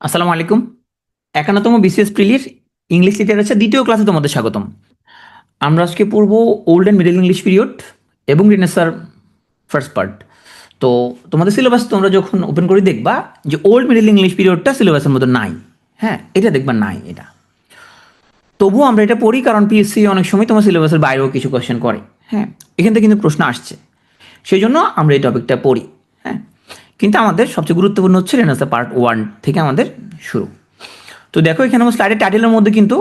আসসালামু আলাইকুম। ৫১তম BCS প্রিলির English literature দ্বিতীয় ক্লাসে তোমাদের স্বাগতম। আমরা আজকে পড়ব old and middle English period এবং রেনেসাঁর ফার্স্ট পার্ট। তো তোমাদের সিলেবাস তোমরা যখন ওপেন করে দেখবা যে ওল্ড মিডল ইংলিশ পিরিয়ডটা সিলেবাসের মধ্যে নাই। হ্যাঁ, এটা দেখবা নাই এটা। তবুও আমরা এটা পড়ি কারণ পিএসসি অনেক সময় তোমার সিলেবাসের বাইরেও কিছু কোয়েশ্চেন করে। হ্যাঁ, এখান থেকে কিন্তু প্রশ্ন আসছে, সেই জন্য আমরা এই টপিকটা পড়ি। হ্যাঁ, কিন্তু আমাদের সবচেয়ে গুরুত্বপূর্ণ হচ্ছে রেনেসাঁ পার্ট 1 থেকে আমাদের শুরু। তো দেখো এখানে আমার স্লাইডের টাইটেলের মধ্যে কিন্তু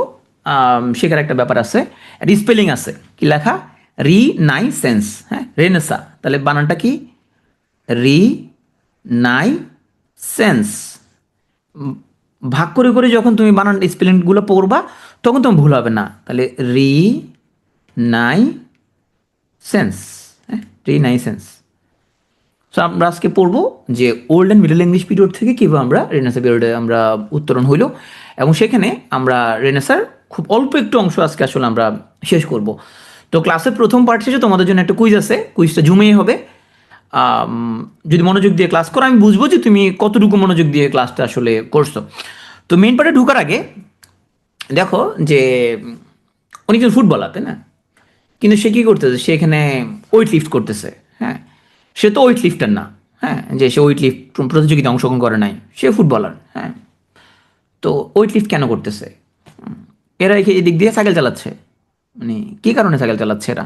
শেখার একটা ব্যাপার আছে, একটা স্পেলিং আছে। কি লেখা? রি নাই সেন্স। হ্যাঁ, রেনেসা, তাহলে বানানটা কি? রি নাই সেন্স। ভাগ করে করে যখন তুমি বানান স্পেলিংগুলো পড়বা তখন তোমার ভুল হবে না। তাহলে রি নাই সেন্স। হ্যাঁ, রি নাই সেন্স। সো আমরা আজকে পড়বো যে old and middle English period থেকে কীভাবে আমরা রেনেসাঁ পিরিয়ডে আমরা উত্তরণ হইল, এবং সেখানে আমরা রেনেসাঁর খুব অল্প একটু অংশ আজকে আসলে আমরা শেষ করব। তো ক্লাসের প্রথম পার্ট শেষে তোমাদের জন্য একটা কুইজ আছে, কুইজটা জুমেই হবে। যদি মনোযোগ দিয়ে ক্লাস করো আমি বুঝবো যে তুমি কতটুকু মনোযোগ দিয়ে ক্লাসটা আসলে করছো। তো মেইন পার্টে ঢুকার আগে দেখো যে উনি একজন ফুটবলার, তাই না? কিন্তু সে কী করতেছে? সে এখানে ওয়েট লিফট করতেছে। হ্যাঁ, সে তো ওয়েট লিফটার না। হ্যাঁ, যে সে ওয়েট লিফট প্রতিযোগিতায় অংশগ্রহণ করে নাই, সে ফুটবলার। হ্যাঁ, তো ওয়েট লিফট কেন করতেছে? এরা এদিক দিয়ে সাইকেল চালাচ্ছে, মানে কী কারণে সাইকেল চালাচ্ছে এরা?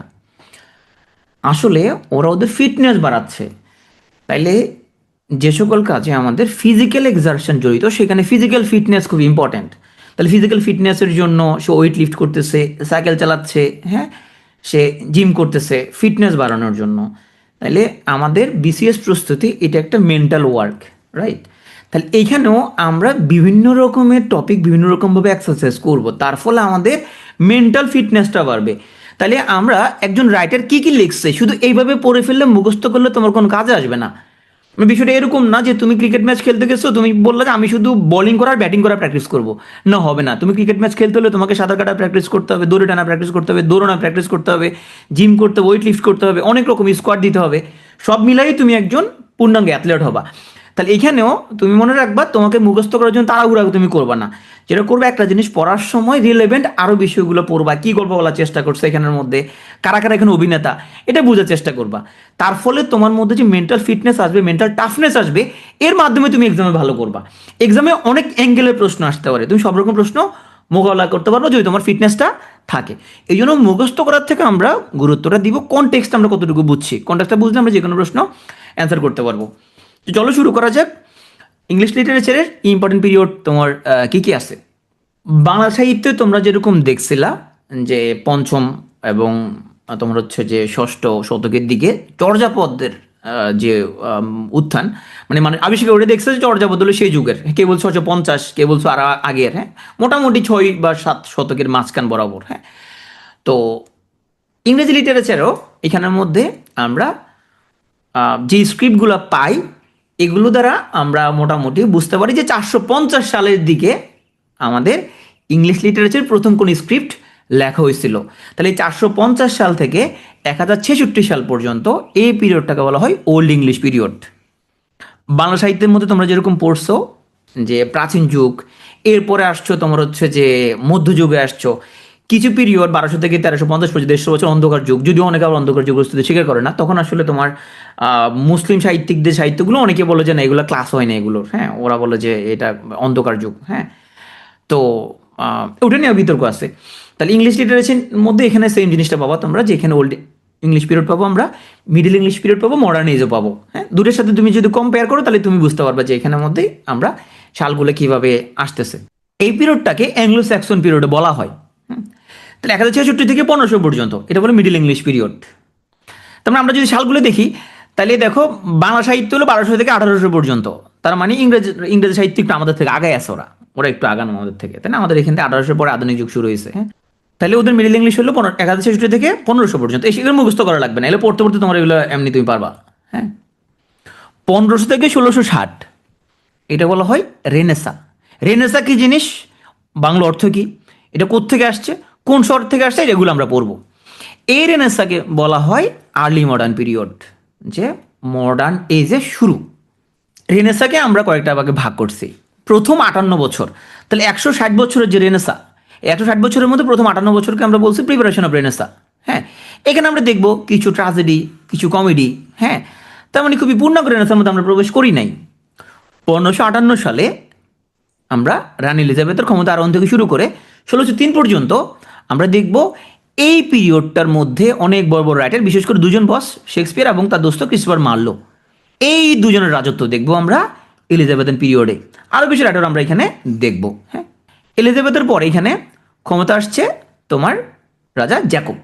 আসলে ওরা ওদের ফিটনেস বাড়াচ্ছে। তাইলে যে সকল কাজে আমাদের ফিজিক্যাল এক্সারশন জড়িত সেখানে ফিজিক্যাল ফিটনেস খুব ইম্পর্ট্যান্ট। তাহলে ফিজিক্যাল ফিটনেসের জন্য সে ওয়েট লিফট করতেছে, সাইকেল চালাচ্ছে। হ্যাঁ, সে জিম করতেছে ফিটনেস বাড়ানোর জন্য। তাহলে আমাদের বিসিএস প্রস্তুতি এটা একটা মেন্টাল ওয়ার্ক, রাইট? তাহলে এইখানেও আমরা বিভিন্ন রকমের টপিক বিভিন্ন রকমভাবে এক্সারসাইজ করব, তার ফলে আমাদের মেন্টাল ফিটনেসটা বাড়বে। তাহলে আমরা একজন রাইটার কী কী লিখছে শুধু এইভাবে পড়ে ফেললে মুখস্থ করলে তোমার কোনো কাজে আসবে না। বিষয়টা এরকম না যে তুমি ক্রিকেট ম্যাচ খেলতে গেছো, তুমি বললে যে আমি শুধু বোলিং করার ব্যাটিং করার প্র্যাকটিস করবো। না, হবে না। তুমি ক্রিকেট ম্যাচ খেলতে হলে তোমাকে সাঁতার কাটা প্র্যাকটিস করতে হবে, দৌড়ে টানা প্র্যাকটিস করতে হবে, দৌড়ানো প্র্যাকটিস করতে হবে, জিম করতে হবে, ওয়েট লিফট করতে হবে, অনেক রকম স্কোয়াড দিতে হবে। সব মিলাই তুমি একজন পূর্ণাঙ্গ অ্যাথলেট হবা। তাহলে এখানেও তুমি মনে রাখবা তোমাকে মুখস্থ করার জন্য তাড়াহুড়া তুমি করবা না। যেটা করবে, একটা জিনিস পড়ার সময় রিলেভেন্ট আরও বিষয়গুলো পড়বা, কী গল্প বলার চেষ্টা করছে এখানের মধ্যে, কারা কারা এখানে অভিনেতা, এটা বোঝার চেষ্টা করবা। তার ফলে তোমার মধ্যে যে মেন্টাল ফিটনেস আসবে, মেন্টাল টাফনেস আসবে, এর মাধ্যমে তুমি এক্সামে ভালো করবা। এক্সামে অনেক অ্যাঙ্গেলের প্রশ্ন আসতে পারে, তুমি সব রকম প্রশ্ন মোকাবেলা করতে পারবো যদি তোমার ফিটনেসটা থাকে। এই জন্য মুখস্থ করার থেকে আমরা গুরুত্বটা দিব কনটেক্সট, আমরা কতটুকু বুঝছি। কনটেক্সটটা বুঝলে আমরা যে কোনো প্রশ্ন অ্যান্সার করতে পারবো। তো চলো শুরু করা যাক। ইংলিশ লিটারেচারের ইম্পর্টেন্ট পিরিয়ড তোমার কী কী আছে? বাংলা সাহিত্যে তোমরা যেরকম দেখছিলা যে পঞ্চম এবং তোমার হচ্ছে যে ষষ্ঠ শতকের দিকে চর্যাপদের যে উত্থান, মানে মানে আবিষ্কার করে দেখছে যে চর্যাপদ হলো সেই যুগের, কে বলছে 650, কে বলছো আর আগের। হ্যাঁ, মোটামুটি 6 বা 7 শতকের মাঝখান বরাবর। হ্যাঁ, তো ইংরেজি লিটারেচারও এখানের মধ্যে আমরা যে স্ক্রিপ্টগুলো পাই এগুলো দ্বারা আমরা মোটামুটি বুঝতে পারি যে 450 সালের দিকে আমাদের ইংলিশ লিটারেচার প্রথম কোন স্ক্রিপ্ট লেখা হয়েছিল। তাহলে এই 450 সাল থেকে 1066 সাল পর্যন্ত এই পিরিয়ডটাকে বলা হয় ওল্ড ইংলিশ পিরিয়ড। বাংলা সাহিত্যের মধ্যে তোমরা যেরকম পড়ছো যে প্রাচীন যুগ, এরপরে আসছো তোমার হচ্ছে যে মধ্যযুগে আসছো, কিছু পিরিয়ড 1200 থেকে 1350 পর্যন্ত 150 বছর অন্ধকার যুগ, যদিও অনেকে আবার অন্ধকার যুগ অস্তিত্ব স্বীকার করে না। তখন আসলে তোমার মুসলিম সাহিত্যিকদের সাহিত্যগুলো অনেকে বলে যে না এগুলো ক্লাস হয় না এগুলোর। হ্যাঁ, ওরা বলে যে এটা অন্ধকার যুগ। হ্যাঁ, তো ওটা নিয়ে বিতর্ক আছে। তাহলে ইংলিশ লিটারেচারের মধ্যে এখানে সেম জিনিসটা পাবা তোমরা, যে এখানে ওল্ড ইংলিশ পিরিয়ড পাবো আমরা, মিডিল ইংলিশ পিরিয়ড পাবো, মডার্ন এজও পাবো। হ্যাঁ, দুটোর সাথে তুমি যদি কম্পেয়ার করো তাহলে তুমি বুঝতে পারবা যে এখানের মধ্যেই আমরা সালগুলো কিভাবে আসতেছে। এই পিরিয়ডটাকে অ্যাংলো স্যাক্সন পিরিয়ড বলা হয়। তাহলে 1066 থেকে 1500 পর্যন্ত এটা বলে মিডিল ইংলিশ পিরিয়ড। তারপরে আমরা যদি সালগুলো দেখি তাহলে দেখো বাংলা সাহিত্য হলো 1200 থেকে 1800 পর্যন্ত। তার মানে ইংরেজি সাহিত্য একটু আমাদের থেকে আগায় আছে, ওরা ওরা একটু আগানো আমাদের থেকে, তাই না? আমাদের এখান থেকে 1800 পরে আধুনিক যুগ শুরু হয়েছে। হ্যাঁ, তাহলে ওদের মিডিল ইংলিশ হলো 1066 থেকে 1500 পর্যন্ত। এগুলো মুখস্থ করা লাগবে না, এগুলো পড়তে পড়তে তোমার এগুলো এমনি তুমি পারবা। হ্যাঁ, 1500 থেকে 1660 এটা বলা হয় রেনেসা। রেনেসা কি জিনিস, বাংলা অর্থ কি, এটা কোত্থেকে আসছে, কোন শহর থেকে আসছে, এগুলো আমরা পড়বো। এই রেনেসাকে বলা হয় আর্লি মডার্ন পিরিয়ড, যে মডার্ন এজের শুরু। রেনেসাকে আমরা কয়েকটা ভাগে ভাগ করছি। প্রথম 58 বছর। তাহলে 160 বছরের যে রেনেসা, 160 বছরের মধ্যে প্রথম 58 বছরকে আমরা বলছি প্রিপারেশন অফ রেনেসা। হ্যাঁ, এখানে আমরা দেখব কিছু ট্রাজেডি, কিছু কমেডি। হ্যাঁ, তার মানে খুবই পূর্ণাঙ্গ রেনেসার মধ্যে আমরা প্রবেশ করি নাই। 1558 সালে আমরা রানী এলিজাবেথের ক্ষমতা আরোহণ থেকে শুরু করে 1603 পর্যন্ত আমরা দেখব এই পিরিয়ডটার মধ্যে অনেক বড় বড় রাইটার, বিশেষ করে দুজন বস, শেক্সপিয়ার এবং তার দোস্ত ক্রিস্টোফার মার্লো, এই দুজনের রাজত্ব দেখব আমরা এলিজাবেথের পিরিয়ডে। আরও বেশি রাইটার আমরা এখানে দেখব। হ্যাঁ, এলিজাবেথের পরে এখানে ক্ষমতা আসছে তোমার রাজা জ্যাকব।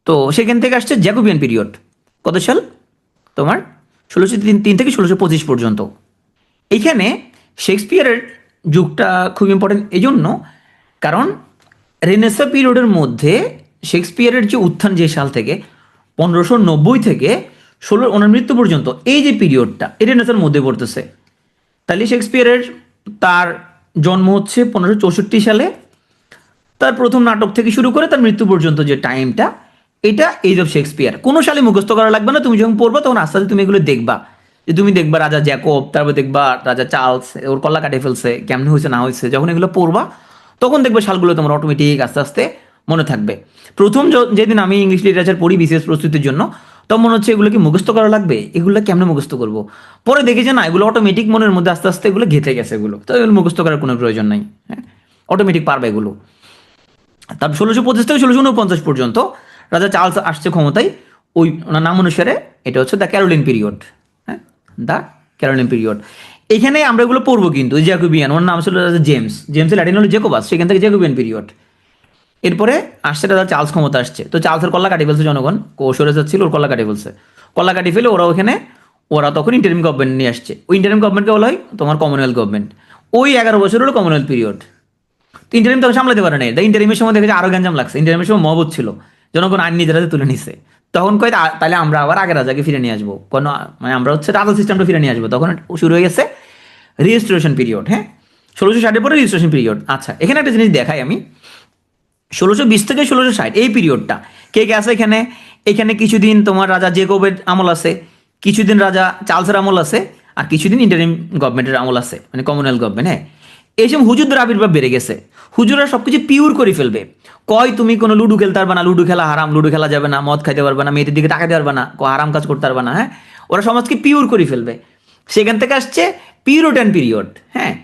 তো সেখান থেকে আসছে জ্যাকোবিয়ান পিরিয়ড। কত সাল? তোমার 1603 থেকে 1625 পর্যন্ত। এইখানে শেক্সপিয়ারের যুগটা খুব ইম্পর্টেন্ট এই জন্য, কারণ রেনেসা পিরিয়ডের মধ্যে শেক্সপিয়ারের যে উত্থান, যে সাল থেকে 1590 থেকে ওনার মৃত্যু পর্যন্ত, এই যে পিরিয়ডটা এই রেনেসার মধ্যে পড়তেছে। তাহলে শেক্সপিয়ারের তার জন্ম হচ্ছে 1564 সালে, তার প্রথম নাটক থেকে শুরু করে তার মৃত্যু পর্যন্ত যে টাইমটা, এটা এজ অফ শেক্সপিয়ার। কোনো সালে মুখস্থ করা লাগবে না, তুমি যখন পড়বা তখন আস্তে আস্তে তুমি এগুলো দেখবা, যে তুমি দেখবা রাজা জ্যাকব, তারপর দেখবা রাজা চার্লস, ওর কল্লা কাটে ফেলছে, কেমন হয়েছে না হয়েছে, যখন এগুলো পড়বা তখন দেখবে সালগুলো তোমার অটোমেটিক আস্তে আস্তে মনে থাকবে। প্রথম যেদিন আমি ইংলিশ লিটারেচার পড়ি বিসিএস প্রস্তুতির জন্য, তখন মনে হচ্ছে এগুলো কি মুখস্থ করা লাগবে, এগুলো কেমনে মুখস্থ করবো। পরে দেখি যে না, এগুলো অটোমেটিক মনের মধ্যে আস্তে আস্তে এগুলো গেঁথে গেছে, এগুলো তো এগুলো মুখস্থ করার কোনো প্রয়োজন নাই। হ্যাঁ, অটোমেটিক পারবে এগুলো। তারপর 1625 থেকে 1649 পর্যন্ত রাজা চার্লস আসছে ক্ষমতায়, ওই ওনার নাম অনুসারে এটা হচ্ছে দ্য ক্যারোলিন পিরিয়ড। হ্যাঁ, দ্য ক্যারোলিন পিরিয়ড। এখানে আমরা এগুলো পড়বো কিন্তু জ্যাকোবিয়ান, ওর নাম ছিল রাজা জেমস, জেমসের ল্যাটিন হলো জেকোবাস, সেখান থেকে জ্যাকোবিয়ান পিরিয়ড। এরপরে আসছে রাজা চার্লস ক্ষমতা আসছে, তো চার্লসের কল্লা কাটি ফেলছে জনগণ, কৌশলে যাচ্ছিল ওর কল্লা কাটি ফেলছে, কল্লা কাটি ফেলে ওরা ওখানে ওরা তখন ইন্টারিম গভর্নমেন্ট নিয়ে আসছে। ওই ইন্টারিম গভর্নমেন্টকে বলা হয় তোমার কমনওয়েলথ গভর্নমেন্ট। ওই 11 বছর হলো কমনওয়েলথ পিরিয়ড। তো ইন্টারিম তখন সামলাতে পারে নাই, ইন্টারিমের সময় দেখেছে আরো গ্যাঞ্জাম লাগছে, ইন্টারিমের সময় মহবত ছিল, জনগণ আইন নিজের হাতে তুলে নিচ্ছে। তখন কয় তাহলে আমরা আবার আগের রাজাকে ফিরে নিয়ে আসবো, কোনো মানে আমরা হচ্ছে রাজা সিস্টেমটা ফিরে নিয়ে আসবো। তখন শুরু হয়ে গেছে রেজিস্ট্রেশন পিরিয়ড। হ্যাঁ, 1660 পরে রেজিস্ট্রেশন পিরিয়ড। আচ্ছা, এখানে একটা জিনিস দেখাই আমি, 1620 থেকে 1660 এই পিরিয়ডটা কে কে আছে এখানে? এখানে কিছুদিন তোমার রাজা জেকবের আমল আছে, কিছুদিন রাজা চার্লসের আমল আছে, আর কিছুদিন ইন্টারিম গভর্নমেন্টের আমল আছে, মানে কমনওয়েলথ গভর্নমেন্ট। হ্যাঁ, এই সময় হুজুরদের আবির্ভাব বেড়ে গেছে, হুজুররা সবকিছু পিওর করে ফেলবে। কয় তুমি কোনো লুডু খেলতে পারবে না, লুডু খেলা হারাম, লুডু খেলা যাবে না, মদ খাইতে পারবে না, মেয়েদের দিকে তাকাতে পারবে না, হারাম কাজ করতে পারবে না। হ্যাঁ, ওরা সমাজকে পিওর করে ফেলবে। সেখান থেকে আসছে পিউরিটান পিরিয়ড। হ্যাঁ,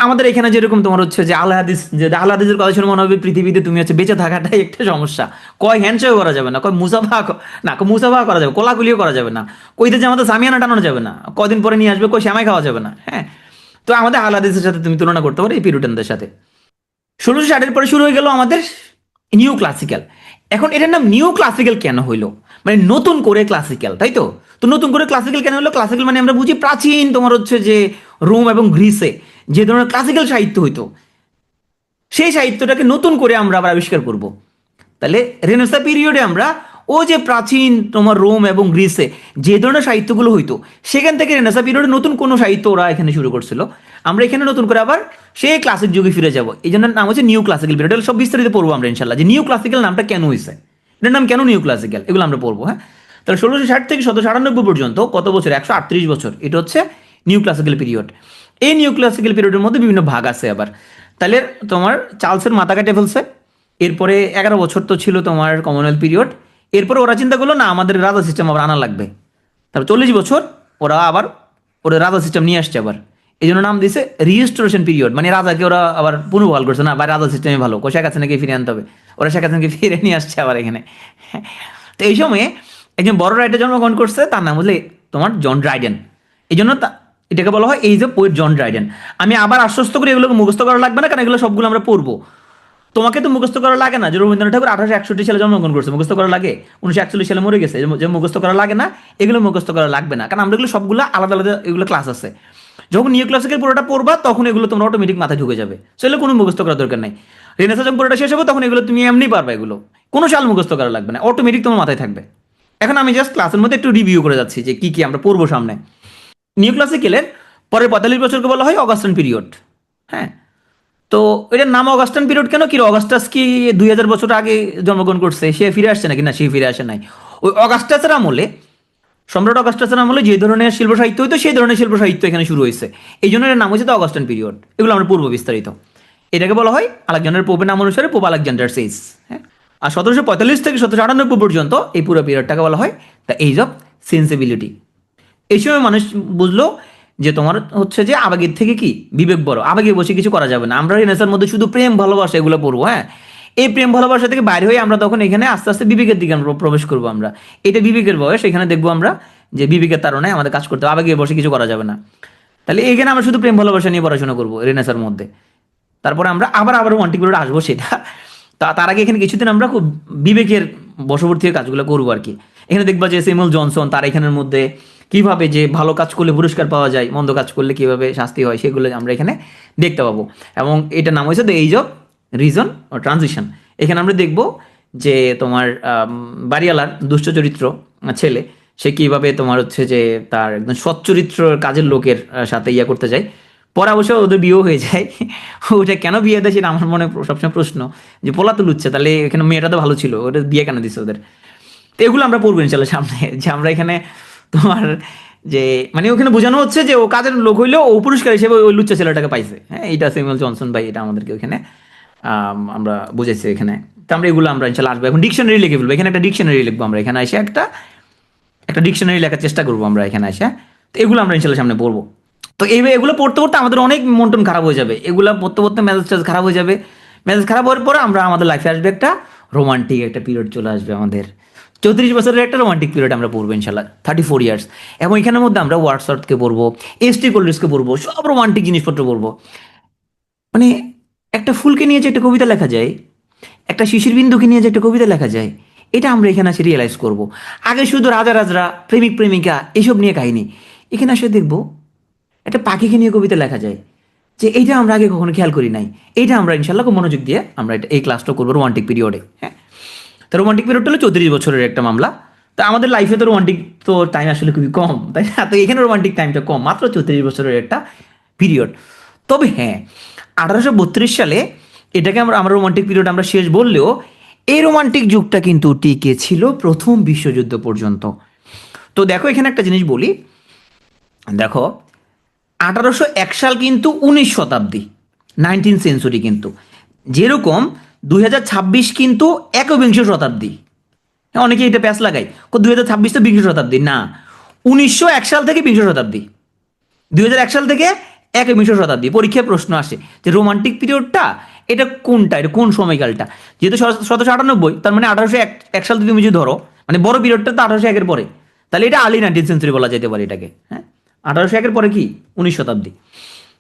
আমাদের এখানে যেরকম তোমার হচ্ছে যে আল হাদিস, যে আল হাদিসের কথা শুনে মনে হবে পৃথিবীতে তুমি হচ্ছে বেঁচে থাকাটাই একটা সমস্যা। কয় হ্যান্ডশেক করা যাবে না, কয় মুসাফা না, মুসাফা করা যাবে, কোলাকুলিও করা যাবে না, কইতে যে আমাদের সামিয়ানা টানানো যাবে না, কদিন পরে নিয়ে আসবে, কই শ্যামাই খাওয়া যাবে না। হ্যাঁ, তো আমাদের আল হাদিসের সাথে তুমি তুলনা করতে পারো এই পিউরিটানদের সাথে। 1660 পরে শুরু হয়ে গেল আমাদের নিউ ক্লাসিক্যাল। এখন এটার নাম নিউ ক্লাসিক্যাল কেন হইলো? মানে নতুন করে ক্লাসিক্যাল, তাই তো। তো নতুন করে ক্লাসিক্যাল কেন হলো? ক্লাসিক্যাল মানে আমরা বুঝি প্রাচীন তোমার হচ্ছে যে রোম এবং গ্রিসে যে ধরনের ক্লাসিক্যাল সাহিত্য হইতো, সেই সাহিত্যটাকে নতুন করে আমরা আবার আবিষ্কার করব। তাহলে রেনেসা পিরিয়ডে আমরা ও যে প্রাচীন তোমার রোম এবং গ্রিসে যে ধরনের সাহিত্যগুলো হইতো, সেখান থেকে রেনেসা পিরিয়ডে নতুন কোনো সাহিত্য ওরা এখানে শুরু করছিল, আমরা এখানে নতুন করে আবার সেই ক্লাসিক যুগে ফিরে যাব। এই জন্য নাম হচ্ছে নিউ ক্লাসিক্যাল পিরিয়ড। সব বিস্তারিত পড়বো আমরা ইনশাল্লাহ, যে নিউ ক্লাসিক্যাল নামটা কেন হয়েছে, এটার নাম কেন নিউ ক্লাসিক্যাল, এগুলো আমরা পড়বো। হ্যাঁ, তাহলে 1660 থেকে 1798 পর্যন্ত কত বছর? 138 বছর। এটা হচ্ছে নিউ ক্লাসিক্যাল পিরিয়ড। এই নিউ ক্লাসিক্যাল পিরিয়ডের মধ্যে বিভিন্ন ভাগ আছে আবার। তাহলে তোমার চার্লসের মাথা কাটে ফেলছে, এরপরে 11 বছর তো ছিল তোমার কমনওয়েলথ পিরিয়ড। এরপরে ওরা চিন্তা করলো না আমাদের রাজা সিস্টেম আবার আনা লাগবে। তারপর 40 বছর ওরা আবার ওরা রাজা সিস্টেম নিয়ে আসছে আবার, এই জন্য নাম দিয়েছে রিস্টোরেশন পিরিয়ড। মানে রাজাকে ওরা আবার পুনর্বহাল করছে, না বা রাজা সিস্টেমে ভালো, শেখ হাসিনাকে ফিরে আনতে হবে, ওরা শেখ হাসিনাকে ফিরে নিয়ে আসছে আবার এখানে। তো এই সময়ে একজন বড় রাইটার জন্মগ্রহণ করছে, তার নাম হচ্ছে তোমার জন ড্রাইডেন। এই জন্য এটাকে বলা হয় এই যে পোয়েট জন ড্রাইডেন। আমি আবার আশ্বস্ত করি এগুলোকে মুখস্থ করা লাগবে না, কারণ এগুলো সবগুলো আমরা পড়বো। তোমাকে তো মুখস্থ করা লাগে না যে রবীন্দ্রনাথ ঠাকুর 1861 সালে জন্মগ্রহণ করছে, মুখস্থ করা লাগে। 1941 সালে মরে গেছে, যে মুখস্থ করা লাগে না, এগুলো মুখস্থ করা লাগবে না, কারণ আমরা এগুলো সবগুলো আলাদা আলাদা এগুলো ক্লাস আছে। যখন নিউ ক্লাসিক্যাল পুরোটা পড়বা তখন এগুলো তোমরা অটোমেটিক মাথায় ঢুকে যাবে, সেগুলো কোনো মুখস্থ করার দরকার নাই। রেনেসাঁ যখন পুরোটা শেষ হবে তখন এগুলো তুমি এমনি পারবে, এগুলো কোনো সাল মুখস্থ করা লাগবে না, অটোমেটিক তোমার মাথায় থাকবে। এখন আমি জাস্ট ক্লাসের মধ্যে একটু রিভিউ করে যাচ্ছি যে কি কি আমরা পড়বো সামনে। নিউ ক্লাসিক্যালের পরের 45 বছরকে বলা হয় অগাস্টান পিরিয়ড। হ্যাঁ, তো এটার নাম অগাস্টান পিরিয়ড কেন? কি অগাস্টাস কি 2000 বছর আগে জন্মগ্রহণ করছে, সে ফিরে আসছে নাকি? না, সে ফিরে আসে নাই। ওই অগাস্টাসের আমলে সম্রাট অগাস্টাসের আমলে যে ধরনের শিল্প সাহিত্য হইতো সেই ধরনের শিল্প সাহিত্য এখানে শুরু হয়েছে, এই জন্য এর নাম হচ্ছে দ্য অগাস্টান পিরিয়ড। এগুলো আমরা পূর্ব বিস্তারিত। এটাকে বলা হয় আলেকজান্ডার পোপের নাম অনুসারে পোপ আলেকজান্ডার সেইস। হ্যাঁ, আর 1745 থেকে 1798 পর্যন্ত এই পুরো পিরিয়ডটাকে বলা হয় দ্য এজ অফ সেন্সিবিলিটি। এই সময় মানুষ বুঝলো যে তোমার হচ্ছে যে আবেগের থেকে কি বিবেক বড়, আবেগে বসে কিছু করা যাবে না। আমরা রেনেসার মধ্যে শুধু প্রেম ভালোবাসা এগুলো পড়বো। হ্যাঁ, এই প্রেম ভালোবাসা থেকে বাইরে হয়ে আমরা তখন এখানে আস্তে আস্তে বিবেকের দিকে আমরা প্রবেশ করবো। আমরা এটা বিবেকের বয়স, এখানে দেখবো আমরা যে বিবেকের তাড়নায় আমাদের কাজ করতে হবে, আবেগে বসে কিছু করা যাবে না। তাহলে এখানে আমরা শুধু প্রেম ভালোবাসা নিয়ে পড়াশোনা করবো রেনেসার মধ্যে। তারপরে আমরা আবার রোমান্টিক পিরিয়ড আসবো, সেটা তার আগে এখানে কিছুদিন আমরা খুব বিবেকের বশবর্তী হয়ে কাজগুলো করবো আর কি। এখানে দেখবা যে স্যামুয়েল জনসন তার এখানের মধ্যে কিভাবে যে ভালো কাজ করলে পুরস্কার পাওয়া যায়, মন্দ কাজ করলে কিভাবে শাস্তি হয়, সেগুলো আমরা এখানে দেখতে পাবো। এবং এটার নাম হয়েছে দ্য এজ অফ রিজন ও ট্রানজিশন। এখানে আমরা দেখব যে তোমার বাড়িওয়ালার দুষ্ট চরিত্র ছেলে, সে কিভাবে তোমার হচ্ছে যে তার একদম সচ্চরিত্র কাজের লোকের সাথে ইয়া করতে যায়। পরে অবশ্য ওদের বিয়েও হয়ে যায়। ওটা কেন বিয়ে দেয় সেটা আমার মনে সবসময় প্রশ্ন, যে পোলা তো লুচ্ছে, তাহলে এখানে মেয়েটা তো ভালো ছিল, ওটা বিয়ে কেন দিচ্ছে ওদের। তো এগুলো আমরা পড়বো ইনশাল্লাহ সামনে, যে আমরা এখানে তোমার যে মানে ওখানে বোঝানো হচ্ছে যে ও কাজের লোক হইলেও ও পুরস্কার হিসেবে ওই লুচ্চা ছেলেটাকে পাইছে। হ্যাঁ, এটা স্যামুয়েল জনসন ভাই এটা আমাদেরকে ওখানে আমরা বুঝাইছি এখানে। তো আমরা এগুলো আমরা ইনশাল্লাহ আসবো। এখন ডিকশনারি লিখে ফেলবো, এখানে একটা ডিকশনারি লিখবো আমরা, এখানে এসে একটা ডিকশনারি লেখার চেষ্টা করবো আমরা এখানে এসে। তো এগুলো আমরা ইনশাল্লাহ সামনে পড়বো। তো এগুলো পড়তে পড়তে আমাদের অনেক মন টন খারাপ হয়ে যাবে, এগুলো পড়তে পড়তে মেজাজ খারাপ হয়ে যাবে। মেজাজ খারাপ হওয়ার পরে আমরা আমাদের লাইফে আসবে একটা রোমান্টিক একটা পিরিয়ড চলে আসবে আমাদের। 34 বছরের একটা রোমান্টিক পিরিয়ড আমরা পড়বো ইনশাল্লাহ, 34 ইয়ার্স। এবং এখানের মধ্যে আমরা ওয়ার্ডসওয়ার্থকে পড়বো, এস.টি. কোলরিজকে পড়বো, সব রোমান্টিক জিনিসপত্র পড়বো। মানে একটা ফুলকে নিয়ে যে একটা কবিতা লেখা যায়, একটা শিশির বিন্দুকে নিয়ে যে একটা কবিতা লেখা যায়, এটা আমরা এখানে এসে রিয়েলাইজ করবো। আগে শুধু রাজা রাজরা, প্রেমিক প্রেমিকা এসব নিয়ে কাহিনী, এখানে এসে দেখবো একটা পাখিকে নিয়ে কবিতা লেখা যায়, যে এইটা আমরা আগে কখনো খেয়াল করি নাই। এইটা আমরা ইনশাল্লাহ খুব মনোযোগ দিয়ে আমরা এই ক্লাসটা করবো রোমান্টিক পিরিয়ডে। হ্যাঁ, তো রোমান্টিক পিরিয়ডটা হলো 34 বছরের একটা মামলা। তা আমাদের লাইফে তো রোমান্টিক তো টাইম আসলে খুবই কম, তাই না? তো এখানে রোমান্টিক টাইমটা কম, মাত্র 34 বছরের একটা পিরিয়ড। তবে হ্যাঁ, 1832 সালে এটাকে আমরা রোমান্টিক পিরিয়ড আমরা শেষ বললেও এই রোমান্টিক যুগটা কিন্তু টিকে ছিল প্রথম বিশ্বযুদ্ধ পর্যন্ত। তো দেখো এখানে একটা জিনিস বলি, দেখো 1801 সাল কিন্তু 19 শতাব্দী, 19 সেঞ্চুরি, কিন্তু যেরকম 2026 কিন্তু একবিংশ শতাব্দী। হ্যাঁ, অনেকে এটা প্যাচ লাগায়, 2026 তো বিংশ শতাব্দী না, 1901 সাল থেকে বিংশ শতাব্দী, 2001 সাল থেকে একবিংশ শতাব্দী। পরীক্ষায় প্রশ্ন আসে যে রোমান্টিক পিরিয়ডটা এটা কোনটা, এটা কোন সময়কালটা। যেহেতু 1798, তার মানে 1801 সাল তুমি যদি ধরো, মানে বড় পিরিয়ডটা তো 1801-এর পরে, তাহলে এটা আর্লি 19 সেঞ্চুরি বলা যেতে পারে এটাকে। হ্যাঁ, 1801-এর পরে কি 19 শতাব্দী,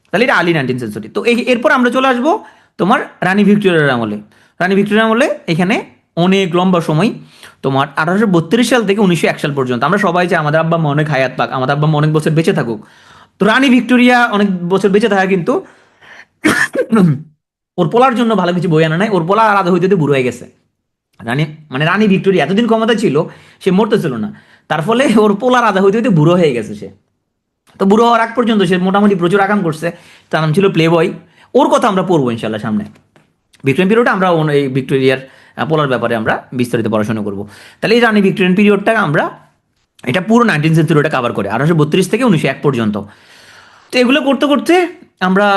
তাহলে এটা আর্লি 19 সেঞ্চুরি। তো এরপর আমরা চলে আসবো তোমার রানী ভিক্টোরিয়ার আমলে। রানী ভিক্টোরিয়ার আমলে এখানে অনেক লম্বা সময়, তোমার 1832 সাল থেকে 1901 সাল পর্যন্ত। আমরা সবাই চাই আমাদের আব্বা মা অনেক হায়াত পাক, আমাদের আব্বা মা অনেক বছর বেঁচে থাকুক। তো রানী ভিক্টোরিয়া অনেক বছর বেঁচে থাকা কিন্তু ওর পোলার জন্য ভালো কিছু বই আনা নাই, ওর পোলা আলাদা হইতে বুড়ো হয়ে গেছে। রানী ভিক্টোরিয়া এতদিন ক্ষমতা ছিল, সে মরতেছিল না, তার ফলে ওর পোলার আলাদা হইতে বুড়ো হয়ে গেছে সে। তো বুড়ো হওয়ার আগ পর্যন্ত সে মোটামুটি প্রচুর আকাম করছে, তার নাম ছিল প্লে বয়। ওর কথা আমরা পড়বো ইনশাল্লাহ সামনে। ভিক্টোরিয়ান পিরিয়ডে আমরা এই ভিক্টোরিয়ার পোলার ব্যাপারে আমরা বিস্তারিত পড়াশোনা করবো। তাহলে এই রানী ভিক্টোরিয়ান পিরিয়ডটা আমরা এটা পুরো 19 সেঞ্চুরিটা কভার করে, 1832 থেকে 1901 পর্যন্ত। তো এগুলো করতে করতে আমরা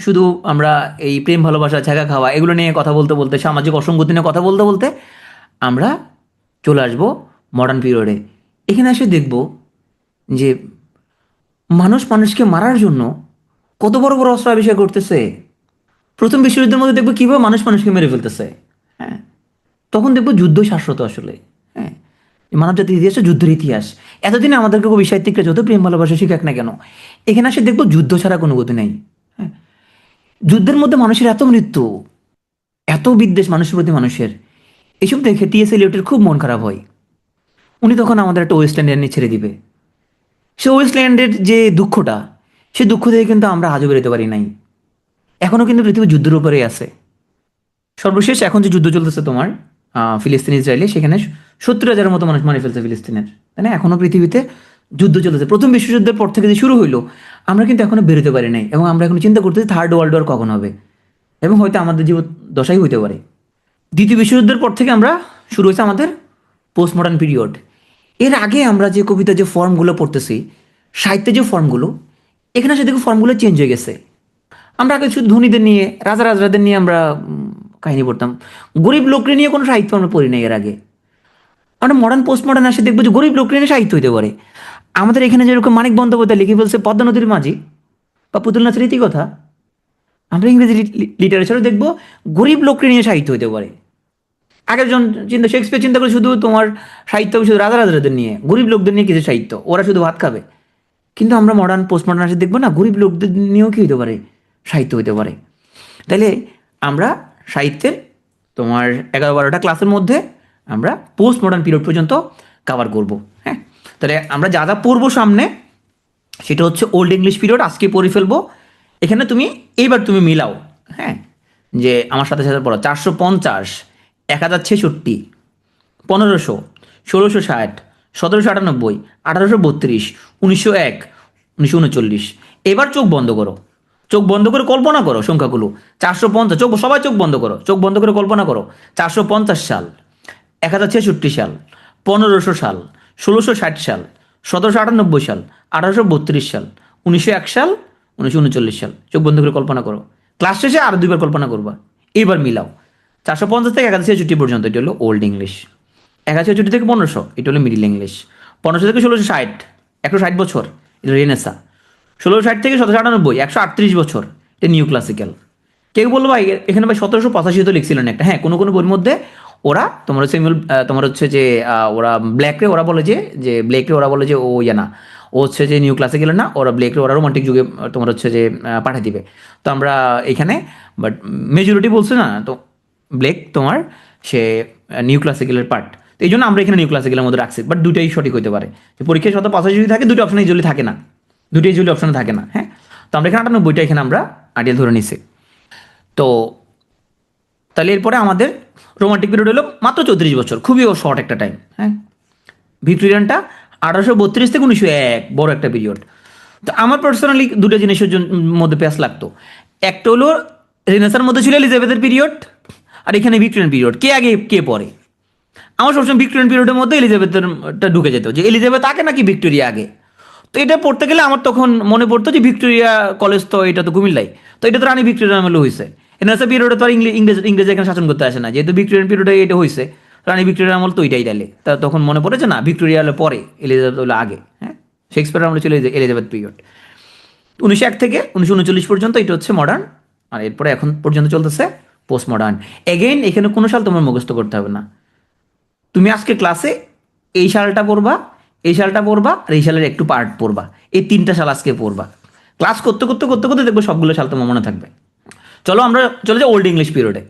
শুধু আমরা এই প্রেম ভালোবাসা ছেঁকা খাওয়া এগুলো নিয়ে কথা বলতে বলতে, সামাজিক অসঙ্গতি নিয়ে কথা বলতে বলতে আমরা চলে আসবো মডার্ন পিরিয়ডে। এখানে এসে দেখব যে মানুষ মানুষকে মারার জন্য কত বড় বড় অস্ত্র আবিষ্কার করতেছে। প্রথম বিশ্বযুদ্ধের মধ্যে দেখবো কীভাবে মানুষ মানুষকে মেরে ফেলতেছে। হ্যাঁ, তখন দেখবো যুদ্ধ শাশ্বত আসলে। হ্যাঁ, মানব জাতির ইতিহাসে যুদ্ধের ইতিহাস। এতদিনে আমাদেরকে কবি সাহিত্যিকরা যত প্রেম ভালোবাসা শিখাক না কেন, এখানে এসে দেখবো যুদ্ধ ছাড়া কোনো গতি নেই। হ্যাঁ, যুদ্ধের মধ্যে মানুষের এত মৃত্যু, এত বিদ্বেষ মানুষের প্রতি মানুষের, এসব দেখে টি.এস. এলিয়টের খুব মন খারাপ হয়। উনি তখন আমাদের একটা ওয়েস্টল্যান্ড নিয়ে ছেড়ে দিবে। সে ওয়েস্টল্যান্ডের যে দুঃখটা, সে দুঃখ থেকে কিন্তু আমরা আজও বেরোতে পারি নাই। এখনও কিন্তু পৃথিবী যুদ্ধের উপরেই আছে। সর্বশেষ এখন যে যুদ্ধ চলতেছে তোমার ফিলিস্তিন ইসরায়েলে, সেখানে 70,000-এর মতো মানুষ মারি ফেলছে ফিলিস্তিনের, তাই না? এখনও পৃথিবীতে যুদ্ধ চলতেছে। প্রথম বিশ্বযুদ্ধের পর থেকে যে শুরু হইলো, আমরা কিন্তু এখনো বেরোতে পারি নাই, এবং আমরা এখন চিন্তা করতেছি থার্ড ওয়ার্ল্ড ওয়ার কখন হবে, এবং হয়তো আমাদের জীবন দশাই হইতে পারে। দ্বিতীয় বিশ্বযুদ্ধের পর থেকে আমরা শুরু হয়েছে আমাদের পোস্ট মডার্ন পিরিয়ড। এর আগে আমরা যে কবিতা যে ফর্মগুলো পড়তেছি, সাহিত্যে যে ফর্মগুলো, এখানে সে দেখো ফর্মগুলো চেঞ্জ হয়ে গেছে। আমরা আগে শুধু ধনীদের নিয়ে, রাজা রাজরাদের নিয়ে আমরা কাহিনী পড়তাম। গরিব লোককে নিয়ে কোনো সাহিত্য আমরা পড়ি নাই এর আগে। আমরা মডার্ন পোস্ট মডার্ন আসে দেখবো যে গরিব লোককে নিয়ে সাহিত্য হইতে পারে। আমাদের এখানে যেরকম মানিক বন্দ্যোপাধ্যায় লিখে ফেলছে পদ্মা নদীর মাঝি বা পুতুল নাচের ইতিকথা, আমরা ইংরেজি লিটারেচারও দেখবো গরিব লোককে নিয়ে সাহিত্য হইতে পারে। আগের জন চিন্তা, শেক্সপিয়ার চিন্তা করে শুধু তোমার সাহিত্য শুধু রাজা রাজাদের নিয়ে, গরিব লোকদের নিয়ে কিছু সাহিত্য, ওরা শুধু ভাত খাবে। কিন্তু আমরা মডার্ন পোস্ট মডার্ন আসে দেখবো না, গরিব লোকদের নিয়েও কি হইতে পারে, সাহিত্য হইতে পারে। তাইলে আমরা সাহিত্যের তোমার 11-12টা ক্লাসের মধ্যে আমরা পোস্ট মডার্ন পিরিয়ড পর্যন্ত কভার করব। হ্যাঁ, তাহলে আমরা যা যা পড়বো সামনে সেটা হচ্ছে ওল্ড ইংলিশ পিরিয়ড আজকে পড়ে ফেলবো। এখানে তুমি এইবার তুমি মিলাও, হ্যাঁ, যে আমার সাথে সাথে পড়ো 450, 1066, 1500, 1660, 1798, 1832, 1901, 1939। এবার চোখ বন্ধ করো, চোখ বন্ধ করে কল্পনা করো সংখ্যাগুলো। 450, চোখ সবাই চোখ বন্ধ করো, চোখ বন্ধ করে কল্পনা করো। 450 সাল, 1066 সাল, 1500 সাল, 1660 সাল, 1798 সাল, 1832 সাল, 1901 সাল, 1939 সাল। চোখ বন্ধ করে কল্পনা করো। ক্লাস শেষে আর দুইবার কল্পনা করবা। এইবার মিলাও 450 থেকে 1066 পর্যন্ত, এটা হলো ওল্ড ইংলিশ। 1066 থেকে 1500, এটা হলো মিডিল ইংলিশ। 1500 থেকে 1660, 160 বছর, এটা রেনেসা। 1660 থেকে 1798, 138 বছর, এটা নিউ ক্লাসিক্যাল। কেউ বলবো ভাই এখানে ভাই 1785 তো লিখছিলেন একটা। হ্যাঁ, কোনো কোনো বইয়ের মধ্যে ওরা তোমার হচ্ছে তোমার হচ্ছে যে ওরা ব্ল্যাকরে ওরা বলে যে ব্ল্যাকরে ওরা বলে যে ও ইয়া না, ও হচ্ছে যে নিউ ক্লাসিক্যাল না, ওরা ব্ল্যাকরে ওরা রোমান্টিক যুগে তোমার হচ্ছে যে পাঠিয়ে দিবে। তো আমরা এখানে বাট মেজরিটি বলছে না, তো ব্ল্যাক তোমার সে নিউ ক্লাসিক্যালের পার্ট। তো এই জন্য আমরা এখানে নিউ ক্লাসিক্যালের মধ্যে রাখছি। বাট দুটাই সঠিক হতে পারে, যে পরীক্ষায় 185 যদি থাকে, দুটো অপশন ইউজুয়ালি থাকে না, দুটোই ইউজুয়ালি অপশনে থাকে না। হ্যাঁ, তো আমরা এখানে 98টা এখানে আমরা আইডিয়াল ধরে নিছি। তো তাহলে এরপরে আমাদের রোমান্টিক পিরিয়ড হলো মাত্র 34 বছর, খুবই শর্ট একটা টাইম। হ্যাঁ, ভিক্টোরিয়ানটা 1832 থেকে 1901, বড় একটা পিরিয়ড। তো আমার পার্সোনালি দুটো জিনিসের মধ্যে প্যাস লাগতো। একটা হলো রেনেসার মধ্যে ছিল এলিজাবেথের পিরিয়ড, আর এখানে ভিক্টোরিয়ান পিরিয়ড। কে আগে কে পরে? আমার সবসময় ভিক্টোরিয়ান পিরিয়ডের মধ্যে এলিজাবেথেরটা ঢুকে যেত, যে এলিজাবেথ আগে নাকি ভিক্টোরিয়া আগে। তো এটা পড়তে গেলে আমার তখন মনে পড়তো যে ভিক্টোরিয়া কলেজ তো এটা তো কুমিল্লায়, তো এটা তো রানী ভিক্টোরিয়া নামে হয়েছে। রেনেসার পিরিয়ডে তো আর ইংরেজ এখানে শাসন করতে আসে না, যেহেতু ভিক্টোরিয়ান পিরিয়ডে এটা হয়েছে, রানী ভিক্টোরিয়ার আমল তো এটাই ডালে। তা তখন মনে পড়েছে না, ভিক্টোরিয়া হলো পরে, এলিজাবেথ হলো আগে। হ্যাঁ, শেক্সপিয়ার আমলে ছিল এলিজাবেথ পিরিয়ড। 1901 থেকে 1939 পর্যন্ত এটা হচ্ছে মডার্ন, আর এরপরে এখন পর্যন্ত চলতেছে পোস্ট মডার্ন। এগেইন এখানে কোনো সাল তোমার মুখস্থ করতে হবে না। তুমি আজকে ক্লাসে এই সালটা পড়বা, এই সালটা পড়বা, আর এই সালের একটু পার্ট পড়বা। এই 3টা সাল আজকে পড়বা। ক্লাস করতে করতে করতে করতে দেখবো সবগুলো সাল তোমার মনে থাকবে। চলো আমরা চলে যাই ওল্ড ইংলিশ পিরিয়ডে।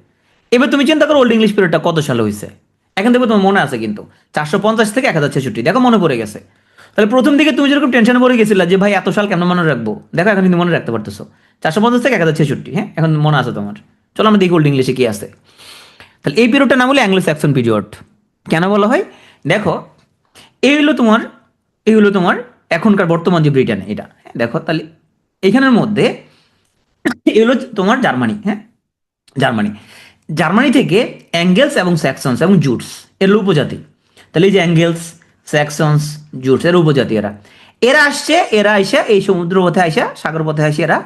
এবার তুমি চিন্তা করো ওল্ড ইংলিশ পিরিয়ডটা কত সালে হয়েছে। এখন দেখবো তোমার মনে আছে কিন্তু 450 থেকে 1066, দেখো মনে পড়ে গেছে। তাহলে প্রথম দিকে তুমি যেরকম টেনশনে পড়ে গেছিলা যে ভাই এত সাল কেন মনে রাখবো, দেখো এখন কিন্তু মনে রাখতে পারতেছো। 450 থেকে 1066, হ্যাঁ, এখন মনে আছে তোমার। চলো আমরা দেখি ওল্ড ইংলিশে কি আছে। তাহলে এই পিরিয়ডটার নাম হলো অ্যাংলো স্যাক্সন পিরিয়ড। কেন বলা হয়? দেখো, এই হলো তোমার এখনকার বর্তমান যে ব্রিটেন, এটা। হ্যাঁ, দেখো তাহলে এখানের মধ্যে এই হলো তোমার জার্মানি। হ্যাঁ, জার্মানি জার্মানি থেকে অ্যাঙ্গেলস এবং স্যাক্সনস এবং জুটস এর উপজাতি। তাহলে এই যে অ্যাঙ্গেলস, স্যাক্সনস, জুটস এর উপজাতি, এরা আসছে, এরা আইসা এই সমুদ্র পথে আইসা, সাগর পথে আসে এরা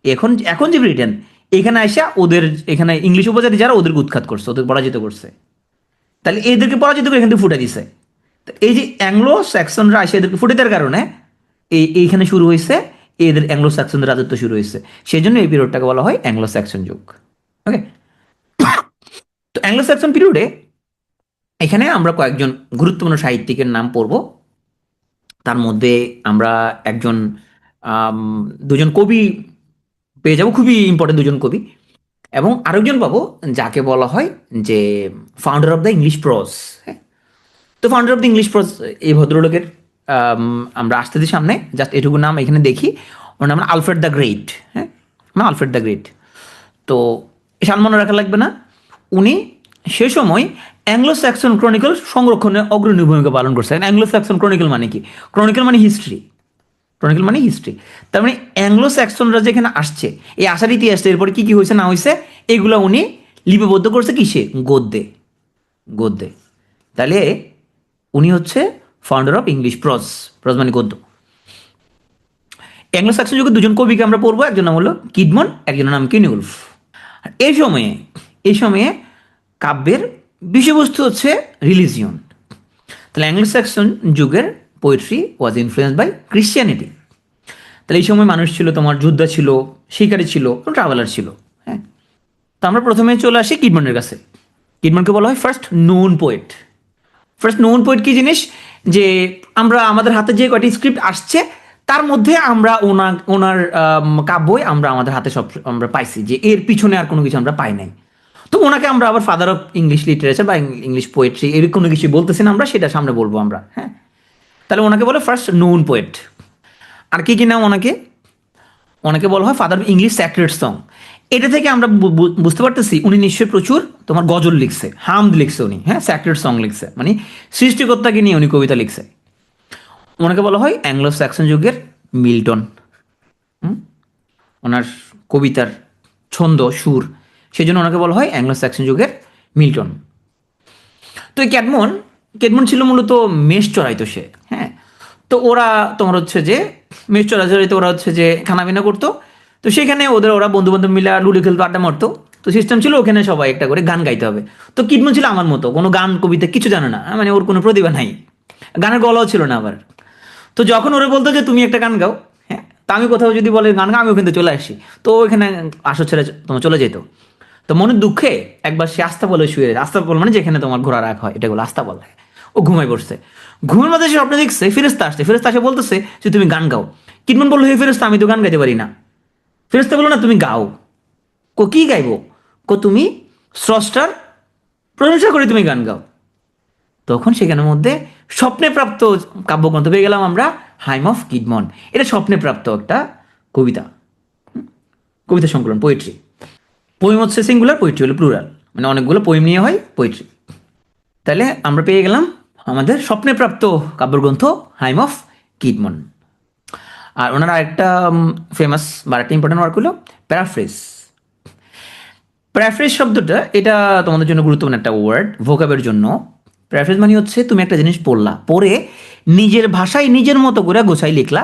এখন এখন যে ব্রিটেন, এখানে আইসা ওদের এখানে ইংলিশ উপজাতি যারা, ওদেরকে উৎখাত করছে, ওদের পরাজিত করছে। তাহলে এদেরকে পরাজিত করে এখান থেকে ফুটে দিছে। এই যে অ্যাংলো স্যাক্সনরা আসে এদেরকে ফুটে দেওয়ার কারণে এইখানে শুরু হয়েছে, এদের অ্যাংলো স্যাক্সনদের রাজত্ব শুরু হয়েছে। সেই জন্য এই পিরিয়ডটাকে বলা হয় অ্যাংলো স্যাক্সন যুগ। ওকে, তো অ্যাংলো স্যাক্সন পিরিয়ডে এখানে আমরা কয়েকজন গুরুত্বপূর্ণ সাহিত্যিকের নাম পড়ব। তার মধ্যে আমরা একজন দুজন কবি পেয়ে যাব, খুবই ইম্পর্টেন্ট দুজন কবি, এবং আরেকজন পাবো যাকে বলা হয় যে ফাউন্ডার অফ দ্য ইংলিশ প্রজ। হ্যাঁ, তো ফাউন্ডার অফ দ্য ইংলিশ প্রজ এই ভদ্রলোকের আমরা আসতেছি সামনে, জাস্ট এটুকু নাম এখানে দেখি। ওর নাম আলফ্রেড দ্য গ্রেট। হ্যাঁ, আলফ্রেড দ্য গ্রেট। তো সাল মনে রাখা লাগবে না। উনি সে সময় অ্যাংলো স্যাক্সন ক্রনিকল সংরক্ষণে অগ্রণী ভূমিকা পালন করছেন। অ্যাংলো স্যাক্সন ক্রনিকল মানে কি? ক্রনিকল মানে হিস্ট্রি, ক্রনিকল মানে হিস্ট্রি। তার মানে অ্যাংলো স্যাক্সনরা যেখানে আসছে, এই আসার ইতিহাসটা এরপরে কি কি হয়েছে না হয়েছে এগুলো উনি লিপিবদ্ধ করছে কিসে? গদ্যে, গদ্যে। তাহলে উনি হচ্ছে ফাউন্ডার অফ ইংলিশ প্রজ, প্রজ মানে গদ্য। অ্যাংলো স্যাক্সন যুগের দুজন কবিকে আমরা পড়বো, একজন নাম হলো কিডমন, একজনের নাম কেনিউলফ। আর এই সময়ে কাব্যের বিষয়বস্তু হচ্ছে রিলিজিয়ন। তাহলে অ্যাংলো স্যাক্সন যুগের poetry was influence by Christianity. তাহলে এই সময় মানুষ ছিল, তোমার যোদ্ধা ছিল, শিকারী ছিল, ট্রাভেলার ছিল। হ্যাঁ, তো আমরা প্রথমে চলে আসি কিডমনের কাছে। কিডমনকে বলা হয় first known poet. First known poet কি জিনিস, যে আমরা আমাদের হাতে যে কয়টি স্ক্রিপ্ট আসছে তার মধ্যে আমরা ওনার কাব্যই আমরা আমাদের হাতে সব আমরা পাইছি, যে এর পিছনে আর কোনো কিছু আমরা পাই নাই। তো ওনাকে আমরা আবার ফাদার অফ ইংলিশ লিটারেচার বা ইংলিশ পোয়েট্রি এর কোনো কিছু বলতেছি না আমরা, সেটা সামনে বলবো আমরা। হ্যাঁ, তাহলে ওনাকে বলে ফার্স্ট নোন পোয়েট। আর কি কি নাম ওনাকে বলা হয় father of English sacred song. এটা থেকে আমরা বুঝতে পারতেছি উনি নিশ্চয়ই প্রচুর তোমার গজল লিখছে, হামদ লিখছে উনি, হ্যাঁ, স্যাক্রেড সং লিখছে, মানে সৃষ্টিকর্তাকে নিয়ে উনি কবিতা লিখছে। ওনাকে বলা হয় অ্যাংলো স্যাক্সন যুগের মিল্টন। ওনার কবিতার ছন্দ সুর, সেই জন্য ওনাকে বলা হয় অ্যাংলো স্যাক্সন যুগের মিল্টন। তো এই কেডমন ছিল মূলত মেষ চড়াইতো সে। হ্যাঁ, তো ওরা তোমার হচ্ছে যে মেষ চড়াইতে ওরা হচ্ছে যে খানাপিনা করতো। তো সেখানে ওরা বন্ধু বান্ধব মিলে লুডো খেলতো, আড্ডা মারতো। তো সিস্টেম ছিল ওখানে সবাই একটা করে গান গাইতে হবে। তো কিডমন ছিল আমার মতো, কোনো গান কবিতা কিছু জানে না, মানে ওর কোনো প্রতিভা নাই, গানের গলাও ছিল না আবার। তো যখন ওরা বলতো যে তুমি একটা গান গাও, হ্যাঁ, তা আমি কোথাও যদি বলে গান গাও, আমি ওখান থেকে চলে আসি। তো ওইখানে আসর ছেড়ে তোমার চলে যেত। তো মনের দুঃখে একবার সে আস্তাবলে শুয়ে, আস্তাবল মানে যেখানে তোমার ঘোড়া রাখা হয়, এটা বলে আস্তাবল। ও ঘুমাই পড়ছে। ঘুমের মধ্যে সে স্বপ্নে দেখছে ফেরেস্তা আসছে, ফেরেস্তা এসে বলতেছে যে তুমি গান গাও। কিডমন বললো, হে ফেরেস্তা, আমি তো গান গাইতে পারি না। ফেরেস্তা বললো, না তুমি গাও। কি গাইবো? তুমি স্রষ্টার প্রশংসা করে তুমি গান গাও। তখন সেখানের মধ্যে স্বপ্নে প্রাপ্ত কাব্যগ্রন্থ পেয়ে গেলাম আমরা, হাইম অফ কিডমন। এটা স্বপ্নে প্রাপ্ত একটা কবিতা, কবিতা সংকলন, পোয়েট্রি। পোয়েম হচ্ছে সিঙ্গুলার, পোয়েট্রি হলো প্লুরাল, মানে অনেকগুলো পোয়েম নিয়ে হয় পোয়েট্রি। তাহলে আমরা পেয়ে গেলাম আমাদের স্বপ্নে প্রাপ্ত কাব্যগ্রন্থ হাইম অফ কিডমন। আর ওনার আরেকটা ফেমাস বা একটা ইম্পর্টেন্ট ওয়ার্ক হলো প্যারাফ্রেজ। প্যারাফ্রেজ শব্দটা এটা তোমাদের জন্য গুরুত্বপূর্ণ একটা ওয়ার্ড ভোকাবের জন্য। প্যারাফ্রেজ মানে হচ্ছে তুমি একটা জিনিস পড়ে নিজের ভাষায় নিজের মতো করে গোছাই লিখলা,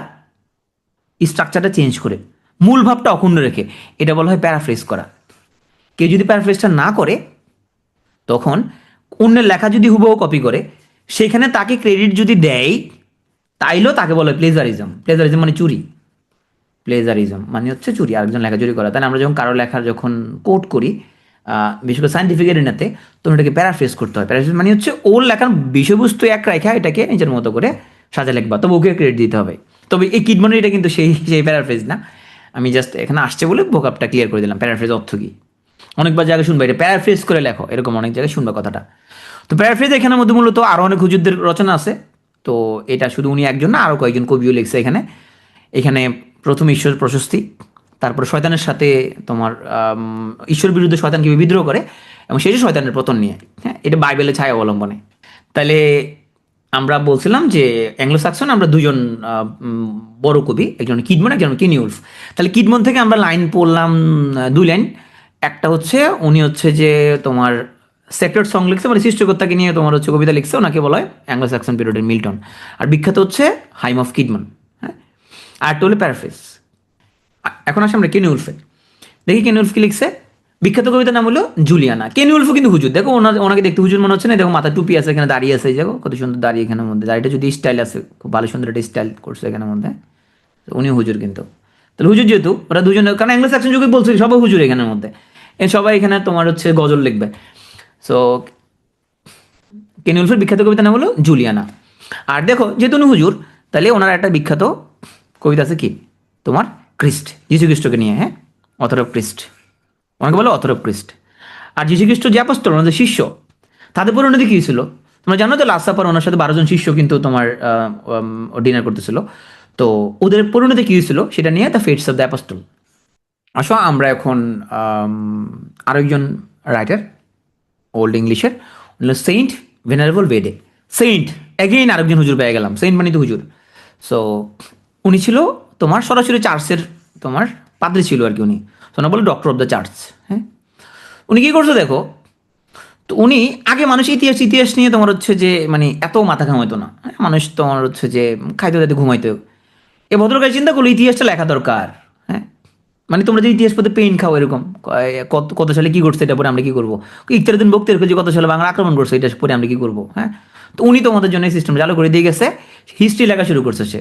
স্ট্রাকচারটা চেঞ্জ করে, মূল ভাবটা অক্ষুণ্ণ রেখে, এটা বলা হয় প্যারাফ্রেজ করা। কেউ যদি প্যারাফ্রেজটা না করে, তখন অন্যের লেখা যদি হুবহু কপি করে, সেখানে তাকে ক্রেডিট যদি দেয়, তাইলেও তাকে বলে প্লেজারিজম। প্লেজারিজম মানে চুরি। প্লেজারিজম মানে হচ্ছে চুরি, আরেকজন লেখা চুরি করা। তাই আমরা যখন কারো লেখার যখন কোট করি, বিশেষ করে সাইন্টিফিক এরিনাতে, তখন এটাকে প্যারাফ্রেজ করতে হয়। প্যারাফ্রেজ মানে হচ্ছে ওর লেখার বিষয়বস্তু এক রেখা এটাকে নিজের মতো করে সাজা লিখবা, তবে ওকে ক্রেডিট দিতে হবে। তবে এই কিডমনের এটা কিন্তু সেই প্যারাফ্রেজ না। আমি জাস্ট এখানে আসছে বলে ভোকাবটা ক্লিয়ার করে দিলাম, প্যারাফ্রেজ অর্থ কি। অনেকবার জায়গায় শুনবা এটা প্যারাফ্রেজ করে লেখো, এরকম অনেক জায়গায় শুনবা কথাটা। তো প্যারাফ্রেজ এখানের মধ্যে মূলত আরও অনেক হুজুরদের রচনা আছে। তো এটা শুধু উনি একজন না, আরও কয়েকজন কবিও লিখছে এখানে। এখানে প্রথম ঈশ্বর প্রশস্তি, তারপরে শয়তানের সাথে তোমার ঈশ্বর বিরুদ্ধে শয়তান কীভাবে বিদ্রোহ করে এবং শেষে শয়তানের পতন নিয়ে। হ্যাঁ, এটা বাইবেলের ছায়া অবলম্বনে। তাহলে আমরা বলছিলাম যে অ্যাংলো সাকসন আমরা দুজন বড় কবি, একজন কিডমন, একজন কেনিউলফ। তাহলে কিডমন থেকে আমরা লাইন পড়লাম, দুই লাইন। একটা হচ্ছে উনি হচ্ছে যে তোমার সেক্রেট সং লিখছে, মানে সৃষ্টিকর্তাকে নিয়ে তোমার হচ্ছে কবিতা লিখছে, ওনাকে বলা হয় অ্যাংলো সাকসন পিরিয়ডের মিল্টন। আর বিখ্যাত হচ্ছে হাইম অফ কিডমন। হ্যাঁ, আরেকটা হলো প্যারাফ্রেজ। এখন আসে আমরা কেনিউলফে, দেখি কেনিউলফ কি লিখছে। বিখ্যাত কবিতার নাম হলো জুলিয়ানা। কেনিউলফও কিন্তু হুজুর, দেখো ওনাকে দেখতে হুজুর মনে হচ্ছে না? দেখো মাথা টুপি আছে, এখানে দাঁড়িয়ে আছে, দেখো কত সুন্দর দাঁড়িয়ে এখানের মধ্যে, দাঁড়িয়েটা যদি স্টাইল আছে, খুব ভালো সুন্দর একটা স্টাইল করছে এখানের মধ্যে। উনি হুজুর কিন্তু। তাহলে হুজুর যেহেতু ওরা দুজন, কারণ অ্যাংলো স্যাক্সন যুগে বলছে সবাই হুজুর এখানের মধ্যে, সবাই এখানে তোমার হচ্ছে গজল লিখবে। সো কেনিউলফের বিখ্যাত কবিতার নাম হলো জুলিয়ানা। আর দেখো যেহেতু উনি হুজুর, তাহলে ওনার একটা বিখ্যাত কবিতা আছে কি তোমার, খ্রিস্ট, যীশু খ্রিস্টকে নিয়ে। হ্যাঁ, অথর অফ খ্রিস্ট, ওনাকে বলো অথর অফ খ্রিস্ট। আর যীশু খ্রিস্ট যে আপস্তল, ওনাদের শিষ্য, তাদের পরিণতি কী ছিল তোমরা জানো তো? লাস্ট সাপার ওনার সাথে 12 জন শিষ্য কিন্তু তোমার ডিনার করতেছিল। তো ওদের পরিণতি কী হয়েছিল সেটা নিয়ে দ্য ফেটস অফ দ্য অ্যাপোস্টল। আসো আমরা এখন আরেকজন রাইটার ওল্ড ইংলিশের, সেইন্ট ভেনারেবল বেডে। সেইন্ট অ্যাগেইন আরেকজন হুজুর পেয়ে গেলাম, সেইন্ট মানে তো হুজুর। সো উনি ছিল তোমার সরাসরি চার্চের তোমার পাদ্রী ছিল আর কি উনি। তো না বলে ডক্টর অফ দ্য চার্চ। হ্যাঁ, উনি কী করছে দেখো, তো উনি আগে মানুষ ইতিহাস ইতিহাস নিয়ে তোমার হচ্ছে যে মানে এত মাথা ঘামাইতো না, হ্যাঁ, মানুষ তোমার হচ্ছে যে খাইতে খাইতে ঘুমাইতো। এ ভদ্রকার চিন্তা করলো ইতিহাসটা লেখা দরকার। হ্যাঁ, মানে তোমরা যে ইতিহাস পড়তে পেইন খাও এরকম, কত কত সালে কি করছে এটা পরে আমরা কি করবো, ইকতারুদ্দিন বক্তের যে কত সালে বাংলা আক্রমণ করছে এটা পরে আমরা কি করবো। হ্যাঁ, তো উনি তোমাদের জন্য এই সিস্টেম চালু করে দিয়ে গেছে, হিস্ট্রি লেখা শুরু করছে সে।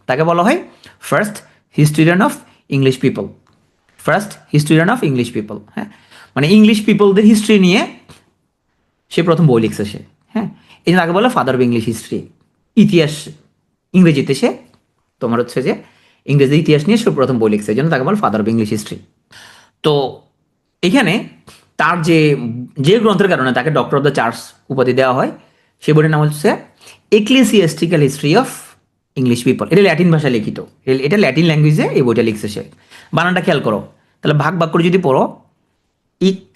তাকে বলা হয় first historian of English people, first historian of English people. হ্যাঁ, মানে ইংলিশ পিপলদের হিস্ট্রি নিয়ে সে প্রথম বই লিখছে সে। হ্যাঁ, এই জন্য তাকে বলে ফাদার অফ ইংলিশ হিস্ট্রি। ইতিহাস ইংরেজিতে সে তোমার হচ্ছে যে ইংরেজি ইতিহাস নিয়ে সে প্রথম বই লিখছে, এই জন্য তাকে বলে ফাদার অফ ইংলিশ হিস্ট্রি। তো এখানে তার যে যে গ্রন্থের কারণে তাকে ডক্টর অফ দ্য চার্চ উপাধি দেওয়া হয়, সে বইটির নাম হচ্ছে ecclesiastical history of English people. এটা ল্যাটিন ভাষায় লিখিত, এটা ল্যাটিন ল্যাঙ্গুয়েজে এই বইটা লিখছে সে। বানানটা খেয়াল করো, তাহলে ভাগ ভাগ করে যদি পড়ো, ইক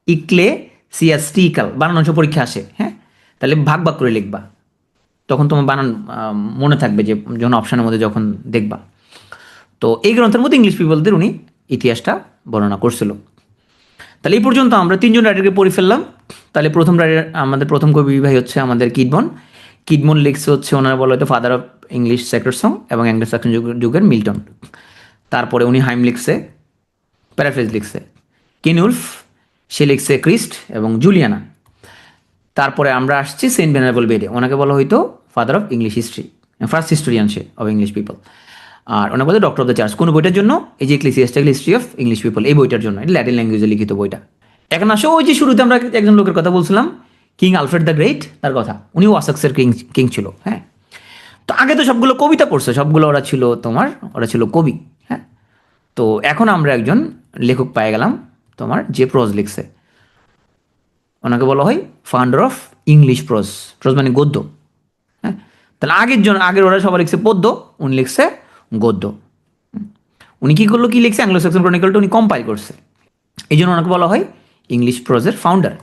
ইক্লেসিয়াস্টিক্যাল বানান অংশ পরীক্ষা আসে, হ্যাঁ, তাহলে ভাগ ভাগ করে লিখবা, তখন তোমার বানান মনে থাকবে যে যখন অপশানের মধ্যে যখন দেখবা। তো এই গ্রন্থের মধ্যে ইংলিশ পিপলদের উনি ইতিহাসটা বর্ণনা করছিল। তাহলে এই পর্যন্ত আমরা তিনজন রাইটারকে পড়ে ফেললাম। তাহলে প্রথম রাইটার আমাদের প্রথম কবি ভাই হচ্ছে আমাদের কিডমন। কিডমন লিখছে হচ্ছে ওনারা বলা হয়তো father of English sacred song এবং অ্যাংলো স্যাক্সন যুগের মিল্টন। তারপরে উনি হাইম লিখছে, প্যারাফ্রেজ লিখছে। কিনউলফ সে লিখছে ক্রিস্ট এবং জুলিয়ানা। তারপরে আমরা আসছি সেন্ট ভেনারেবল বেডে, ওনাকে বলা হয়তো father of English history, first historian সে অফ ইংলিশ পিপল। আর ওনাকে বলতে ডক্টর অফ দ্য চার্চ। কোন বইটার জন্য? এই যে ecclesiastical history of English people, এই বইটার জন্য, এটা ল্যাটিন ল্যাঙ্গুয়েজে লিখিত বইটা। এখন আসো ওই যে শুরুতে আমরা একজন লোকের কথা বলছিলাম, কিং আলফ্রেড দ্য গ্রেট, তার কথা। উনি ওয়াসাক্সের কিং ছিল। হ্যাঁ, তো আগে তো সবগুলো কবিতা পড়ছে, সবগুলো ওরা ছিল কবি। হ্যাঁ, তো এখন আমরা একজন লেখক পেয়ে গেলাম তোমার, যে প্রোজ লিখছে। ওনাকে বলা হয় founder of English pros. Pros মানে গদ্য। হ্যাঁ, তাহলে আগের ওরা সবাই লিখছে পদ্য, উনি লিখছে গদ্য। উনি কি করলো, কি লিখছে, অ্যাংলো স্যাক্সন ক্রনিকলটা উনি কম্পাইল করছে, এই জন্য ওনাকে বলা হয় ইংলিশ প্রোজের ফাউন্ডার।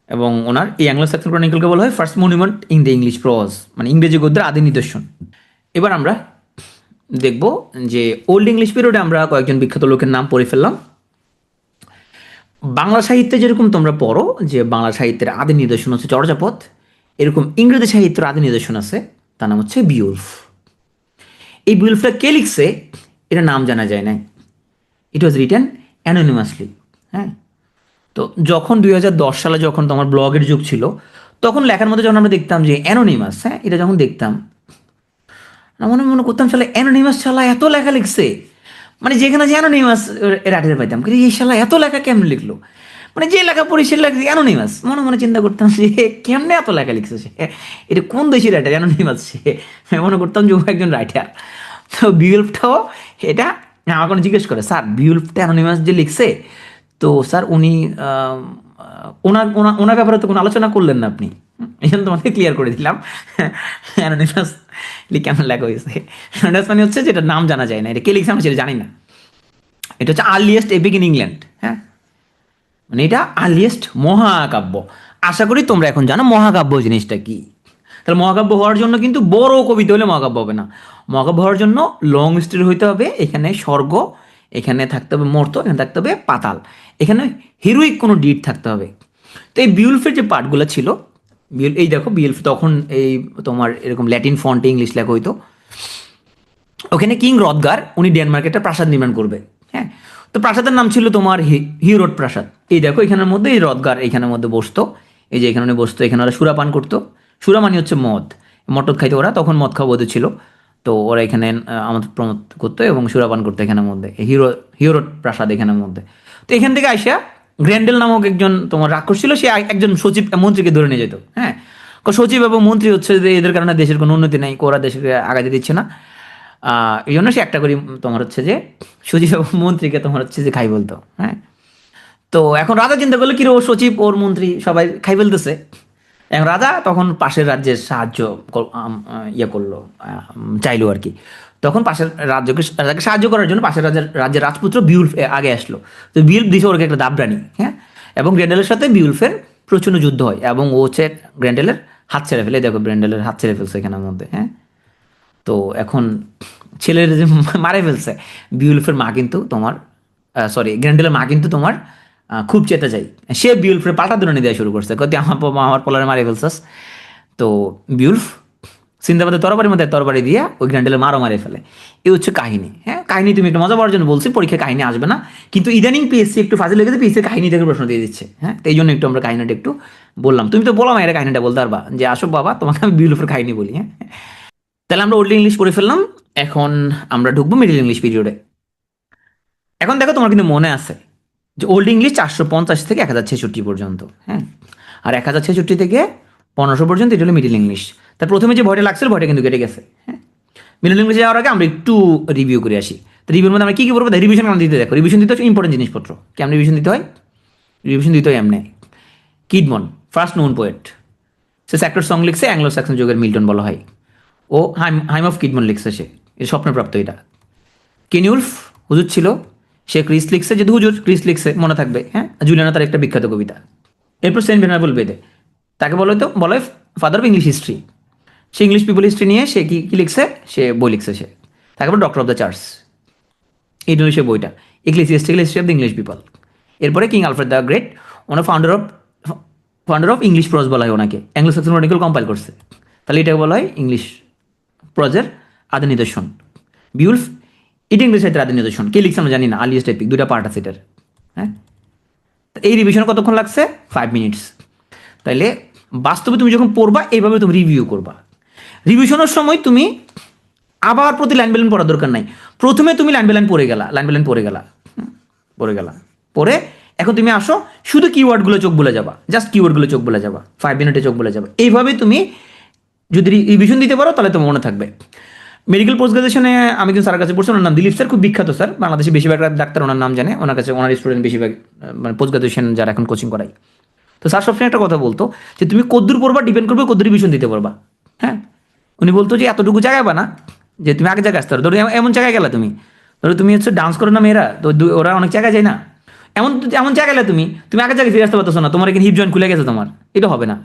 এবং ওনার এই অ্যাংলো স্যাক্সন ক্রনিকলকে বলা হয় first monument in the English pros, মানে ইংরেজি গদ্যের আদি নিদর্শন। এবার আমরা দেখব যে ওল্ড ইংলিশ পিরিয়ডে আমরা কয়েকজন বিখ্যাত লোকের নাম পড়ে ফেললাম। বাংলা সাহিত্যে যেরকম তোমরা পড়ো যে বাংলা সাহিত্যের আদি নিদর্শন হচ্ছে চর্যাপদ, এরকম ইংরেজি সাহিত্যের আদি নিদর্শন আছে, তার নাম হচ্ছে বিউলফ। এই বিউলফটা কে লিখছে এটা নাম জানা যায় না, ইট ওয়াজ রিটেন অ্যানোনিমাসলি। হ্যাঁ, তো যখন 2010 সালে যখন তোমার ব্লগের যুগ ছিল, তখন লেখার মধ্যে যখন আমরা দেখতাম যে অ্যানোনিমাস, হ্যাঁ, এটা যখন দেখতাম মনে করতাম শালা অ্যানোনিমাস, শালা এত লেখা লিখছে, মানে যেখানে যে অ্যানোনিমাস রাইটার পাইতাম, কিন্তু এই শালা এত লেখা কেমনে লিখলো, মানে যে লেখা পড়ি সে লেখা অ্যানোনিমাস। মনে মনে চিন্তা করতাম যে কেমনে এত লেখা লিখছে সে, এটা কোন দেশের রাইটার অ্যানোনিমাস সে, মনে করতাম যে ও একজন রাইটার। তো বিউলফটাও এটা আমার কোনো জিজ্ঞেস করে, স্যার বিউলফটা অ্যানোনিমাস যে লিখছে, তো স্যার উনি ওনার ব্যাপারে তো কোনো আলোচনা করলেন না আপনি, এই জন্য তোমাকে ক্লিয়ার করে দিলাম অ্যানোনিমাস কেমন লেখা হয়েছে। অ্যানোনিমাস মানে হচ্ছে যেটা নাম জানা যায় না, এটা কে লিখছে আমরা সেটা জানি না। এটা হচ্ছে আর্লিয়েস্ট এপিক ইন ইংল্যান্ড। হ্যাঁ, মানে এটা আর্লিয়েস্ট মহাকাব্য। আশা করি তোমরা এখন জানো মহাকাব্য জিনিসটা কি। তাহলে মহাকাব্য হওয়ার জন্য কিন্তু বড় কবিতা হলে মহাকাব্য হবে না, মহাকাব্য হওয়ার জন্য লং স্টোরি হইতে হবে। এখানে স্বর্গ, এখানে থাকতে হবে মর্ত, এখানে থাকতে হবে পাতাল, এখানে হিরোইক কোনো ডিড থাকতে হবে। তো এই বিউলফের যে পার্টগুলো ছিল, এই দেখো বিউলফ তখন এই তোমার এরকম ল্যাটিন ফন্টে ইংলিশ লেখা হইতো। ওখানে কিং রদগার উনি ডেনমার্কে একটা প্রাসাদ নির্মাণ করবে। হ্যাঁ, তো প্রাসাদের নাম ছিল তোমার হিউরোড প্রাসাদ। এই দেখো এখানের মধ্যে এই রদগার এখানের মধ্যে বসতো, এই যে এখানে উনি বসতো, এখানে ওরা সুরাপান করতো। সুরা মানে হচ্ছে মদ, মটদ খাইতো ওরা, তখন মদ খাওয়া বোধ ছিল। তো ওরা এখানে আমাদের প্রমোদ করতো এবং সুরাপান করতো এখানের মধ্যে, হিউরোড প্রাসাদ এখানের মধ্যে। তো এখান থেকে আইসা গ্র্যান্ডেল নামক একজন তোমার রাক্ষস ছিল, সে একজন সচিব মন্ত্রীকে ধরে নিয়ে যেত। হ্যাঁ, সচিব এবং মন্ত্রী হচ্ছে যে এদের কারণে দেশের কোনো উন্নতি নেই, ওরা দেশকে আগাতে দিচ্ছে না, এই জন্য সে একটা করে তোমার হচ্ছে যে সচিব এবং মন্ত্রীকে তোমার হচ্ছে যে খাই বলতো। হ্যাঁ, তো এখন রাজা চিন্তা করলো কি রে, ও সচিব ওর মন্ত্রী সবাই খাই বলতেছে। এখন রাজা তখন পাশের রাজ্যের সাহায্য করলো, চাইলো আর কি। তখন পাশের রাজাকে সাহায্য করার জন্য পাশের রাজ্যের রাজপুত্র বিউলফ আগে আসলো। তো বিউলফ দিছে ওরকে একটা দাবরানি। হ্যাঁ, এবং গ্র্যান্ডেলের সাথে বিউলফের প্রচণ্ড যুদ্ধ হয় এবং ও হচ্ছে গ্র্যান্ডেলের হাত ছেড়ে ফেলে। দেখো গ্র্যান্ডেলের হাত ছেড়ে ফেলছে এখানের মধ্যে। হ্যাঁ, তো এখন যে মারে ফেলছে, বিউলফের মা কিন্তু তোমার, সরি গ্র্যান্ডেলের মা কিন্তু তোমার খুব চেতে যাই। সে বিউলফরে পাল্টা দুরানি দেওয়া শুরু করছে, কত আমার পোলারে মারি ফেলছাস। তো বিউলফ সিন্দাবাদের তরবারির মধ্যে তরবারি দিয়া ওই গ্র্যান্ডেলের মারও মারে ফেলে। এই হচ্ছে কাহিনী। হ্যাঁ, কাহিনী তুমি একটু মজা পাওয়ার জন্য বলছি, পরীক্ষায় কাহিনী আসবে না, কিন্তু ইদানিং পিএসসি একটু ফাজিল লেগেছে, পিএসসি কাহিনী থেকে প্রশ্ন দিয়ে দিচ্ছে। হ্যাঁ, তো এই জন্য একটু আমরা কাহিনীটা একটু বললাম। তুমি তো বলো এর কাহিনীটা বলতে পারবা, যে আসো বাবা তোমাকে আমি বিউলফের কাহিনী বলি। হ্যাঁ, তাহলে আমরা ওল্ড ইংলিশ পড়ে ফেললাম, এখন আমরা ঢুকবো মিডল ইংলিশ পিরিয়ডে। এখন দেখো তোমার কিন্তু মনে আছে যে ওল্ড ইংলিশ 450 থেকে 1066 পর্যন্ত। হ্যাঁ, আর 1066 থেকে 1500 পর্যন্ত এটা হলো মিডল ইংলিশ। তার প্রথমে যে ভয়টা লাগছিল ভয়টা কিন্তু কেটে গেছে। হ্যাঁ, মিডল ইংলিশে যাওয়ার আগে আমরা একটু রিভিউ করে আসি। তো রিভিউর মধ্যে আমরা কী কী করবো, রিভিশন কেমন দিতে, দেখো রিভিশন দিতে হচ্ছে ইম্পর্টেন্ট জিনিসপত্র। কেমন রিভিশন দিতে হয়? রিভিশন দিতে হয় এমনি। কিডমন ফার্স্ট নোন পোয়েট, সে স্যাক্রেড সং লিখছে, অ্যাংলো স্যাক্সন যুগের মিল্টন বলা হয়। ও হাইম অফ কিডমন লিখছে, সে এটা স্বপ্নপ্রাপ্ত। এটা কেনিউলফ হুজুর ছিল, সে ক্রিস লিখছে, যেহেতু হুজুর ক্রিস লিখছে মনে থাকবে। হ্যাঁ, জুলিয়ানা তার একটা বিখ্যাত কবিতা। এরপর সেন্ট ভেনারেবল বেদে, তাকে বলা হয় father of English history. Say English people history নিয়ে সে কি লিখছে, সে বই লিখছে সে। তারপর ডক্টর অফ দ্য চার্চ, এই জন্য সে বইটা ecclesiastical history of the English people. এরপরে কিং আলফ্রেড দ্য গ্রেট, ওনার ফাউন্ডার অফ ইংলিশ প্রজ বলা হয় ওনাকে, অ্যাংলো স্যাক্সন ক্রনিকল কম্পাইল করছে। তাহলে এটাকে বলা হয় ইংলিশ প্রজের আদি নিদর্শন। বিউলফ এটা ইংলিশ সাহিত্যের আদি নিদর্শন। কে লিখছে আমরা জানি না, আর্লিয়েস্ট এপিক, দুটা পার্ট আছে এটার। হ্যাঁ, এই রিভিশনে কতক্ষণ লাগছে? 5 মিনিটস। তাইলে বাস্তবে তুমি যখন পড়বা এইভাবে তুমি রিভিউ করবা। রিভিশনের সময় তুমি আবার প্রতি লাইন বাই লাইন পড়ার দরকার নাই। প্রথমে তুমি লাইন বাই লাইন পড়ে গেলা, পরে এখন তুমি আসো শুধু কিওয়ার্ডগুলো চোখ বলে যাবা, জাস্ট কিওয়ার্ডগুলো চোখ বলে যাবা, 5 মিনিটে চোখ বলে যাবা। এইভাবে তুমি যদি রিভিশন দিতে পারো তাহলে তোমার মনে থাকবে। মেডিকেল পোস্ট গ্রাজুয়েশনে আমি কিন্তু স্যারের কাছে পড়ছি, ওনার নাম দিলীপ স্যার, খুব বিখ্যাত স্যার, বাংলাদেশে বেশিরভাগ ডাক্তার ওনার নাম জানে, ওনার কাছে ওনার স্টুডেন্ট বেশিরভাগ মানে পোস্ট গ্রাজুয়েশন যারা এখন কোচিং করাই। তো স্যার সবসময় একটা কথা বলতো যে তুমি কদ্দূর পড়বা ডিপেন্ড করবে কদ্দূর রিভিশন দিতে পারবা। হ্যাঁ, উনি বলতো যে এতটুকু জায়গায় না, যে তুমি আগে জায়গায় আসতে পারো। ধরো এমন জায়গায় গেলা তুমি, ধরো তুমি হচ্ছে ডান্স করো না মেয়েরা, তো ওরা অনেক জায়গায় যায় না, এমন এমন জায়গায় গেলে তুমি আগে জায়গায় ফিরে আসতে পারতো না, তোমার এখানে হিপ জয়েন্ট খুলে গেছে তোমার, এটা হবে না।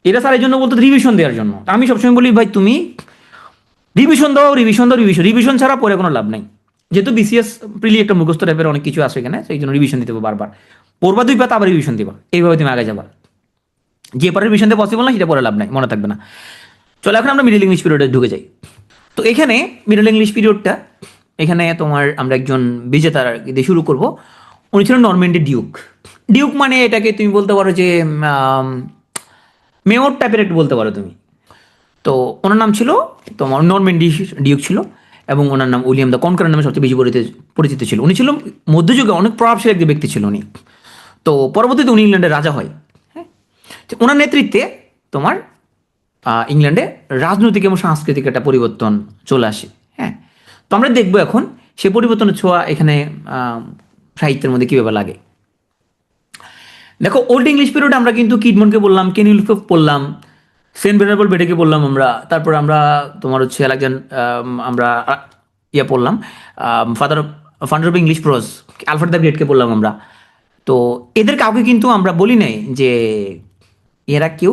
এটা স্যার এই জন্য বলতো রিভিশন দেওয়ার জন্য। আমি সবসময় বলি ভাই তুমি রিভিশন দাও, রিভিশন ছাড়া পরে কোনো লাভ নাই। যেহেতু বিসিএস প্রিলি একটা মুখস্থ টাইপের অনেক কিছু আছে এখানে, সেই জন্য রিভিশন দিতে হবে বারবার। পড়বা 2 পাতা আবার রিভিশন দিবা, এইভাবে তুমি আগে যাবা। যে পরে রিভিশন দিতে পসিবল না সেটা পরে লাভ নাই, মনে থাকবে না। চলো এখন আমরা মিডল ইংলিশ পিরিয়ডে ঢুকে যাই। তো এখানে মিডল ইংলিশ পিরিয়ডটা, এখানে তোমার আমরা একজন বিজেতার দিয়ে শুরু করব। উনি ছিলেন নরম্যান্ডি ডিউক। ডিউক মানে এটাকে তুমি বলতে পারো যে মেয়র টাইপের একটু বলতে পারো তুমি। তো ওনার নাম ছিল তোমার নরম্যান্ডি ডিউক ছিল, এবং ওনার নাম উইলিয়াম দ্য কনকারার নামে সবচেয়ে বেশি পরিচিত ছিল। উনি ছিল মধ্যযুগে অনেক প্রভাবশালী একটি ব্যক্তি ছিল উনি। তো পরবর্তীতে উনি ইংল্যান্ডের রাজা হয়। হ্যাঁ, ওনার নেতৃত্বে তোমার ইংল্যান্ডে রাজনৈতিক এবং সাংস্কৃতিক একটা পরিবর্তন চলে আসে। হ্যাঁ, তো আমরা দেখবো এখন সে পরিবর্তনের ছোঁয়া এখানে সাহিত্যের মধ্যে কীভাবে লাগে। দেখো ওল্ড ইংলিশ পিরিয়ডে আমরা কিন্তু কিডমনকে বললাম, কেনিউলফকে বললাম, সেন্ট ভেনারেবল বেডেকে বললাম আমরা, তারপর আমরা তোমার হচ্ছে আমরা পড়লাম father of English prose Alfred the গ্রেটকে বললাম আমরা। তো এদের কাউকে কিন্তু আমরা বলি নাই যে এরা কেউ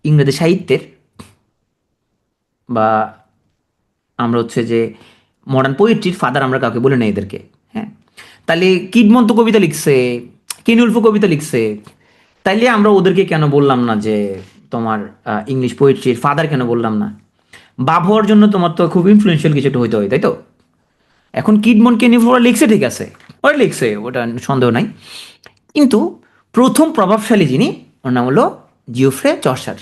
ইংরেজি সাহিত্যের বা আমরা হচ্ছে যে মডার্ন পোয়েট্রির ফাদার আমরা কাউকে বলি না এদেরকে। হ্যাঁ, তাহলে কিডমন তো কবিতা লিখছে, কেনিউলফ কবিতা লিখছে, তাইলে আমরা ওদেরকে কেন বললাম না যে তোমার ইংলিশ পোয়েট্রির ফাদার কেন বললাম না? বাপ হওয়ার জন্য তোমার তো খুব ইনফ্লুয়েন্সিয়াল কিছু একটা হইতে হয়, তাই তো? এখন কিডমন কেনিউলফ ওরা লিখছে, ঠিক আছে, ওরা লিখছে, ওটা সন্দেহ নাই, কিন্তু প্রথম প্রভাবশালী যিনি, ওর নাম হলো জিওফ্রে চসার।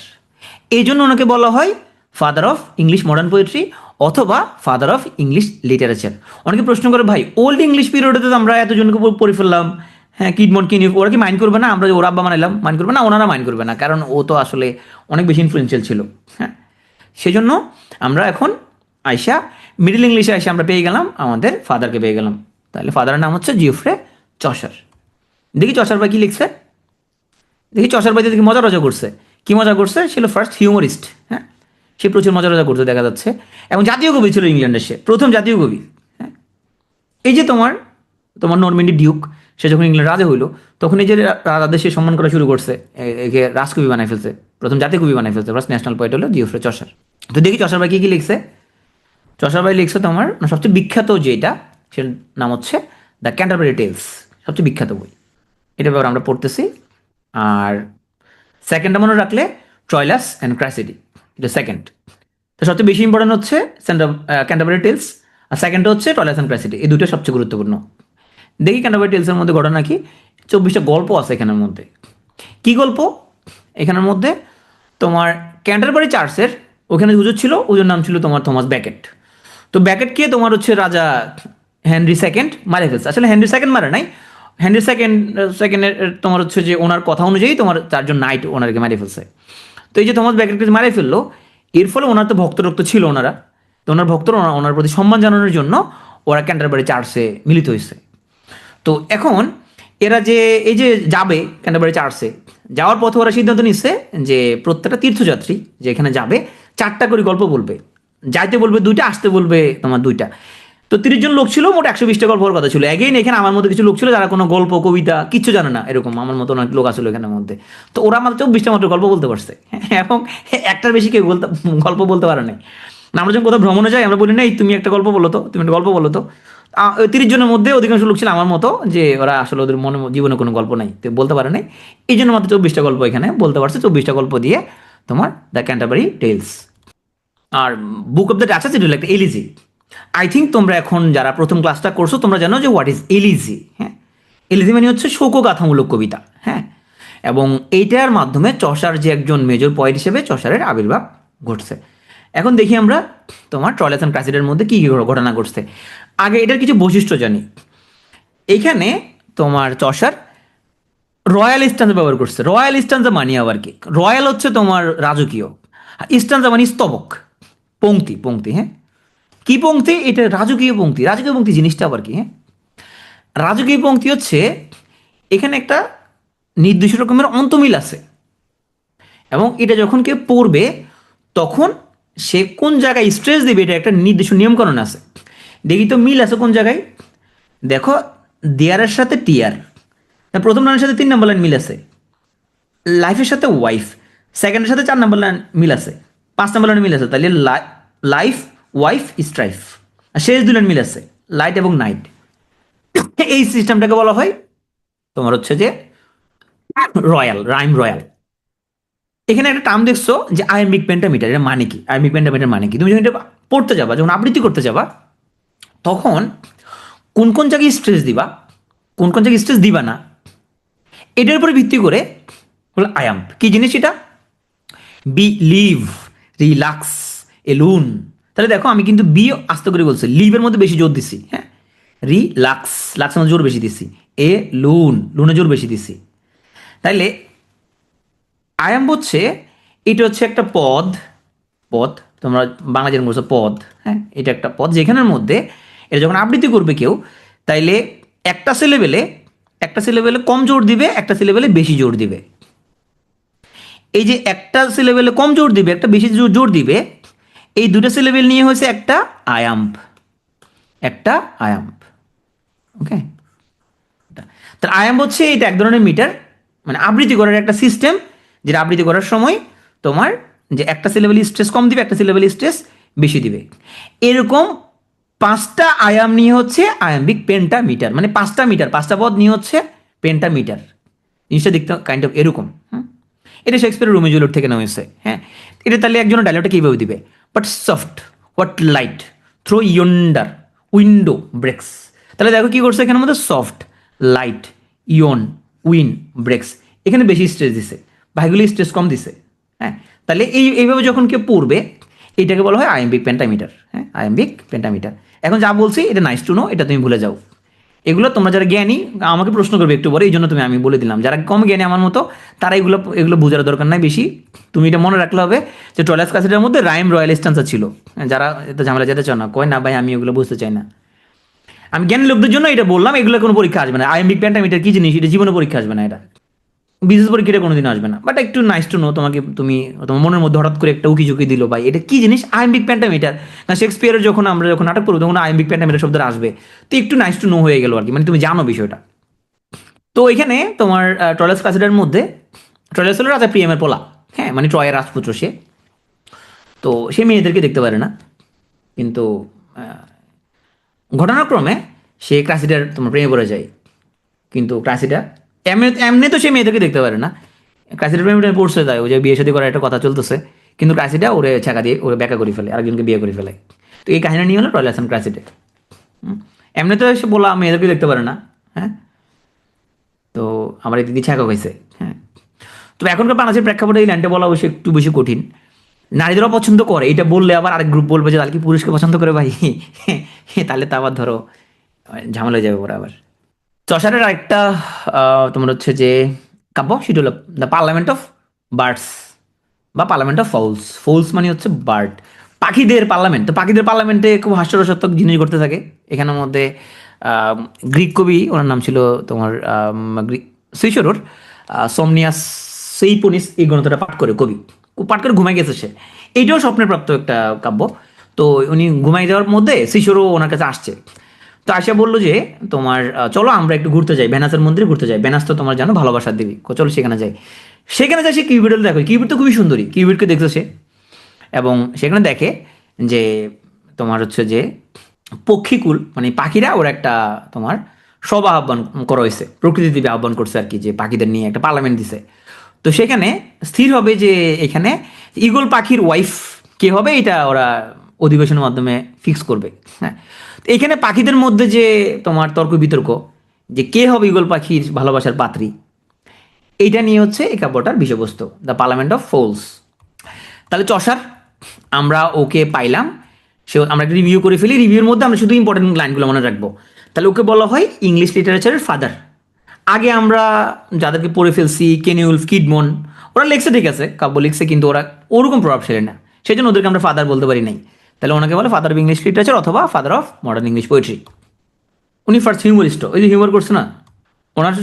এই জন্য ওনাকে বলা হয় father of English modern poetry অথবা ফাদার অফ ইংলিশ লিটারেচার। অনেকে প্রশ্ন করে ভাই ওল্ড ইংলিশ পিরিয়ডে তো আমরা এতজনকে পড়ে ফেললাম, হ্যাঁ কিডমন কিনিউফ, ওরা কি মাইন্ড করবে না আমরা যে ওর আব্বা বানাইলাম? মাইন্ড করবে না, ওনারা মাইন্ড করবে না, কারণ ও তো আসলে অনেক বেশি ইনফ্লুয়েন্সিয়াল ছিল। হ্যাঁ, সেজন্য আমরা এখন আইসা মিডল ইংলিশে আইসা আমরা পেয়ে গেলাম আমাদের ফাদারকে পেয়ে গেলাম। তাহলে ফাদারের নাম হচ্ছে জিওফ্রে চসার। দেখি চসার ভাই কি লিখছে, দেখি চসার ভাই দেখি মজা রজা করছে। কি মজা করছে? ছিল ফার্স্ট হিউমারিস্ট। হ্যাঁ, সে প্রচুর মজা রজা করতে দেখা যাচ্ছে, এবং জাতীয় কবি ছিল ইংল্যান্ডের, সে প্রথম জাতীয় কবি। হ্যাঁ, এই যে তোমার নরম্যান্ডি ডিউক, সে যখন ইংল্যান্ড রাজা হইলো তখন এই যে রাজাদের সে সম্মান করা শুরু করছে, একে রাজকবি বানাই ফেলছে, প্রথম জাতীয় কবি বানাই ফেলছে, ফার্স্ট ন্যাশনাল পোয়েট হলো জিওফ্রে চসার। তো দেখি চসার ভাই কি লিখছে। চসার ভাই লিখছে তোমার সবচেয়ে বিখ্যাত যেটা, সেটার নাম হচ্ছে দ্য ক্যান্টারবারি টেলস, সবচেয়ে বিখ্যাত বই। এটা ব্যাপারে আমরা পড়তেছি। আর সেকেন্ডটা মনে রাখলে ট্রয়লাস অ্যান্ড ক্রাসিডি, এটা সেকেন্ড। তো সবচেয়ে বেশি ইম্পর্টেন্ট হচ্ছে ক্যান্টারবারি টেলস, আর সেকেন্ডটা হচ্ছে ট্রয়লাস অ্যান্ড ক্রাসিডি, এই দুটো সবচেয়ে গুরুত্বপূর্ণ। দেখি ক্যান্টারবারি টেলসের মধ্যে ঘটনা কি। 24টা গল্প আছে এখানের মধ্যে। কি গল্প এখানের মধ্যে? তোমার ক্যান্টারবারি চার্চের ওখানে হুজুর ছিল, হুজুর নাম ছিল তোমার থমাস ব্যাকেট। তো ব্যাকেটকে তোমার হচ্ছে রাজা হেনরি সেকেন্ড মারে ফেলছে। আসলে হেনরি সেকেন্ড মারে নাই, হেনরি সেকেন্ডের তোমার হচ্ছে যে ওনার কথা অনুযায়ী তোমার 4জন নাইট ওনারকে মারে ফেলছে। তো এই যে থমাস ব্যাকেটকে মারে ফেললো, এর ফলে ওনার তো ভক্ত রক্ত ছিল ওনারা, তো ওনার ভক্তরা ওনার প্রতি সম্মান জানানোর জন্য ওরা ক্যান্টারবারি চার্চে মিলিত হয়েছে। তো এখন এরা যে এই যে যাবে ক্যান্টারবারি চার্চে, যাওয়ার পথে ওরা সিদ্ধান্ত নিচ্ছে যে প্রত্যেকটা তীর্থযাত্রী যে এখানে যাবে 4টা করে গল্প বলবে, যাইতে বলবে 2টা, আসতে বলবে তোমার 2টা। তো 30 জন লোক ছিল, মোট 120টা গল্প হওয়ার কথা ছিল। এগেইন এখানে আমার মধ্যে কিছু লোক ছিল যারা কোনো গল্প কবিতা কিচ্ছু জানে না, এরকম আমার মতো অনেক লোক আসলে এখানের মধ্যে। তো ওরা মাত্র 24টা মাত্র গল্প বলতে পারছে, এবং একটার বেশি কেউ গল্প বলতে পারে নাই। আমরা যখন কোথাও ভ্রমণে যাই আমরা বলি না, এই তুমি একটা গল্প বলো তো, তুমি একটা গল্প বলো তো। 30 জনের মধ্যে অধিকাংশ লোক ছিল আমার মতো, যে ওরা আসলে ওদের মনে জীবনে কোনো গল্প নাই, তো বলতে পারে নাই। এই জন্য মাত্র 24টা গল্প এখানে বলতে পারছে। 24টা গল্প দিয়ে তোমার দ্য ক্যান্টারবারি টেলস। আর বুক অফ দ্য ডাচেস এটা হলো একটা এলিজি। আই থিঙ্ক তোমরা এখন যারা প্রথম ক্লাসটা করছো তোমরা জানো যে হোয়াট ইজ এলিজি। হ্যাঁ, এলিজি মানে হচ্ছে শোকগাথামূলক কবিতা। হ্যাঁ, এবং এইটার মাধ্যমে চসার যে একজন মেজর পয়েন্ট হিসেবে চসারের আবির্ভাব ঘটছে। এখন দেখি আমরা তোমার ট্রয়লাস অ্যান্ড ক্রাসিডের মধ্যে কী কী ঘটনা ঘটছে। আগে এটার কিছু বৈশিষ্ট্য জানি। এইখানে তোমার চসার রয়্যাল স্ট্যান্সা ব্যবহার করছে। রয়্যাল স্ট্যান্সা মানি আবার কি? রয়্যাল হচ্ছে তোমার রাজকীয়, আর স্ট্যান্সা মানে স্তবক, পংক্তি। পংক্তি, হ্যাঁ, কি পংক্তি? এটা রাজকীয় পংক্তি। রাজকীয় পংক্তি জিনিসটা আবার কি? হ্যাঁ, রাজকীয় পংক্তি হচ্ছে এখানে একটা নির্দিষ্ট রকমের অন্তমিল আছে, এবং এটা যখন কেউ পড়বে তখন সে কোন জায়গায় স্ট্রেস দেবে এটা একটা নির্দিষ্ট নিয়মকানুন আছে। দেখি তো মিল আছে কোন জায়গায়। দেখো, দেয়ারের সাথে টিয়ার, প্রথম লাইনের সাথে 3 নম্বর লাইন মিল আছে। লাইফের সাথে ওয়াইফ, সেকেন্ডের সাথে 4 নম্বর লাইন মিল আছে। 5 নম্বর লাইন মিল আছে। তাহলে লাইফ, ওয়াইফ, স্ট্রাইফ। আর শেষ 2 লাইন মিল আছে, লাইট এবং নাইট। এই সিস্টেমটাকে বলা হয় তোমার হচ্ছে যে রয়্যাল, রাইম রয়্যাল। এখানে একটা টার্ম দেখছো যে আয়াম্বিক পেন্টামিটার, এর মানে কি? আয়াম্বিক পেন্টামিটার মানে কি? তুমি যখন এটা পড়তে যাবা, যখন আবৃত্তি করতে যাবা, তখন কোন কোন জায়গায় স্ট্রেস দিবা, কোন কোন জায়গায় স্ট্রেস দিবা না, এটার উপরে ভিত্তি করে হলো আয়াম্প। কি জিনিস এটা? Be live, relax, alone. তাহলে দেখো আমি কিন্তু বি আস্তে করে বলছি, লিভের মধ্যে বেশি জোর দিছি। হ্যাঁ, রিল্যাক্স, লাক্সের মধ্যে জোর বেশি দিছি। এ লুন, লুনে জোর বেশি দিছি। তাইলে আয়াম হচ্ছে, এটা হচ্ছে একটা পদ। পদ তোমরা বাংলা যেরকম বলছো পদ, হ্যাঁ, এটা একটা পদ যেখানের মধ্যে এটা যখন আবৃত্তি করবে কেউ, তাইলে একটা সিলেবেলে কম জোর দিবে, একটা সিলেবেলে বেশি জোর দিবে। এই যে একটা সিলেবেলে কম জোর দিবে, একটা বেশি জোর দিবে, এই দুটো সিলেবেল নিয়ে হয়েছে একটা আয়াম্প, একটা আয়াম্প। ওকে, তার আয়াম্প হচ্ছে এটা এক ধরনের মিটার, মানে আবৃত্তি করার একটা সিস্টেম, যেটা আবৃত্তি করার সময় তোমার যে একটা সিলেবেল স্ট্রেস কম দিবে, একটা সিলেবেল স্ট্রেস বেশি দিবে। এরকম 5টা আয়াম নিয়ে হচ্ছে আয়াম্বিক পেন্টামিটার, মানে 5টা মিটার, 5টা পদ নিয়ে হচ্ছে পেন্টামিটার। জিনিসটা দেখতে কাইন্ড অফ এরকম। এটা শেক্সপিয়ারের রোমিও জুলিয়েট থেকে নেওয়া হয়েছে। হ্যাঁ, এটা তাহলে একজন ডায়লগটা কীভাবে দিবে? But soft what light through yonder window breaks. তাহলে দেখো কি করছে এখানের মধ্যে, soft, light, yon, win, breaks. এখানে বেশি স্ট্রেস দিছে, ভাইগুলি স্ট্রেস কম দিছে। হ্যাঁ, তাহলে এইভাবে যখন কেউ পড়বে, এইটাকে বলা হয় আয়াম্বিক পেন্টামিটার। হ্যাঁ, আয়াম্বিক পেন্টামিটার। এখন যা বলছি এটা নাইস টু নো, এটা তুমি ভুলে যাও। এগুলো তোমরা যারা জ্ঞানী আমাকে প্রশ্ন করবে একটু পরে, এই জন্য আমি বলে দিলাম। যারা কম জ্ঞানী আমার মতো, তারা এগুলো বোঝার দরকার নাই বেশি। তুমি এটা মনে রাখলে হবে যে ট্রয়লাস ক্রাসিডের মধ্যে রাইম রয়্যাল স্ট্যান্সা ছিল। যারা এত ঝামেলা যেতে চাও না, কয় না ভাই আমি এগুলো বুঝতে চাই না। আমি জ্ঞানী লোকদের জন্য এটা বললাম, এগুলো কোনো পরীক্ষা আসবে না। আয়াম্বিক পেন্টামিটার কি জিনিস এটা জীবনে পরীক্ষা আসবে না, এটা বিশেষ পরীক্ষা কোনোদিন আসবে না। বাট একটু নাইস টু নো, তোমার মনের মধ্যে হঠাৎ করে একটা উকি ঝুঁকি দিল ভাই এটা কি জিনিস আয়াম্বিক পেন্টামিটার। কারণ শেক্সপিয়ারের যখন আমরা নাটক করবো তখন আয়াম্বিক পেন্টামিটার শব্দটা আসবে, তো একটু নাইস টু নো হয়ে গেল আর কি, মানে তুমি জানো বিষয়টা। তো এখানে তোমার ট্রয়লাস ক্রাসিডার মধ্যে, ট্রয়লাস হলো রাজা প্রিয়ামের পোলা। হ্যাঁ, মানে ট্রয়ের রাজপুত্র সে। তো সে মেয়েদেরকে দেখতে পারে না, কিন্তু ঘটনাক্রমে সে ক্রাসিডার তোমার প্রেমে পড়ে যায়। কিন্তু ক্রাসিডা এমনি এমনি তো সে মেয়েদেরকে দেখতে পারে না, ক্রাইসিডের প্রেমে পড়ছে যায়, ওই যে বিয়ে শাদী করার একটা কথা চলতেছে, কিন্তু ক্রাইসিডা ওরে ছাকা দিয়ে ওরে ব্যাকা করে ফেলে, আরেকজনকে বিয়ে করে ফেলে। তো এই কাহিনী নিয়ে হলো টয়লেট অ্যান্ড ক্রাইসিডে। এমনি তো সে বলা মেয়েদেরকে দেখতে পারে না, হ্যাঁ। তো আমার এই দিদি ছাকা হয়েছে, হ্যাঁ। তো এখনকার বাংলাদেশের প্রেক্ষাপটে এই লাইনটা বলা অবশ্যই একটু বেশি কঠিন। নারীদেরও পছন্দ করে, এটা বললে আবার আরেক গ্রুপ বলবে যে তাহলে কি পুরুষকে পছন্দ করে ভাই, তাহলে তো আবার ধরো ঝামেলা হয়ে যাবে পরে আবার। চসারের আরেকটা তোমার হচ্ছে যে কাব্য, সেটা হলো দ্য পার্লামেন্ট অফ বার্ডস বা পার্লামেন্ট অফ ফাউলস। ফাউলস মানে হচ্ছে বার্ড, পাখিদের পার্লামেন্ট। তো পাখিদের পার্লামেন্টে খুব হাস্যরসাত্মক জিনিস ঘটতে থাকে এখানের মধ্যে। গ্রিক কবি, ওনার নাম ছিল তোমার গ্রিক সুইসরোর সমনিয়াস সেইপনিস, এই গ্রন্থটা পাঠ করে কবি পাঠ করে ঘুমাই গেছে সে। এইটাও স্বপ্নের প্রাপ্ত একটা কাব্য। তো উনি ঘুমাই যাওয়ার মধ্যে শিশুরও ওনার কাছে আসছে। তো আশা বললো যে তোমার চলো আমরা একটু ঘুরতে যাই, ভেনাসের মন্দিরে ঘুরতে যাই। ভেনাস তো তোমার জানো ভালোবাসার দেবী, চলো সেখানে যাই। সেখানে যাই, সে কিউবিড দেখো, কিউবিড তো খুবই সুন্দরী, কিউবিডকে দেখছো সে। এবং সেখানে দেখে যে তোমার হচ্ছে যে পক্ষীকুল মানে পাখিরা ওর একটা তোমার সভা আহ্বান করা হয়েছে, প্রকৃতি দেবী আহ্বান করছে আর কি, যে পাখিদের নিয়ে একটা পার্লামেন্ট দিছে। তো সেখানে স্থির হবে যে এখানে ঈগল পাখির ওয়াইফ কে হবে, এটা ওরা অধিবেশনের মাধ্যমে ফিক্স করবে, হ্যাঁ। তো এখানে পাখিদের মধ্যে যে তোমার তর্ক বিতর্ক যে কে হবে ঈগল পাখির ভালোবাসার পাত্রী, এইটা নিয়ে হচ্ছে এই কাব্যটার বিষয়বস্তু, দ্য পার্লামেন্ট অফ ফোলস। তাহলে চসার আমরা ওকে পাইলাম, সে আমরা একটা রিভিউ করে ফেলি, রিভিউর মধ্যে আমরা শুধু ইম্পর্টেন্ট লাইনগুলো মনে রাখবো। তাহলে ওকে বলা হয় ইংলিশ লিটারেচারের ফাদার। আগে আমরা যাদেরকে পড়ে ফেলছি, কেনিউলফ, কিডমন, ওরা লিখছে ঠিক আছে, কাব্য লিখছে, কিন্তু ওরা ওরকম প্রভাবশালী না, সেই জন্য ওদেরকে আমরা ফাদার বলতে পারি নাই। তাহলে ওনাকে বলে ফাদার অফ ইংলিশ লিটারেচার অথবা father of modern English poetry. উনি ফার্স্ট হিউমারিস্ট, ওই যে হিউমার করছে না, ওনার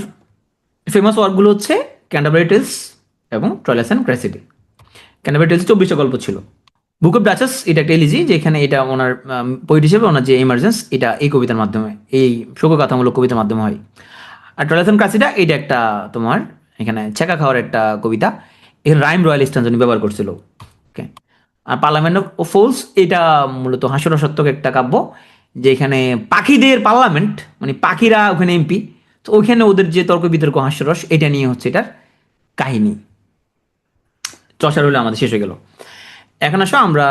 ফেমাস ওয়ার্কগুলো হচ্ছে ক্যান্টারবারি টেলস এবং ট্রয়েলাস অ্যান্ড ক্রেসিডি। ক্যান্টারবারি টেলস 24টা গল্প ছিল। বুক অফ ডাচেস এটা একটা এলিজি, যেখানে এটা ওনার পোয়েট হিসেবে ওনার যে এমার্জেন্স, এটা এই কবিতার মাধ্যমে, এই শোকগাথামূলক কবিতার মাধ্যমে হয়। আর ট্রয়েলাস অ্যান্ড ক্রেসিডা এটা একটা তোমার এখানে ছেঁকা খাওয়ার একটা কবিতা, এখানে রাইম রয়্যালিস্ট উনি ব্যবহার করছিল, ওকে। আর পার্লামেন্ট অফ ফোলস এটা মূলত হাস্যরসাত্মক একটা কাব্য, যেখানে পাখিদের পার্লামেন্ট মানে পাখিরা ওখানে এমপি, তো ওইখানে ওদের যে তর্ক বিতর্ক হাস্যরস, এটা নিয়ে হচ্ছে এটার কাহিনী। চসার হলে আমাদের শেষ হয়ে গেল। এখন আসো আমরা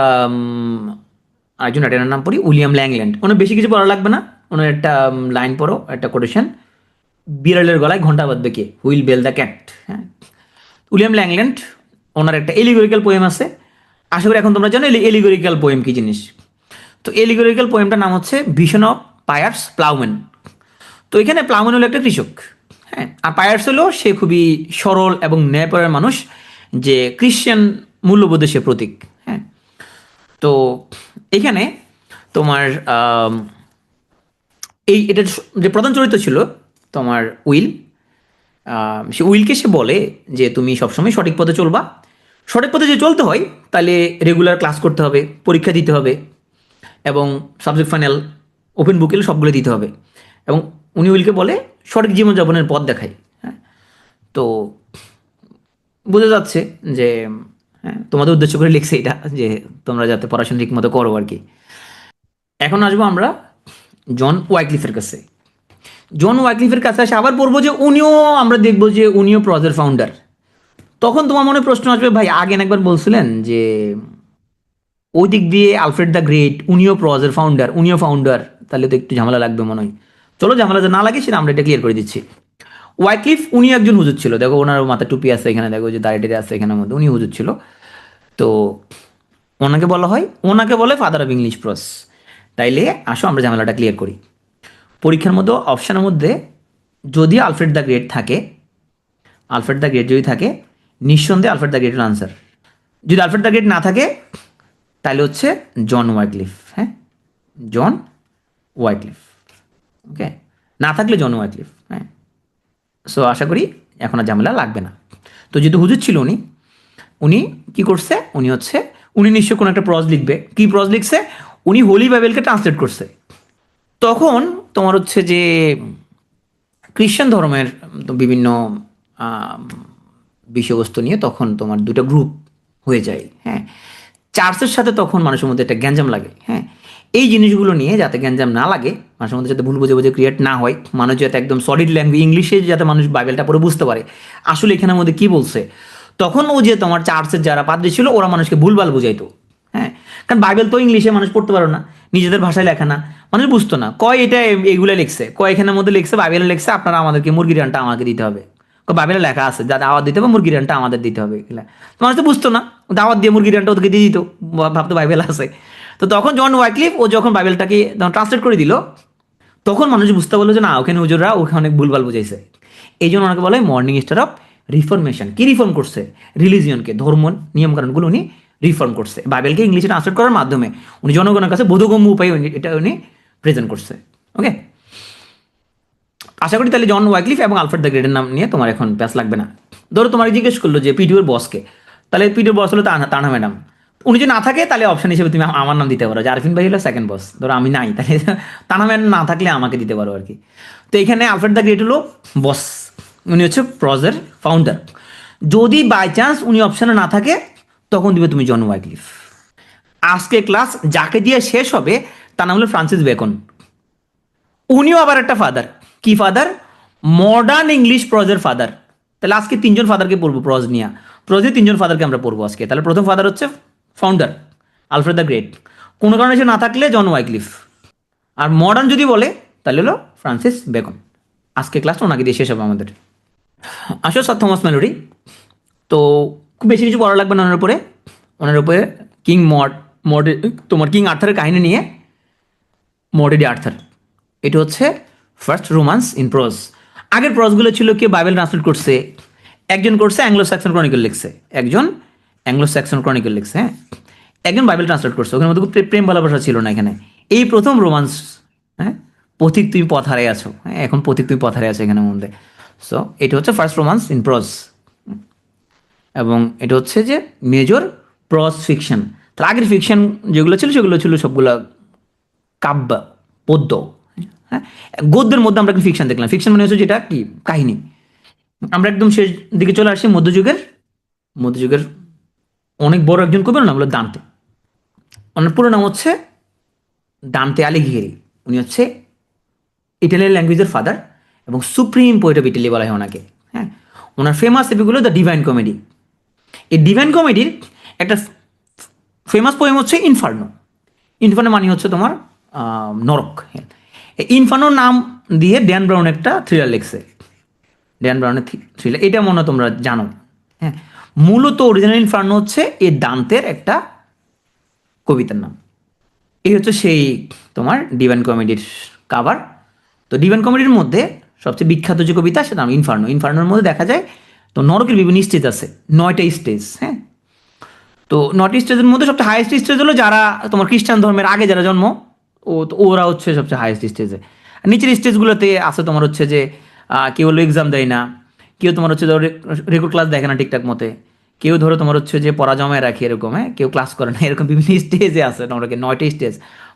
আরেকজন রাইটারের নাম পড়ি, উইলিয়াম ল্যাংল্যান্ড। ওনার বেশি কিছু পড়া লাগবে না, ওনার একটা লাইন পড়ো, একটা কোটেশন, বিড়ালের গলায় ঘন্টা বাঁধবে কে, হুইল বেল দ্য ক্যাট, হ্যাঁ। উইলিয়াম ল্যাংল্যান্ড ওনার একটা এলিগোরিক্যাল পোয়েম আছে, আশা করি এখন তোমরা জানো এলিগোরিক্যাল পোয়েম কি জিনিস। তো এলিগোরিক্যাল পোয়েমটার নাম হচ্ছে ভিশন অফ পায়ার্স প্লাউম্যান। তো এখানে প্লাউম্যান হলো একটা কৃষক, হ্যাঁ, আর পায়ার্স হলো সে খুবই সরল এবং ন্যায়পরায়ণ মানুষ, যে ক্রিশ্চিয়ান মূল্যবোধের সে প্রতীক, হ্যাঁ। তো এখানে তোমার এই এটা যে প্রধান চরিত্র ছিল তোমার উইল, সে উইলকে সে বলে যে তুমি সবসময় সঠিক পথে চলবা, সঠিক পথে যে চলতে হয় তাহলে রেগুলার ক্লাস করতে হবে, পরীক্ষা দিতে হবে, এবং সাবজেক্ট ফাইনাল ওপেন বুকে সবগুলো দিতে হবে। এবং উনি উইলকে বলে সঠিক জীবনযাপনের পথ দেখায়, হ্যাঁ। তো বোঝা যাচ্ছে যে হ্যাঁ তোমাদের উদ্দেশ্য করে লিখছে এটা, যে তোমরা যাতে পড়াশোনা ঠিক মতো করো আর কি। এখন আসবো আমরা জন ওয়াইক্লিফের কাছে। জন ওয়াইক্লিফের কাছে আসে আবার পড়বো যে উনিও, আমরা দেখবো যে উনিও প্রজের ফাউন্ডার। তখন তোমার মনে প্রশ্ন আসবে, ভাই আগে একবার বলছিলেন যে ওই দিক দিয়ে আলফ্রেড দ্য গ্রেট, উনিও প্রজের ফাউন্ডার, উনিও ফাউন্ডার, তাহলে তো একটু ঝামেলা লাগবে মনে হয়। চলো ঝামেলা যে না লাগে সেটা আমরা এটা ক্লিয়ার করে দিচ্ছি। ওয়াইক্লিফ উনি একজন হুজুর ছিল, দেখো ওনার মাথা টুপি আছে এখানে, দেখো যে দাঁড়িয়ে আছে এখানের মধ্যে, উনি হুজুর ছিল। তো ওনাকে বলা হয়, ওনাকে বলে ফাদার অফ ইংলিশ প্রস। তাইলে আসো আমরা ঝামেলাটা ক্লিয়ার করি। পরীক্ষার মধ্যে অপশানের মধ্যে যদি আলফ্রেড দ্য গ্রেট থাকে, আলফ্রেড দ্য গ্রেট যদি থাকে, নিঃসন্দেহে আলফ্রেড দ্য গ্রেটের আনসার। যদি আলফ্রেড দ্য গ্রেট না থাকে তাহলে হচ্ছে জন ওয়াইক্লিফ, হ্যাঁ, জন ওয়াইক্লিফ, ওকে। না থাকলে জন ওয়াইক্লিফ, হ্যাঁ। সো আশা করি এখন আর ঝামেলা লাগবে না। তো যেহেতু হুজুর ছিল উনি, উনি কি করছে, উনি হচ্ছে উনি নিশ্চয় কোনো একটা প্রজ লিখবে, কি প্রজ লিখছে, উনি হোলি বাইবেলকে ট্রান্সলেট করছে। তখন তোমার হচ্ছে যে খ্রিশ্চান ধর্মের বিভিন্ন বিষয়বস্তু নিয়ে তখন তোমার দুটো গ্রুপ হয়ে যায়, হ্যাঁ। চার্চের সাথে তখন মানুষের মধ্যে একটা গ্যাঞ্জাম লাগে, হ্যাঁ। এই জিনিসগুলো নিয়ে যাতে গ্যাঞ্জাম না লাগে, মানুষের মধ্যে যাতে ভুল বুঝে ক্রিয়েট না হয়, মানুষ যাতে একদম সলিড ল্যাঙ্গুয়েজ ইংলিশে যাতে মানুষ বাইবেলটা পড়ে বুঝতে পারে আসলে এখানের মধ্যে কি বলছে। তখন ও যে তোমার চার্চের যারা পাদ্রী ছিল ওরা মানুষকে ভুলভাল বুঝাইতো। হ্যাঁ, কারণ বাইবেল তো ইংলিশে মানুষ পড়তে পারো না, নিজেদের ভাষায় লেখা না, মানুষ বুঝতো না। কয় এটা এইগুলো লিখছে, কয় এখানের মধ্যে লিখছে বাইবেলে লিখছে আপনারা আমাদেরকে মুরগির রানটা আমাকে দিতে হবে, বাইবেলে লেখা আছে যা দাওয়াত দিতে হবে মুরগির রানটা আমাদের দিতে হবে। এগুলা তো মানুষ তো বুঝতো না, দাওয়াত দিয়ে মুরগির রানটা ওদেরকে দিয়ে দিত, ভাবতো বাইবেল আছে। তো তখন জন ওয়াইক্লিফ ও যখন বাইবেলটাকে ট্রান্সলেট করে দিল তখন মানুষ বুঝতে পারলো যে না ওখানে হুজুররা ওখানে অনেক ভুলভাল বুঝাইছে। এই জন্য ওনাকে বলা হয় মর্নিং স্টার অফ রিফরমেশন। কি রিফর্ম করছে? রিলিজিয়নকে, ধর্ম নিয়মকানুনগুলো উনি রিফর্ম করছে বাইবেলকে ইংলিশে ট্রান্সলেট করার মাধ্যমে। উনি জনগণের কাছে বোধগম্য উপায়ে এটা উনি প্রেজেন্ট করছে। ওকে, আশা করি তাহলে জন ওয়াইক্লিফ এবং আলফ্রেড দ্য গ্রেটের নাম নিয়ে তোমার এখন প্যাস লাগবে না। ধরো তোমার জিজ্ঞেস করলো যে পিডিওর বসকে, তাহলে পিডিওর বস হলো তানহা ম্যাডাম। উনি যদি না থাকে তাহলে অপশন হিসেবে তুমি আমার নাম দিতে পারো, যে আরফিন ভাই হলো সেকেন্ড বস। ধরো আমি নাই, তাহলে তানহা ম্যাডাম না থাকলে আমাকে দিতে পারো আর কি। তো এখানে আলফ্রেড দ্য গ্রেট হলো বস, উনি হচ্ছে প্রজের ফাউন্ডার। যদি বাই চান্স উনি অপশনে না থাকে তখন দিবে তুমি জন ওয়াইক্লিফ। আজকে ক্লাস যাকে দিয়ে শেষ হবে তার নাম হলো ফ্রান্সিস বেকন। উনিও আবার একটা ফাদার। কি ফাদার? মডার্ন ইংলিশ প্রজের ফাদার। তাহলে আজকে তিনজন ফাদারকে পড়বো প্রজ নিয়ে, প্রজে তিনজন ফাদারকে আমরা পড়বো আজকে। তাহলে প্রথম ফাদার হচ্ছে ফাউন্ডার আলফ্রেড দ্য গ্রেট, কোনো কারণে সে না থাকলে জন ওয়াইক্লিফ, আর মডার্ন যদি বলে তাহলে হলো ফ্রান্সিস বেকন। আজকে ক্লাসটা ওনাকে দিয়ে শেষ হবে আমাদের। আসো স্যার থমাস মেলোডি। তো খুব বেশি কিছু পড়া লাগবে না ওনার উপরে কিং মড তোমার কিং আর্থারের কাহিনী নিয়ে মডেডি আর্থার। এটা হচ্ছে ফার্স্ট রোমান্স ইন প্রজ। আগের প্রজগুলো ছিল কি বাইবেল ট্রান্সলেট করছে, একজন করছে অ্যাংলো স্যাক্সন ক্রনিকল লিখছে, একজন অ্যাংলো স্যাক্সন ক্রনিকল লিখছে, হ্যাঁ, একজন বাইবেল ট্রান্সলেট করছে। ওখানে মধ্যে প্রেম ভালোবাসা ছিল না এখানে। এই প্রথম রোমান্স, হ্যাঁ, পথিক তুমি পথ হারাই আছো, হ্যাঁ, এখন পথিক তুমি পথ হারাই আছো এখানের মধ্যে। সো এটা হচ্ছে ফার্স্ট রোমান্স ইন প্রজ, এবং এটা হচ্ছে যে মেজর প্রজ ফিকশন। তার আগের ফিকশন যেগুলো ছিল সেগুলো ছিল সবগুলো কাব্য, পদ্য। হ্যাঁ, গদ্যের মধ্যে আমরা ফিকশন দেখলাম। ফিকশন মানে হচ্ছে যেটা কি কাহিনী। আমরা একদম শেষ দিকে চলে আসি মধ্যযুগের অনেক বড় একজন কবি, নাম হলো দান্তে। ওনার পুরো নাম হচ্ছে দান্তে আলিঘিরি। উনি হচ্ছে ইটালিয়ান ল্যাঙ্গুয়েজের ফাদার এবং সুপ্রিম পোয়েট অফ ইটালি বলা হয় ওনাকে। হ্যাঁ, ওনার ফেমাস এপিগুলো দ্য ডিভাইন কমেডি। এই ডিভাইন কমেডির একটা ফেমাস পোয়েম হচ্ছে ইনফার্নো। ইনফার্নো মানে হচ্ছে তোমার নরক। ইনফার্নোর নাম দিয়ে ড্যান ব্রাউন একটা থ্রিলার লিখছে, ড্যান ব্রাউনের থ্রিলার। এটা মনে হয় তোমরা জানো। হ্যাঁ, মূলত অরিজিনাল ইনফার্নো হচ্ছে এই দান্তের একটা কবিতার নাম। এই হচ্ছে সেই তোমার ডিভাইন কমেডির কাভার। তো ডিভাইন কমেডির মধ্যে সবচেয়ে বিখ্যাত যে কবিতা সেটা নাম ইনফার্নো। ইনফার্নোর মধ্যে দেখা যায় তো নরকের বিভিন্ন স্টেজ আছে, 9টা স্টেজ। হ্যাঁ, তো 9টি স্টেজের মধ্যে সবচেয়ে হাইয়েস্ট স্টেজ হলো যারা তোমার খ্রিস্টান ধর্মের আগে যারা জন্ম, ওরা হচ্ছে সবচেয়ে হাইয়েস্ট স্টেজে। নিচের স্টেজগুলোতে আছে তোমার হচ্ছে যে কেউ হলো এক্সাম দেয় না, কেউ তোমার হচ্ছে ধরো রেকর্ড ক্লাস দেখে না ঠিকঠাক মতে, কেউ ধরো তোমার হচ্ছে যে পড়া জমায় রাখি এরকম, হ্যাঁ, কেউ ক্লাস করে না, এরকম বিভিন্ন স্টেজে আছে তোমাকে 9টা স্টেজ।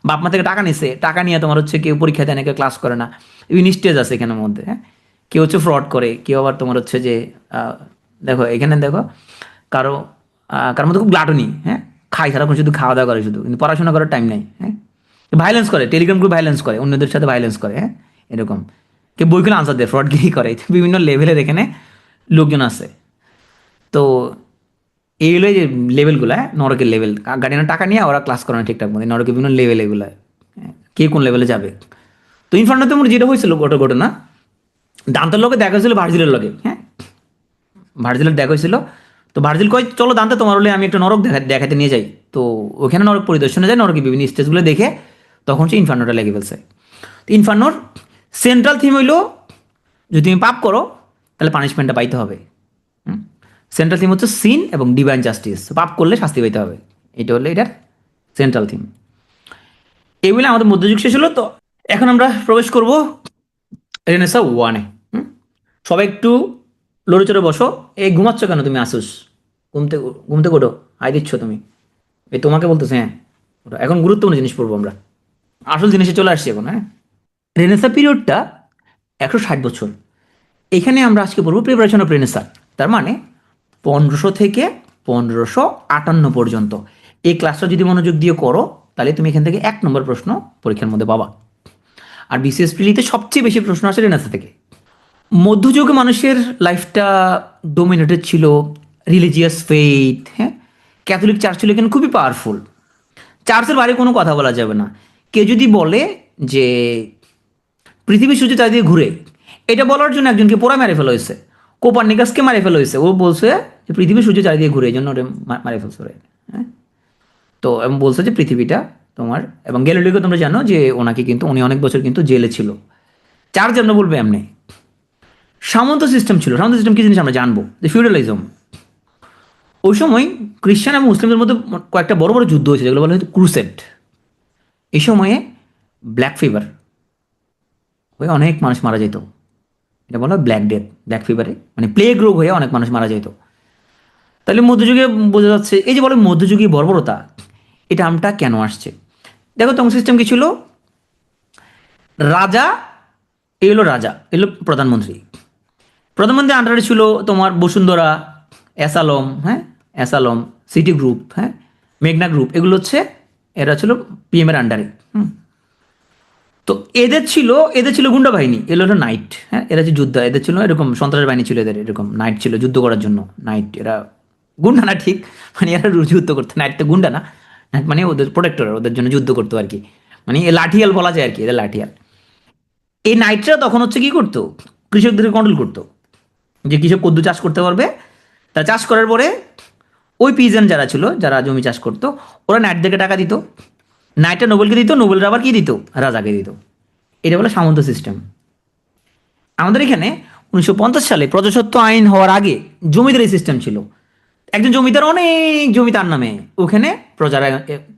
বাপ মা থেকে টাকা নিছে, টাকা নিয়ে তোমার হচ্ছে কেউ পরীক্ষা দেয় না, কেউ ক্লাস করে না, বিভিন্ন স্টেজ আছে এখানের মধ্যে। হ্যাঁ, কেউ হচ্ছে ফ্রড করে, কেউ আবার তোমার হচ্ছে যে দেখো এখানে দেখো কারো কারোর মধ্যে খুব গ্লাটনি, হ্যাঁ, খাই সারাক্ষণ শুধু খাওয়া দাওয়া করে শুধু, কিন্তু পড়াশোনা করার টাইম নেই। হ্যাঁ, ভাইলেন্স করে, টেলিগ্রাম গ্রুপ ভাইলেন্স করে, অন্যদের সাথে ভাইলেন্স করে। হ্যাঁ, এরকম কেউ বইগুলো আনসার দেয়, ফ্রডগিরি করে, বিভিন্ন লেভেলের এখানে লোকজন আছে। তো এই হলো যে লেভেলগুলো, হ্যাঁ, নরকের লেভেল। গার্ডিয়ানের টাকা নিয়ে ওরা ক্লাস করে না ঠিকঠাক মতো, নরকের বিভিন্ন লেভেল এগুলো, কে কোন লেভেলে যাবে। তো ইনফার্নোতে মোট যেটা হয়েছিল ঘটনা, দান্তের লোকে দেখা হয়েছিল ভার্জিলের লগে। হ্যাঁ, ভার্জিলের দেখা হয়েছিল। তো ভার্জিল কয় চলো দান্তে তোমার হলে আমি একটা নরক দেখাতে নিয়ে যাই। তো ওখানে নরক পরিদর্শনে যায়, নরকের বিভিন্ন স্টেজগুলো দেখে তখন সে ইনফার্নোটা লেগে ফেলছে। তো ইনফার্নোর সেন্ট্রাল থিম হইলো যদি তুমি পাপ করো তাহলে পানিশমেন্টটা পাইতে হবে। সেন্ট্রাল থিম হচ্ছে সিন এবং ডিভাইন জাস্টিস, পাপ করলে শাস্তি পাইতে হবে, এটা হলো এটার সেন্ট্রাল থিম। এইগুলো আমাদের মধ্যযুগ শেষ হলো। তো এখন আমরা প্রবেশ করব রেনেসা ওয়ানে। সবাই একটু লড়ে চড়ে বসো। এই ঘুমাচ্ছ কেন তুমি? আসুস ঘুমতে ওঠো, আয় দিচ্ছ তুমি, এই তোমাকে বলতেছে। হ্যাঁ, ওটা এখন গুরুত্বপূর্ণ জিনিস পড়বো আমরা, আসল জিনিসে চলে আসছি এখন। হ্যাঁ, রেনেসা পিরিয়ডটা 160 বছর। এখানে আমরা আজকে পড়বো প্রিপারেশন অফ রেনেসা, তার মানে 1500 থেকে 1558 পর্যন্ত। এই ক্লাসটা যদি মনোযোগ দিয়ে করো তাহলে তুমি এখান থেকে 1 নম্বর প্রশ্ন পরীক্ষার মধ্যে পাবা। আর বিসিএস প্রিলিতে সবচেয়ে বেশি প্রশ্ন আসে রেনেসাঁ থেকে। মধ্যযুগে মানুষের লাইফটা ডোমিনেটেড ছিল রিলিজিয়াস ফেইথ, হ্যাঁ, ক্যাথলিক চার্চ ছিল এখানে খুবই পাওয়ারফুল। চার্চের বাইরে কোনো কথা বলা যাবে না। কেউ যদি বলে যে পৃথিবী সূর্য চারিদিকে ঘুরে, এটা বলার জন্য একজনকে পোড়া মেরে ফেলা হয়েছে, কোপারনিকাসকে মারে ফেলা হয়েছে। ও বলছে যে পৃথিবী সূর্য চারিদিকে ঘুরে, এই জন্য ওটা মারে ফেলছে ওরে, হ্যাঁ। তো এবং বলছে যে পৃথিবীটা তোমার, এবং গ্যালিলিওকে তোমরা জানো যে ওনাকে কিন্তু উনি অনেক বছর কিন্তু জেলে ছিল। চার্চ আমরা বলবো এমনি। সামন্ত সিস্টেম ছিল। সামন্ত সিস্টেম কি জিনিস আমরা জানবো, যে ফিউডালিজম। ওই সময় খ্রিস্টান এবং মুসলিমদের মধ্যে কয়েকটা বড় বড় যুদ্ধ হয়েছে, যেগুলো বলা হয়তো ক্রুসেড। এই সময়ে ব্ল্যাক ফিভার হয়ে অনেক মানুষ মারা যেত। এটা বলা হয় ব্ল্যাক ডেথ, ব্ল্যাক ফিভারে মানে প্লেগ রোগ হয়ে অনেক মানুষ মারা যেত। তাহলে মধ্যযুগে বোঝা যাচ্ছে, এই যে বলে মধ্যযুগীয় বর্বরতা, এটা আমটা কেন আসছে? দেখো তোমার সিস্টেম কি ছিল, রাজা এলো, রাজা এলো প্রধানমন্ত্রী। প্রধানমন্ত্রী আন্ডারে ছিল তোমার বসুন্ধরা, অ্যাসালম, হ্যাঁ, অ্যাসালম, সিটি গ্রুপ, হ্যাঁ, মেঘনা গ্রুপ, এগুলো হচ্ছে এরা ছিল পিএমের আন্ডারে। তো এদের ছিল গুন্ডা বাহিনী, এগুলো হলো নাইট, হ্যাঁ, এরা যে যুদ্ধ, এদের ছিল এরকম সন্ত্রাস বাহিনী ছিল, এদের এরকম নাইট ছিল যুদ্ধ করার জন্য। নাইট এরা গুন্ডা না ঠিক, মানে এরা যুদ্ধ করতো। নাইট তো গুন্ডা না, নাইট মানে ওদের প্রোটেক্টর, ওদের জন্য যুদ্ধ করতো আর কি। মানে লাঠিয়াল বলা যায় আর কি, এদের লাঠিয়াল। এই নাইটরা তখন হচ্ছে কি করতো, কৃষকদেরকে কন্ট্রোল করতো, যে কৃষক কদ্দু চাষ করতে পারবে। তা চাষ করার পরে ওই পিজন যারা ছিল, যারা জমি চাষ করতো, ওরা নাইটদেরকে টাকা দিত। নাইটটা নোবেলকে দিত, নোবেলরা আবার কি দিত, রাজাকে দিত। এটা বলে সামন্ত সিস্টেম। আমাদের এখানে 1950 সালে প্রজাস্বত্ব আইন হওয়ার আগে জমিদারি সিস্টেম ছিল। একজন জমিদার অনেক জমি তার নামে, ওখানে প্রজারা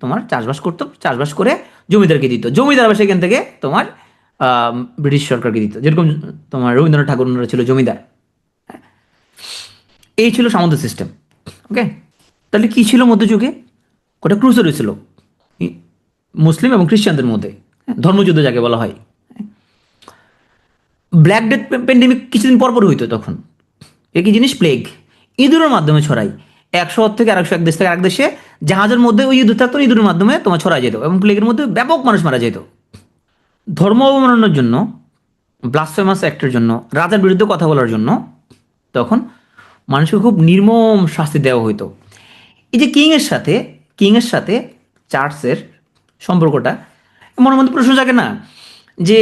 তোমার চাষবাস করতো, চাষবাস করে জমিদারকে দিত। জমিদার আবার সেখান থেকে তোমার ব্রিটিশ সরকারকে দিত। যেরকম তোমার রবীন্দ্রনাথ ঠাকুর ছিল জমিদার। এই ছিল সামন্ত সিস্টেম। ওকে, তাহলে কি ছিল মধ্যযুগে? ওটা ক্রুসেড হয়েছিল মুসলিম এবং খ্রিস্টানদের মধ্যে, ধর্মযুদ্ধ যাকে বলা হয়। ব্ল্যাক ডেথ প্যান্ডেমিক কিছুদিন পরপর হইতো তখন। একই জিনিস প্লেগ, ইঁদুরের মাধ্যমে ছড়াই। 100 থেকে 101 দেশ থেকে আরেক দেশে জাহাজের মধ্যে ওই ইঁদুর থাকতো, ইঁদুরের মাধ্যমে তোমার ছড়াই যেত, এবং প্লেগের মধ্যে ব্যাপক মানুষ মারা যেত। ধর্ম অবমাননার জন্য, ব্লাসফেমাস অ্যাক্টের জন্য, রাজার বিরুদ্ধে কথা বলার জন্য তখন মানুষকে খুব নির্মম শাস্তি দেওয়া হইতো। এই যে কিংয়ের সাথে চার্চের সম্পর্কটা, মনের মধ্যে প্রশ্ন জাগে না যে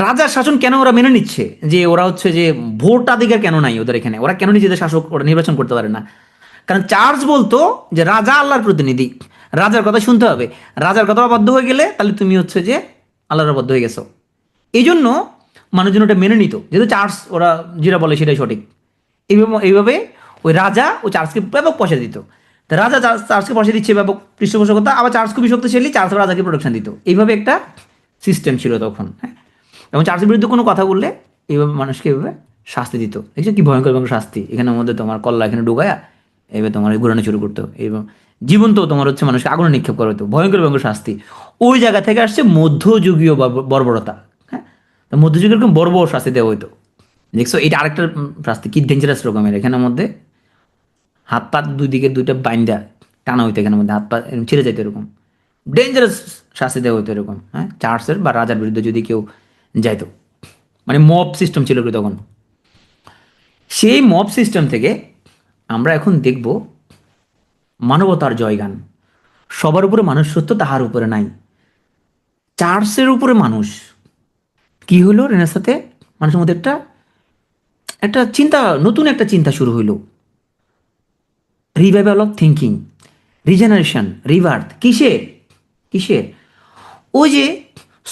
রাজার শাসন কেন ওরা মেনে নিচ্ছে, যে ওরা হচ্ছে যে ভোটাধিকার কেন নাই ওদের এখানে, ওরা কেন নিজেদের শাসক ওরা নির্বাচন করতে পারে না? কারণ চার্চ বলতো যে রাজা আল্লাহর প্রতিনিধি, রাজার কথা শুনতে হবে। রাজার কথা অবাধ্য হয়ে গেলে তাহলে তুমি হচ্ছে যে আল্লাহর অবাধ্য হয়ে গেছো। এই জন্য মানুষজন ওটা মেনে নিত, যেহেতু চার্চ ওরা যেটা বলে সেটাই সঠিক। এইভাবে ওই রাজা ও চার্চকে ব্যাপক পয়সা দিত। তা রাজা চার্চকে পয়সা দিচ্ছে ব্যাপক পৃষ্ঠপোষকতা, আবার চার্চ খুবই শক্তিশালী, চার্চ রাজাকে প্রোটেকশন দিত। এইভাবে একটা সিস্টেম ছিল তখন, হ্যাঁ। এবং চার্চের বিরুদ্ধে কোনো কথা বললে এইভাবে মানুষকে এইভাবে শাস্তি দিত। দেখছো কি ভয়ঙ্কর ভয়ঙ্কর শাস্তি, এখানের মধ্যে তোমার কল্লা এখানে ঢুকায়া এইভাবে তোমার ঘুরানো শুরু করতো, এবং জীবন্ত তোমার হচ্ছে মানুষকে আগুনে নিক্ষেপ করা হতো, ভয়ঙ্কর ভয়ঙ্কর শাস্তি। ওই জায়গা থেকে আসছে মধ্যযুগীয় বর্বরতা, হ্যাঁ। তো মধ্যযুগের এরকম বর্বর শাস্তি দেওয়া হইতো। দেখছো এটা আরেকটা শাস্তি, কি ডেঞ্জারাস রকমের। এখানের মধ্যে হাত পা দুই দিকে দুইটা বাইন্দা টানা হইতো, এখানের মধ্যে হাত পা ছিঁড়ে যাইতো, এরকম ডেঞ্জারাস শাস্তি দেওয়া হইতো এরকম, হ্যাঁ, চার্চের বা রাজার বিরুদ্ধে যদি কেউ যাইতো। মানে মব সিস্টেম ছিল কি তখন। সেই মব সিস্টেম থেকে আমরা এখন দেখব মানবতার জয়গান। সবার উপরে মানুষ সত্য, তাহার উপরে নাই। চার্চের উপরে মানুষ কি হলো, রেনেসাঁতে মানুষের মধ্যে একটা একটা চিন্তা, নতুন একটা চিন্তা শুরু হইলো। Revival of thinking, regeneration, রিভার্থ। কিসের কিসের? ওই যে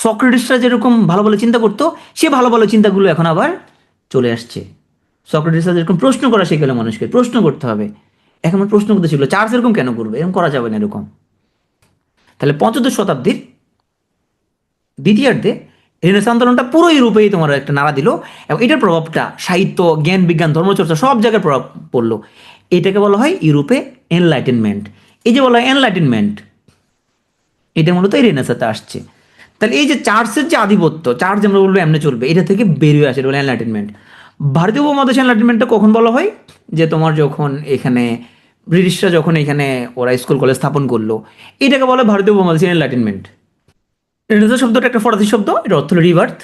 সক্রেটিসরা যেরকম ভালো ভালো চিন্তা করতো, সে ভালো ভালো চিন্তাগুলো এখন আবার চলে আসছে। সক্রেটিসরা যেরকম প্রশ্ন করা শিখেলো, মানুষকে প্রশ্ন করতে হবে, এখন প্রশ্ন করতে শিখলো। চার্চ এরকম কেন করবে, এরকম করা যাবে না এরকম। তাহলে 15শ শতাব্দীর দ্বিতীয়ার্ধে রেনেসাঁ আন্দোলনটা পুরো ইউরোপেই তোমার একটা নাড়া দিল, এবং এটার প্রভাবটা সাহিত্য, জ্ঞান, বিজ্ঞান, ধর্মচর্চা সব জায়গায় প্রভাব পড়লো। এটাকে বলা হয় ইউরোপে এনলাইটেনমেন্ট। এই যে বলা হয় এনলাইটেনমেন্ট, এটা মূলত এই রেনেসাঁতে আসছে। তাহলে এই যে চার্চের যে আধিপত্য, চার্চ আমরা বলবো এমনি চলবে, এটা থেকে বেরিয়ে আসে এনলাইটেনমেন্ট। ভারতীয় উপমহাদেশে এনলাইটেনমেন্টটা কখন বলা হয়, যে তোমার যখন এখানে ব্রিটিশরা যখন এখানে ওরা স্কুল কলেজ স্থাপন করলো, এটাকে বলে ভারতীয় উপমহাদেশের এনলাইটেনমেন্ট। রেনেসাঁ শব্দটা একটা ফরাসি শব্দ, এটা অর্থ হলো রিবার্থ,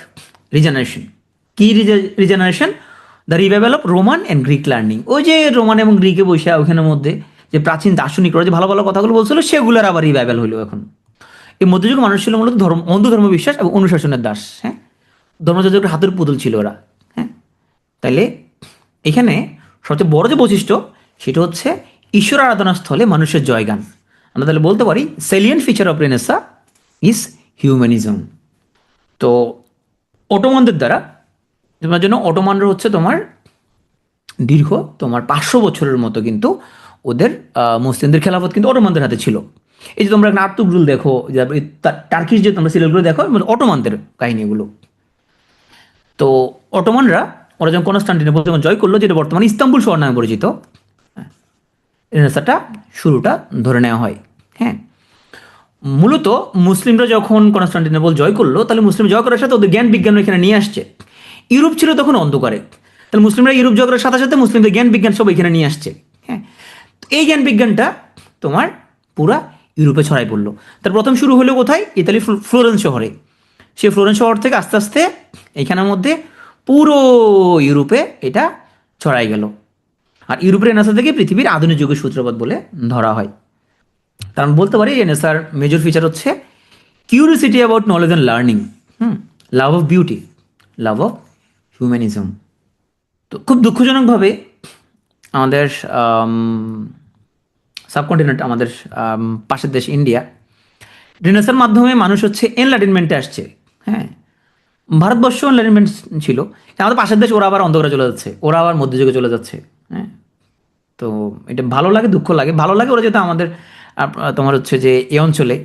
রিজেনারেশন। কি regeneration? The revival of Roman and Greek learning. ওই যে রোমান এবং গ্রিকে বসে ওখানের মধ্যে যে প্রাচীন দার্শনিকরা যে ভালো ভালো কথাগুলো বলছিল, সেগুলোর আবার রিভাইভাল হইলো এখন। এই মধ্যযুগে মানুষ ছিল মূলত অন্ধ ধর্ম বিশ্বাস এবং অনুশাসনের দাস। হ্যাঁ, ধর্মযাজকের হাতের পুতুল ছিল ওরা। হ্যাঁ, তাইলে এখানে সবচেয়ে বড় যে বৈশিষ্ট্য, সেটা হচ্ছে ঈশ্বর আরাধনা স্থলে মানুষের জয়গান। আমরা তাহলে বলতে পারি সেলিয়েন্ট feature of renaissance is humanism. তো অটোমানদের দ্বারা, তোমার জন্য অটোমানরা হচ্ছে তোমার দীর্ঘ তোমার 500 বছরের মতো কিন্তু ওদের মুসলিমদের খেলাফত কিন্তু অটোমানদের হাতে ছিল। এই যে তোমরা একটা আর্তুগরুল দেখো, টার্কিশ যে তোমরা সিরিয়ালগুলো দেখো, অটোমানদের কাহিনীগুলো। তো অটোমানরা ওরা যখন কনস্টান্টিনোপল যখন জয় করলো, যেটা বর্তমানে ইস্তাম্বুল শহর নামে পরিচিত, রেনেসাঁটা শুরুটা ধরে নেওয়া হয়। হ্যাঁ, মূলত মুসলিমরা যখন কনস্টান্টিনোপল জয় করলো, তাহলে মুসলিম জয় করার সাথে ওদের জ্ঞান বিজ্ঞান এখানে নিয়ে আসছে। ইউরোপ ছিল তখন অন্ধকারে, তাহলে মুসলিমরা ইউরোপ জয় করার সাথে সাথে মুসলিমদের জ্ঞান বিজ্ঞান সব এখানে নিয়ে আসছে। হ্যাঁ, এই জ্ঞান বিজ্ঞানটা তোমার পুরা ইউরোপে ছড়াই পড়লো। তার প্রথম শুরু হলো কোথায়? ইতালি ফ্লোরেন্স শহরে। সেই ফ্লোরেন্স শহর থেকে আস্তে আস্তে এখানের মধ্যে পুরো ইউরোপে এটা ছড়াই গেল। আর ইউরোপের রেনেসাঁ থেকে পৃথিবীর আধুনিক যুগের সূত্রপাত বলে ধরা হয়। কারণ বলতে পারি রেনেসাঁর মেজর ফিচার হচ্ছে curiosity about knowledge and learning, love of beauty, love of humanism. তো খুব দুঃখজনকভাবে আমাদের সাবকন্টিনেন্ট, আমাদের পাশের দেশ ইন্ডিয়া, রেনেসাঁর মাধ্যমে মানুষ হচ্ছে এনলাইটেনমেন্টে আসছে। হ্যাঁ, ভারতবর্ষ এনলাইটেনমেন্ট ছিল, আমাদের পাশের দেশ ওরা আবার অন্ধকারে চলে যাচ্ছে, ওরা আবার মধ্যযুগে চলে যাচ্ছে। হ্যাঁ, তো এটা ভালো লাগে, দুঃখ লাগে। ভালো লাগে ওরা যেহেতু আমাদের তোমার হচ্ছে যে এই অঞ্চলে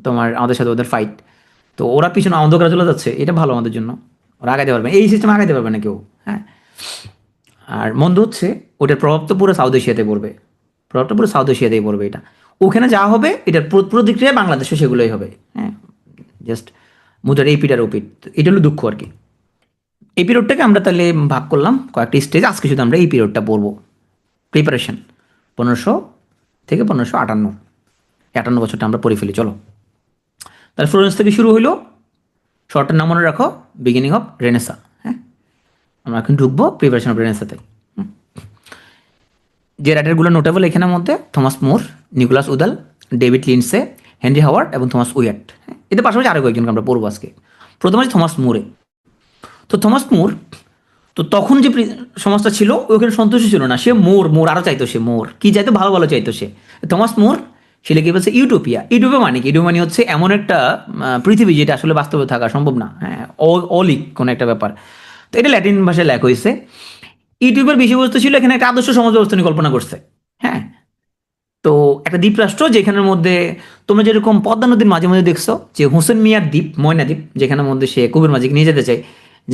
তোমার আমাদের সাথে ওদের ফাইট, তো ওরা পিছনে অন্ধকারে চলে যাচ্ছে, এটা ভালো আমাদের জন্য। ওরা আগাইতে পারবে, এই সিস্টেম আগাইতে পারবে না কেউ। হ্যাঁ, আর মন্দ হচ্ছে ওটার প্রভাব তো পুরো সাউথ এশিয়াতে পড়বে, প্রভাবটা পুরো সাউথ এশিয়াতেই পড়বে। এটা ওখানে যা হবে, এটার প্রতিক্রিয়া বাংলাদেশে সেগুলোই হবে। হ্যাঁ, জাস্ট মুদ্রার এই পিটার ওপিট, এটা হলো দুঃখ আর কি। এই পিরিয়ডটাকে আমরা তাহলে ভাগ করলাম কয়েকটি স্টেজ। আজকে শুধু আমরা এই পিরিয়ডটা পড়বো। প্রিপারেশন 1500 থেকে 1558, 58 বছরটা আমরা পড়ে ফেলি। চলো তাহলে ফ্লোরেন্স থেকে শুরু হইলো, শর্টের নাম মনে রাখো, বিগিনিং অফ রেনেসাঁ। হ্যাঁ, আমরা এখন ঢুকবো প্রিপারেশন অফ রেনেসাঁতে। যে রাইটারগুলো নোটেবল এখানের মধ্যে Thomas More, Nicholas Udall, David Lindsay, Henry Howard এবং থমাস উইয়াট। এদের পাশাপাশি আরও কয়েকজনকে আমরা পড়বো আজকে। প্রথমে আছে থমাস মুরে। তো থমাস মুর, তো তখন যে সমাজটা ছিল ওখানে সন্তুষ্ট ছিল না, সে মোর আরও চাইতো, সে মোর কি চাইতো, ভালো ভালো চাইতো সে। থমাস মোর সে লিখে বলছে ইউটোপিয়া। ইউটোপিয়া মানে কি? ইউটোপিয়া মানে হচ্ছে এমন একটা পৃথিবী যেটা আসলে বাস্তবে থাকা সম্ভব না। হ্যাঁ, অলিক কোনো একটা ব্যাপার। তো এটা ল্যাটিন ভাষায় লেখা হয়েছে। ইউটিউবের বিষয়বস্তু ছিল এখানে একটা আদর্শ সমাজ ব্যবস্থা নিয়ে কল্পনা করছে। হ্যাঁ, তো একটা দ্বীপরাষ্ট্র যেখানের মধ্যে তোমরা যেরকম পদ্মা নদীর মাঝে মাঝে দেখছো যে হোসেন মিয়ার দ্বীপ, ময়না দ্বীপ, যেখানের মধ্যে সে কবির মাঝিকে নিয়ে যেতে চায়,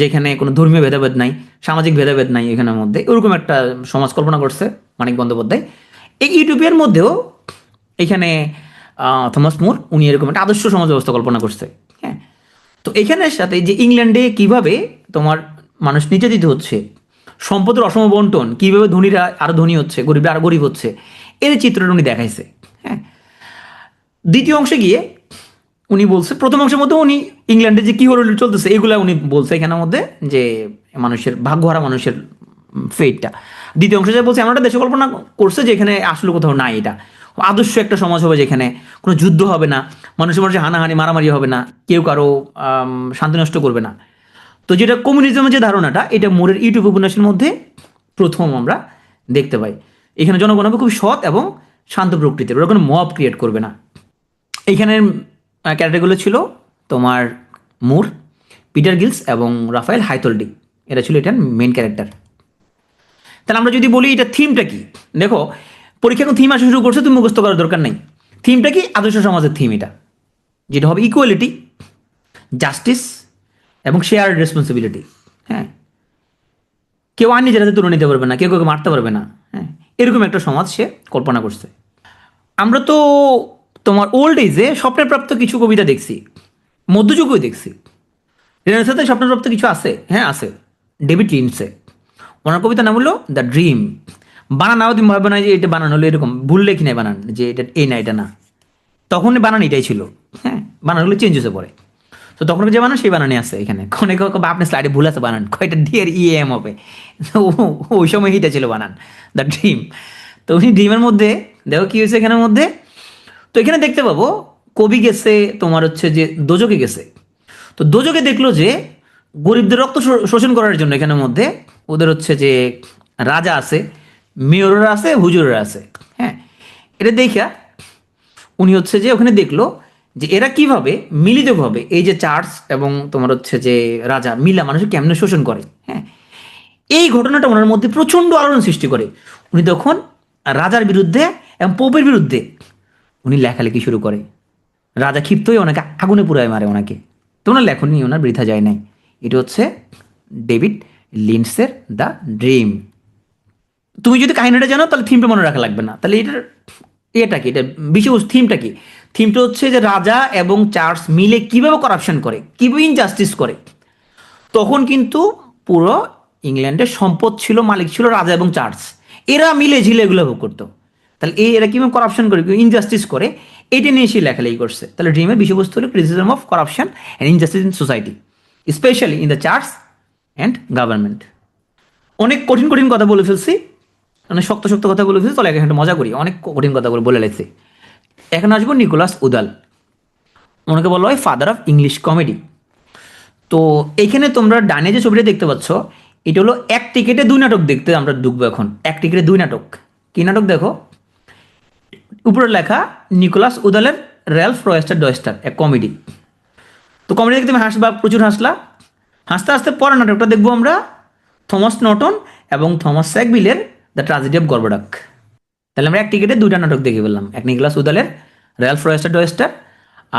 যেখানে কোনো ধর্মীয় ভেদাভেদ নাই, সামাজিক ভেদাভেদ নাই এখানের মধ্যে, ওরকম একটা সমাজ কল্পনা করছে মানিক বন্দ্যোপাধ্যায়। এই ইউটিউবের মধ্যেও এখানে থমাস মুর উনি এরকম একটা আদর্শ সমাজ ব্যবস্থা কল্পনা করছে। হ্যাঁ, তো এখানের সাথে যে ইংল্যান্ডে কিভাবে তোমার মানুষ নির্যাতিত হচ্ছে, সম্পদের অসম বন্টন, কীভাবে ধনীরা আরও ধনী হচ্ছে, গরিবরা আরও গরিব হচ্ছে, এর চিত্রটা উনি দেখাইছে। হ্যাঁ, দ্বিতীয় অংশে গিয়ে উনি বলছে, প্রথম অংশের মধ্যে উনি ইংল্যান্ডে যে কী হলো চলতেছে এগুলা উনি বলছে এখানের মধ্যে, যে মানুষের ভাগ্যহারা মানুষের ফেটটা। দ্বিতীয় অংশে যা বলছে এমন একটা দেশ কল্পনা করছে যেখানে আসলে কোথাও নাই, এটা আদর্শ একটা সমাজ হবে যেখানে কোনো যুদ্ধ হবে না, মানুষের মানুষের হানাহানি মারামারি হবে না, কেউ কারো শান্তি নষ্ট করবে না। তো যেটা কমিউনিজমের যে ধারণাটা, এটা মোরের ইউটিউব উপন্যাসের মধ্যে প্রথম আমরা দেখতে পাই। এখানে জনগণ হবে খুব সৎ এবং শান্ত প্রকৃতির, ওরা কোনো মব ক্রিয়েট করবে না। এইখানের ক্যারেক্টারগুলো ছিল তোমার মুর, পিটার গিলস এবং রাফায়েল হাইতলডি, এরা ছিল এটার মেন ক্যারেক্টার। তাহলে আমরা যদি বলি এটা থিমটা কি, দেখো পরীক্ষা এখন থিম আসা শুরু করছে, তুমি মুখস্থ করার দরকার নেই। থিমটা কি? আদর্শ সমাজের থিম এটা, যেটা হবে ইকুয়ালিটি, জাস্টিস এবং শেয়ার রেসপন্সিবিলিটি। হ্যাঁ, কেউ আর নিজের হাতে তুলে নিতে পারবে না, কেউ কেউ মারতে পারবে না। হ্যাঁ, এরকম একটা সমাজ সে কল্পনা করছে। আমরা তো তোমার ওল্ড এজে স্বপ্নপ্রাপ্ত কিছু কবিতা দেখছি, মধ্যযুগেও দেখছি। রেনেসাঁতে স্বপ্নপ্রাপ্ত কিছু আছে, হ্যাঁ আছে। ডেভিড লিন্ডসে, ওনার কবিতার নাম হলো দ্য ড্রিম। বানানাও তুমি ভাববে না যে এটা বানানো হলো এরকম ভুল লেখি নাই বানান যে এটা এই না এটা না, তখন বানান এটাই ছিল। হ্যাঁ, বানানগুলো চেঞ্জ হতে পড়ে। তো তখন যে বানান সেই বানানই আছে এখানে, অনেকে আপনার স্লাইডে ভুল আছে বানান, কয়টা ডিয়ার ইএম হবে। তো ওই সময় এটা ছিল বানান, দ্য ড্রিম। তো উনি ড্রিমের মধ্যে দেখো কি হয়েছে এখানের মধ্যে। তো এখানে দেখতে পাবো কবি গেছে তোমার হচ্ছে যে দোজকে গেছে। তো দোজকে দেখলো যে গরিবদের রক্ত শোষণ করার জন্য এখানের মধ্যে ওদের হচ্ছে যে রাজা আছে, মেয়ররা আছে, হুজুররা আছে। হ্যাঁ, এটা দেখা উনি হচ্ছে যে ওখানে দেখলো যে এরা কিভাবে মিলিতভাবে এই যে চার্চ এবং তোমার হচ্ছে যে রাজা মিলা মানুষের কেমনে শোষণ করে। হ্যাঁ, এই ঘটনাটা ওনার মধ্যে প্রচণ্ড আলোড়ন সৃষ্টি করে। উনি তখন রাজার বিরুদ্ধে এবং পোপের বিরুদ্ধে উনি লেখালেখি শুরু করে। রাজা ক্ষিপ্ত হয়ে ওনাকে আগুনে পুড়ায় মারে ওনাকে। তো ওনার লেখনী ওনার বৃথা যায় নাই। এটা হচ্ছে ডেভিড লিন্ডসের দ্য ড্রিম। তুমি যদি কাহিনীটা জানো তাহলে থিমটা মনে রাখা লাগবে না। তাহলে এটা কি, এটা বিষয়বস্তু থিমটা কি? থিমটা হচ্ছে যে রাজা এবং চার্চ মিলে কিভাবে করাপশন করে, কিভাবে ইনজাস্টিস করে। তখন কিন্তু পুরো ইংল্যান্ডের সম্পদ ছিল, মালিক ছিল রাজা এবং চার্চ, এরা মিলে ঝিলে এগুলো ভোগ করতো। তাহলে এরা কিভাবে করাপশন করে, ইনজাস্টিস করে, এটা নিয়ে সে লেখালেখি করছে। তাহলে ড্রিমের বিষয়বস্তু হলো criticism of corruption and injustice in society, specially in the church and government. অনেক কঠিন কঠিন কথা বলে ফেলছি, অনেক শক্ত শক্ত কথা বলে ফেলছি। চলো এখন একটা মজা করি, অনেক কঠিন কথা বলে লেগেছি। এখন আসবো নিকোলাস উদাল, ওনাকে বলা হয় ফাদার অফ ইংলিশ কমেডি। তো এইখানে তোমরা ডানে যে ছবিটা দেখতে পাচ্ছ, এটা হলো এক টিকিটে দুই নাটক দেখতে আমরা ঢুকবো এখন। এক টিকিটে দুই নাটক, কি নাটক দেখো, উপরে লেখা নিকোলাস উদালের র্যালফ রয়েস্টার ডয়েস্টার, এক কমেডি। তো কমেডি দেখে তুমি হাসবা, প্রচুর হাসলা। হাসতে হাসতে পরের নাটকটা দেখবো আমরা, থমাস নটন এবং থমাস স্যাকভিলের দ্য ট্রাজেডি অফ গর্বডাক। তাহলে আমরা এক টিকিটে দুইটা নাটক দেখে ফেললাম, এক নিকোলাস উদালের র্যালফ রয়েস্টার ডয়েস্টার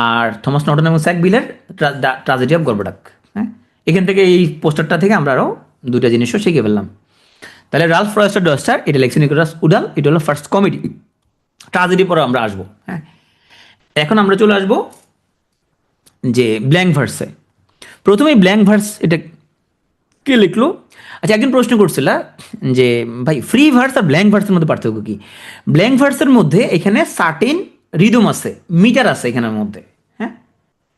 আর থমাস নটন এবং স্যাকভিলের দ্য ট্রাজেডি অফ গর্বডাক। হ্যাঁ, এখান থেকে এই পোস্টারটা থেকে আমরা আরও দুইটা জিনিসও শিখে ফেললাম। তাহলে রালফ রয়েস্টার ডয়েস্টার এটা লেখছে নিকোলাস উদাল, এটা হলো ফার্স্ট কমেডি। ট্রাজেডি পরে আমরা আসবো। হ্যাঁ, এখন আমরা চলে আসবো যে ব্ল্যাঙ্ক ভার্সে। প্রথমে ব্ল্যাঙ্ক ভার্স এটা কে লিখলো? আচ্ছা, একজন প্রশ্ন করছিল যে ভাই ফ্রি ভার্স আর ব্ল্যাঙ্ক ভার্সের মধ্যে পার্থক্য কি? ব্ল্যাঙ্ক ভার্সের মধ্যে এখানে সার্টেন রিদম আছে, মিটার আছে এখানের মধ্যে। হ্যাঁ,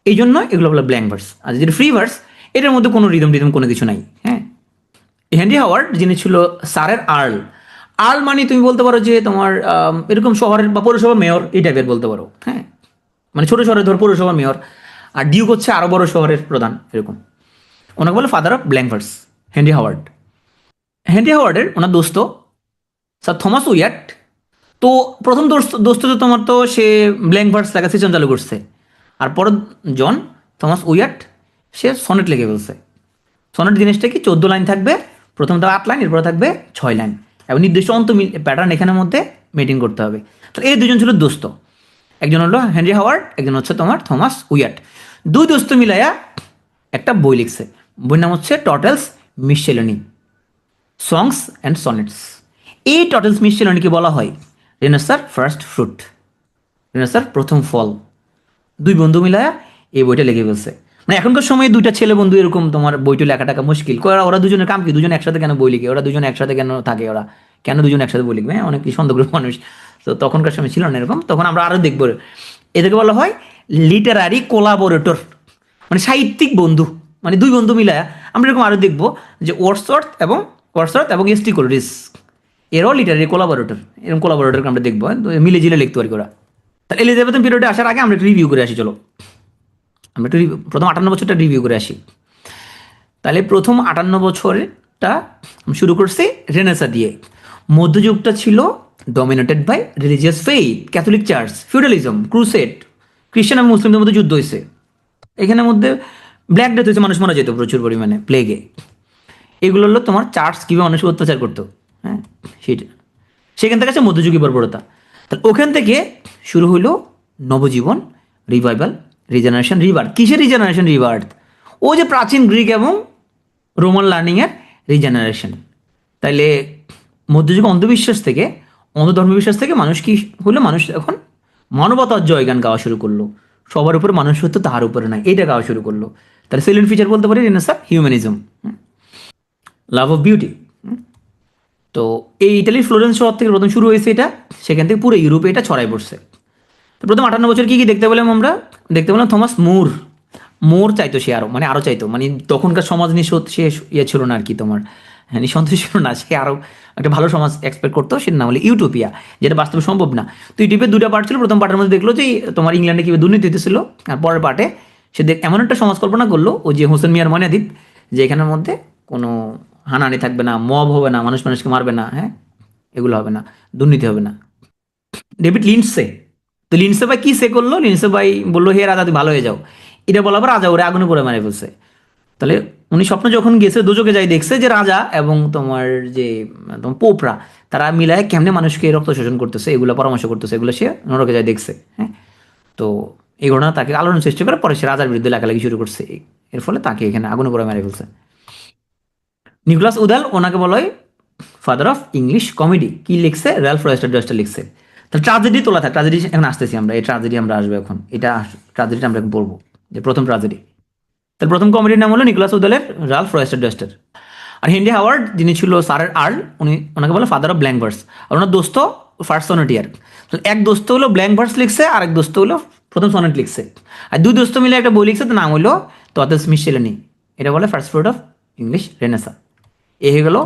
এই জন্য এগুলো হলো ব্ল্যাঙ্ক ভার্স। আর যেটা ফ্রি ভার্স, এটার মধ্যে কোনো রিদম টিদম কোনো কিছু নাই। হ্যাঁ, হেনরি হাওয়ার্ড যিনি ছিল সারের আর্ল, আর্ল মানে তুমি বলতে পারো যে তোমার এরকম শহরের বা পৌরসভার মেয়র এই টাইপের বলতে পারো। হ্যাঁ, মানে ছোটো শহরে ধর পৌরসভার মেয়র, আর ডিউক হচ্ছে আরও বড় শহরের প্রধান এরকম। ওনাকে বলে father of blank verse, Henry Howard. Henry হাওয়ার্ডের ওনার দোস্ত স্যার থমাস উইয়াট। তো প্রথম দোস্ত তো তোমার তো সে ব্ল্যাঙ্ক ভার্স লেখা সিস্টেম চালু করছে, আর পরে জন থমাস উইয়াট সে সনেট লিখে ফেলছে। সনেট জিনিসটা কি, 14 লাইন থাকবে, প্রথম থাকবে 8 লাইন, এরপরে থাকবে 6 লাইন, এবং নির্দিষ্ট প্যাটার্ন এখানের মধ্যে মেনটেন করতে হবে। তাহলে এই দুজন ছিল দোস্ত, একজন হলো হেনরি হাওয়ার্ড, একজন হচ্ছে তোমার থমাস উইয়াট। দুই দোস্ত মিলাইয়া একটা বই লিখছে, বইয়ের নাম হচ্ছে টটেলস মিসচেলানি, সংস অ্যান্ড সনেটস। এই টটেলস মিসচেলানিকে বলা হয় রেনেসাঁর ফার্স্ট ফ্রুট, রেনেসাঁর প্রথম ফল। দুই বন্ধু মিলায়া এই বইটা লিখে ফেলছে। মানে এখনকার সময় দুইটা ছেলে বন্ধু এরকম তোমার বইটা লেখা টাকা মুশকিল, ওরা দুজনের কাম কি, দুজন একসাথে কেন বই লিখে, ওরা দুজন একসাথে কেন থাকে, ওরা কেন দুজন একসাথে বই লিখবে? হ্যাঁ, অনেক সন্দেহ করে মানুষ। তো তখনকার সময় ছিল না এরকম, তখন আমরা আরও দেখবো। এদেরকে বলা হয় লিটারারি কোলাবোরেটর, মানে সাহিত্যিক বন্ধু। মানে দুই বন্ধু মিলায়া আমরা এরকম আরও দেখবো যে ওয়ার্ডসওয়ার্থ এবং এস টি কোলরিজ, এরাও লিটারারি কোলাবোরেটর। এরকম কোলাবোরেটরকে আমরা দেখবো মিলে জিলে লিখতে পারি ওরা। তাহলে এলিজাবেথন পিরিয়ডে আসার আগে আমরা একটু রিভিউ করে আসি। চলো আমরা একটু প্রথম 58 বছরটা রিভিউ করে আসি। তাহলে প্রথম 58 বছরটা শুরু করছি রেনেসাঁ দিয়ে। মধ্যযুগটা ছিল dominated by religious faith, Catholic church, feudalism, crusade, খ্রিস্টান এবং মুসলিমদের মধ্যে যুদ্ধ হয়েছে। এখানের মধ্যে ব্ল্যাক ডেথ হয়েছে, মানুষ মারা যেত প্রচুর পরিমাণে, প্লেগে। এগুলো হলো তোমার চার্চ কীভাবে মানুষকে অত্যাচার করতো। হ্যাঁ, সেটা সেখান থেকে আছে মধ্যযুগী বর্বরতা। তাহলে ওখান থেকে শুরু হলো নবজীবন, রিভাইভাল, রিজেনারেশন, রিবার্থ। কিসের রিজেনারেশন, রিবার্থ? ও যে প্রাচীন গ্রিক এবং রোমান লার্নিংয়ের রিজেনারেশন। তাইলে মধ্যযুগে অন্ধবিশ্বাস থেকে, অন্ধধর্মবিশ্বাস থেকে মানুষ কি হলো, মানুষ এখন মানবতার জয়গান গাওয়া শুরু করলো। সবার উপরে মানুষ হতো, তাহার উপরে নাই, এটা গাওয়া শুরু করলো। তাহলে সেলিয়েন্ট ফিচার বলতে পারি renaissance humanism, love of beauty. তো এই ইটালির ফ্লোরেন্স শহর থেকে প্রথম শুরু হয়েছে এটা, সেখান থেকে পুরো ইউরোপে এটা ছড়াই পড়ছে। তো প্রথম 58 বছর কি কি দেখতে পেলাম আমরা? দেখতে পেলাম থমাস মোর। মোর চাইতো সে আরো, মানে আরো চাইতো, মানে তখনকার সমাজ নিয়ে সে ইয়ে ছিল না আর কি, তোমার হ্যাঁ সন্তুষ্ট ছিল না, সে আরো একটা ভালো সমাজ এক্সপেক্ট করতো, সেটা নাম হলো ইউটোপিয়া, যেটা বাস্তবে সম্ভব না। তো ইউটিউবে দুটা পার্ট ছিল, প্রথম পার্টের মধ্যে দেখলো যে তোমার ইংল্যান্ডে কীভাবে দুর্নীতি হতেছিল, আর পরের পার্টে সে এমন একটা সমাজ কল্পনা করলো, ও যে হোসেন মিয়ার ময়নাদ্বীপ, যে এখানের মধ্যে কোনো হানাহানি থাকবে না, মব হবে না, মানুষ মানুষকে মারবে না, হ্যাঁ এগুলো হবে না, দুর্নীতি হবে না। ডেভিড লিন্ডসে, তো লিন্ডসে ভাই কি সে করলো, লিন্ডসে ভাই বললো হে রাজা তুমি ভালো হয়ে যাও, এটা বলার পর রাজা ওরে আগুনে করে মারে ফেলছে। তাহলে উনি স্বপ্ন যখন গেছে দুজকে যাই দেখছে যে রাজা এবং তোমার যে তোমার পোপরা তারা মিলায় কেমনে মানুষকে রক্ত শোষণ করতেছে, এগুলো পরামর্শ করতেছে, এগুলো সে নরকে যায় দেখছে। হ্যাঁ, তো এই ঘটনা তাকে আলোড়ন সৃষ্টি করে, পরে সে রাজার বিরুদ্ধে লেখালেখি শুরু করছে, এর ফলে তাকে এখানে আগুনে করে মেরে ফেলছে। নিকোলাস উদাল, ওনাকে বলা হয় ফাদার অফ ইংলিশ কমেডি। কি লিখছে? র্যালফ রয়েস্টার জয়েস্টার লিখছে। তো ট্রাজেডি তোলা থাক, ট্রাজেডি এখন আসতেছি আমরা, এই ট্রাজেডি আমরা আসবো এখন, এটা ট্রাজেডিটা আমরা এখন পড়বো, যে প্রথম ট্রাজেডি। তার প্রথম কমেডির নাম হলো নিকোলাস উদালের রালফ রয়েস্টার জয়েস্টার। আর হেনরি হাওয়ার্ড, যিনি ছিল সারের আর্ল, উনি ওনাকে বলে ফাদার অফ ব্ল্যাঙ্ক ভার্স। আর ওনার দোস্ত ফার্স্ট সনেটিয়ার। তো এক দোস্ত হলো ব্ল্যাঙ্ক ভার্স লিখছে, আর এক দোস্ত হলো প্রথম সনেট লিখছে। আর দুই দোস্ত মিলে একটা বই লিখছে, তার নাম হলো তথেস মিশেলেনি। এটা বলে first fruit of English Renaissance. এ হয়ে গেল